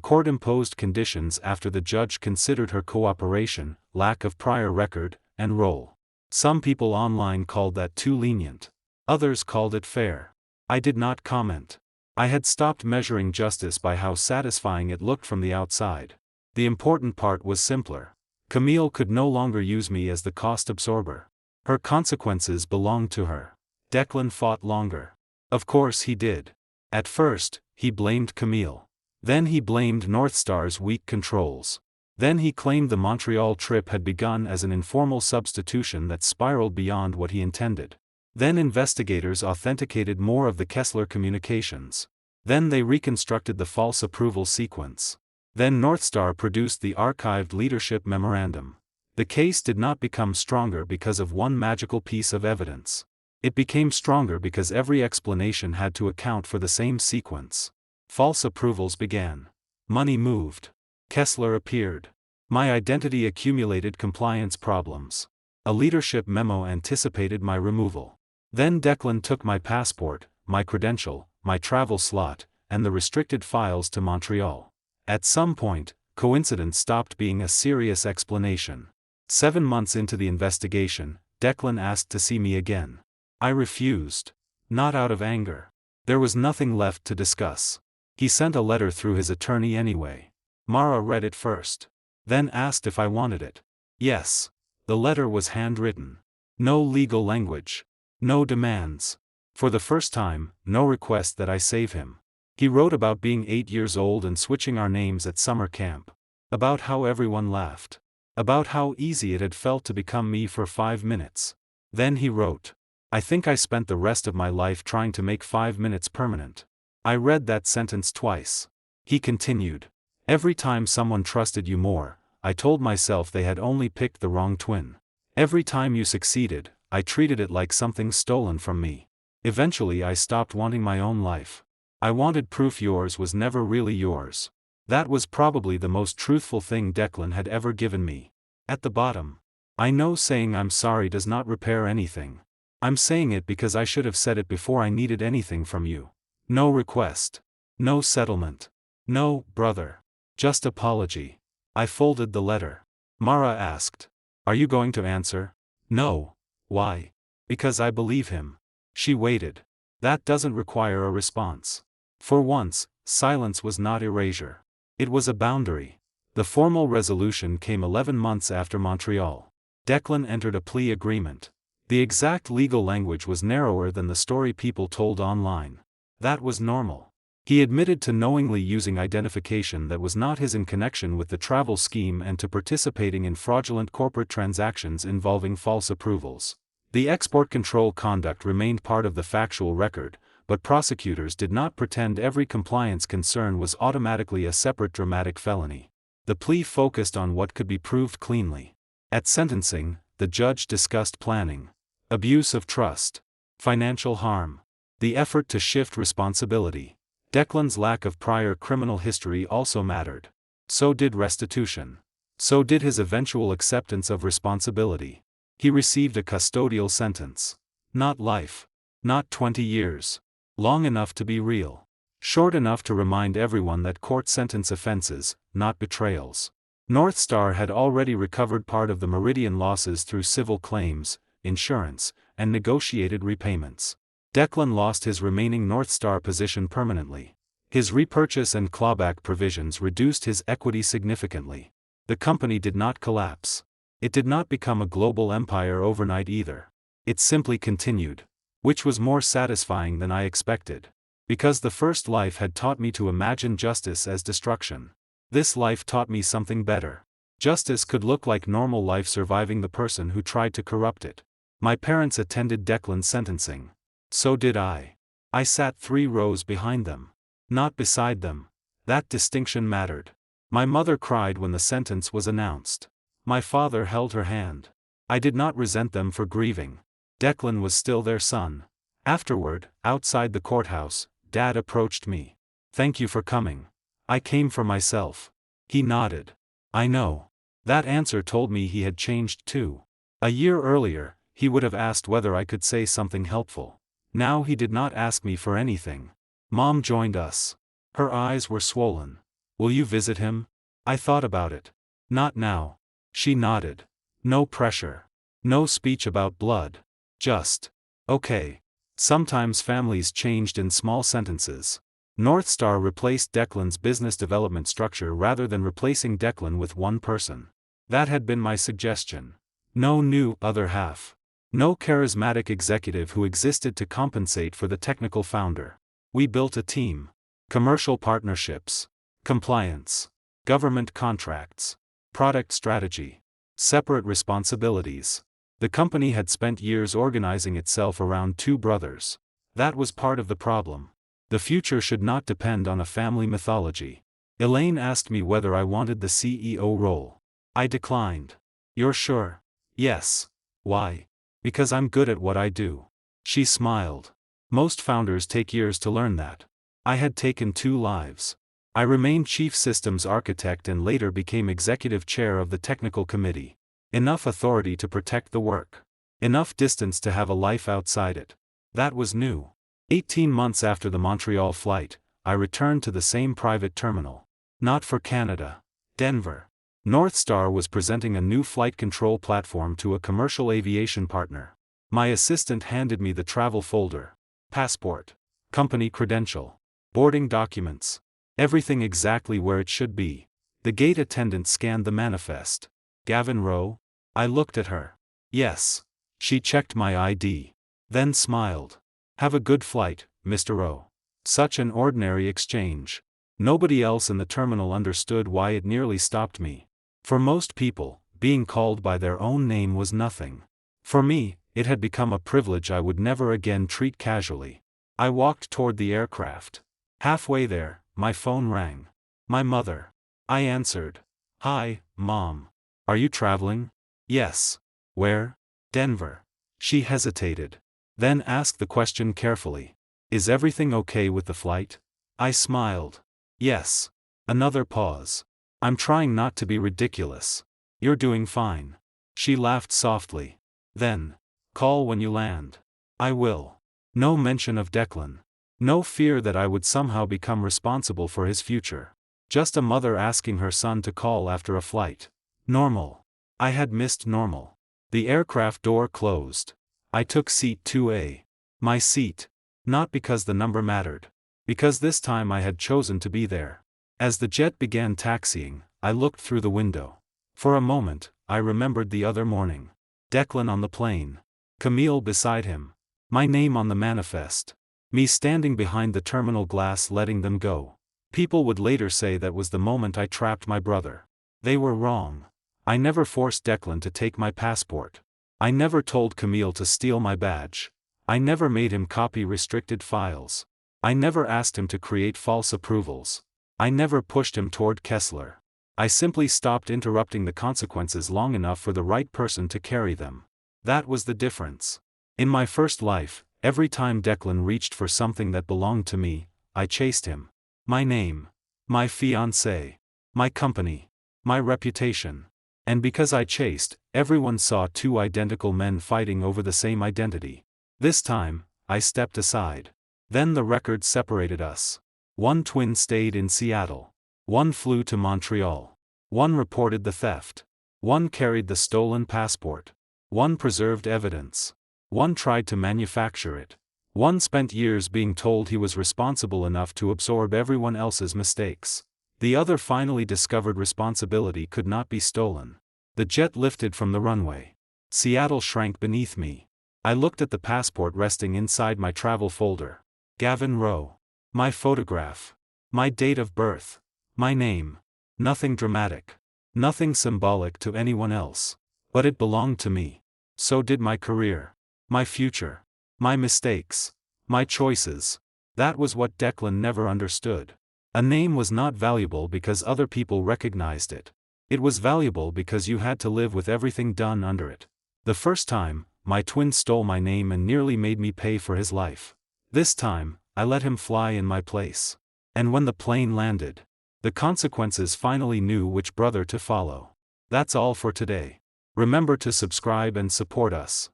court-imposed conditions after the judge considered her cooperation, lack of prior record, and role. Some people online called that too lenient. Others called it fair. I did not comment. I had stopped measuring justice by how satisfying it looked from the outside. The important part was simpler. Camille could no longer use me as the cost absorber. Her consequences belonged to her. Declan fought longer. Of course he did. At first, he blamed Camille. Then he blamed Northstar's weak controls. Then he claimed the Montreal trip had begun as an informal substitution that spiraled beyond what he intended. Then investigators authenticated more of the Kessler communications. Then they reconstructed the false approval sequence. Then Northstar produced the archived leadership memorandum. The case did not become stronger because of one magical piece of evidence. It became stronger because every explanation had to account for the same sequence. False approvals began. Money moved. Kessler appeared. My identity accumulated compliance problems. A leadership memo anticipated my removal. Then Declan took my passport, my credential, my travel slot, and the restricted files to Montreal. At some point, coincidence stopped being a serious explanation. 7 months into the investigation, Declan asked to see me again. I refused. Not out of anger. There was nothing left to discuss. He sent a letter through his attorney anyway. Mara read it first. Then asked if I wanted it. Yes. The letter was handwritten. No legal language. No demands. For the first time, no request that I save him. He wrote about being 8 years old and switching our names at summer camp. About how everyone laughed. About how easy it had felt to become me for 5 minutes. Then he wrote, I think I spent the rest of my life trying to make 5 minutes permanent. I read that sentence twice. He continued, every time someone trusted you more, I told myself they had only picked the wrong twin. Every time you succeeded, I treated it like something stolen from me. Eventually I stopped wanting my own life. I wanted proof yours was never really yours. That was probably the most truthful thing Declan had ever given me. At the bottom. I know saying I'm sorry does not repair anything. I'm saying it because I should have said it before I needed anything from you. No request. No settlement. No, brother. Just apology. I folded the letter. Mara asked, are you going to answer? No. Why? Because I believe him. She waited. That doesn't require a response. For once, silence was not erasure. It was a boundary. The formal resolution came 11 months after Montreal. Declan entered a plea agreement. The exact legal language was narrower than the story people told online. That was normal. He admitted to knowingly using identification that was not his in connection with the travel scheme and to participating in fraudulent corporate transactions involving false approvals. The export control conduct remained part of the factual record, but prosecutors did not pretend every compliance concern was automatically a separate dramatic felony. The plea focused on what could be proved cleanly. At sentencing, the judge discussed planning, abuse of trust, financial harm, the effort to shift responsibility, Declan's lack of prior criminal history also mattered. So did restitution. So did his eventual acceptance of responsibility. He received a custodial sentence. Not life. Not 20 years. Long enough to be real. Short enough to remind everyone that court sentence offenses, not betrayals. North Star had already recovered part of the Meridian losses through civil claims, insurance, and negotiated repayments. Declan lost his remaining North Star position permanently. His repurchase and clawback provisions reduced his equity significantly. The company did not collapse. It did not become a global empire overnight either. It simply continued. Which was more satisfying than I expected. Because the first life had taught me to imagine justice as destruction. This life taught me something better. Justice could look like normal life surviving the person who tried to corrupt it. My parents attended Declan's sentencing. So did I. I sat 3 rows behind them. Not beside them. That distinction mattered. My mother cried when the sentence was announced. My father held her hand. I did not resent them for grieving. Declan was still their son. Afterward, outside the courthouse, Dad approached me. "Thank you for coming." "I came for myself." He nodded. "I know." That answer told me he had changed too. A year earlier, he would have asked whether I could say something helpful. Now he did not ask me for anything. Mom joined us. Her eyes were swollen. "Will you visit him?" I thought about it. "Not now." She nodded. No pressure. No speech about blood. Just, "Okay." Sometimes families changed in small sentences. North Star replaced Declan's business development structure rather than replacing Declan with one person. That had been my suggestion. No new other half. No charismatic executive who existed to compensate for the technical founder. We built a team. Commercial partnerships. Compliance. Government contracts. Product strategy. Separate responsibilities. The company had spent years organizing itself around 2 brothers. That was part of the problem. The future should not depend on a family mythology. Elaine asked me whether I wanted the CEO role. I declined. "You're sure?" "Yes." "Why?" "Because I'm good at what I do." She smiled. Most founders take years to learn that. I had taken 2 lives. I remained chief systems architect and later became executive chair of the technical committee. Enough authority to protect the work. Enough distance to have a life outside it. That was new. 18 months after the Montreal flight, I returned to the same private terminal. Not for Canada. Denver. North Star was presenting a new flight control platform to a commercial aviation partner. My assistant handed me the travel folder. Passport. Company credential. Boarding documents. Everything exactly where it should be. The gate attendant scanned the manifest. "Gavin Rowe?" I looked at her. "Yes." She checked my ID. Then smiled. "Have a good flight, Mr. Rowe." Such an ordinary exchange. Nobody else in the terminal understood why it nearly stopped me. For most people, being called by their own name was nothing. For me, it had become a privilege I would never again treat casually. I walked toward the aircraft. Halfway there, my phone rang. My mother. I answered. "Hi, Mom. Are you traveling?" "Yes." "Where?" "Denver." She hesitated. Then asked the question carefully. "Is everything okay with the flight?" I smiled. "Yes." Another pause. "I'm trying not to be ridiculous." "You're doing fine." She laughed softly. Then, "Call when you land." "I will." No mention of Declan. No fear that I would somehow become responsible for his future. Just a mother asking her son to call after a flight. Normal. I had missed normal. The aircraft door closed. I took seat 2A. My seat. Not because the number mattered. Because this time I had chosen to be there. As the jet began taxiing, I looked through the window. For a moment, I remembered the other morning. Declan on the plane. Camille beside him. My name on the manifest. Me standing behind the terminal glass letting them go. People would later say that was the moment I trapped my brother. They were wrong. I never forced Declan to take my passport. I never told Camille to steal my badge. I never made him copy restricted files. I never asked him to create false approvals. I never pushed him toward Kessler. I simply stopped interrupting the consequences long enough for the right person to carry them. That was the difference. In my first life, every time Declan reached for something that belonged to me, I chased him. My name. My fiancée. My company. My reputation. And because I chased, everyone saw two identical men fighting over the same identity. This time, I stepped aside. Then the record separated us. One twin stayed in Seattle. One flew to Montreal. One reported the theft. One carried the stolen passport. One preserved evidence. One tried to manufacture it. One spent years being told he was responsible enough to absorb everyone else's mistakes. The other finally discovered responsibility could not be stolen. The jet lifted from the runway. Seattle shrank beneath me. I looked at the passport resting inside my travel folder. Gavin Rowe. My photograph. My date of birth. My name. Nothing dramatic. Nothing symbolic to anyone else. But it belonged to me. So did my career. My future. My mistakes. My choices. That was what Declan never understood. A name was not valuable because other people recognized it. It was valuable because you had to live with everything done under it. The first time, my twin stole my name and nearly made me pay for his life. This time, I let him fly in my place. And when the plane landed, the consequences finally knew which brother to follow. That's all for today. Remember to subscribe and support us.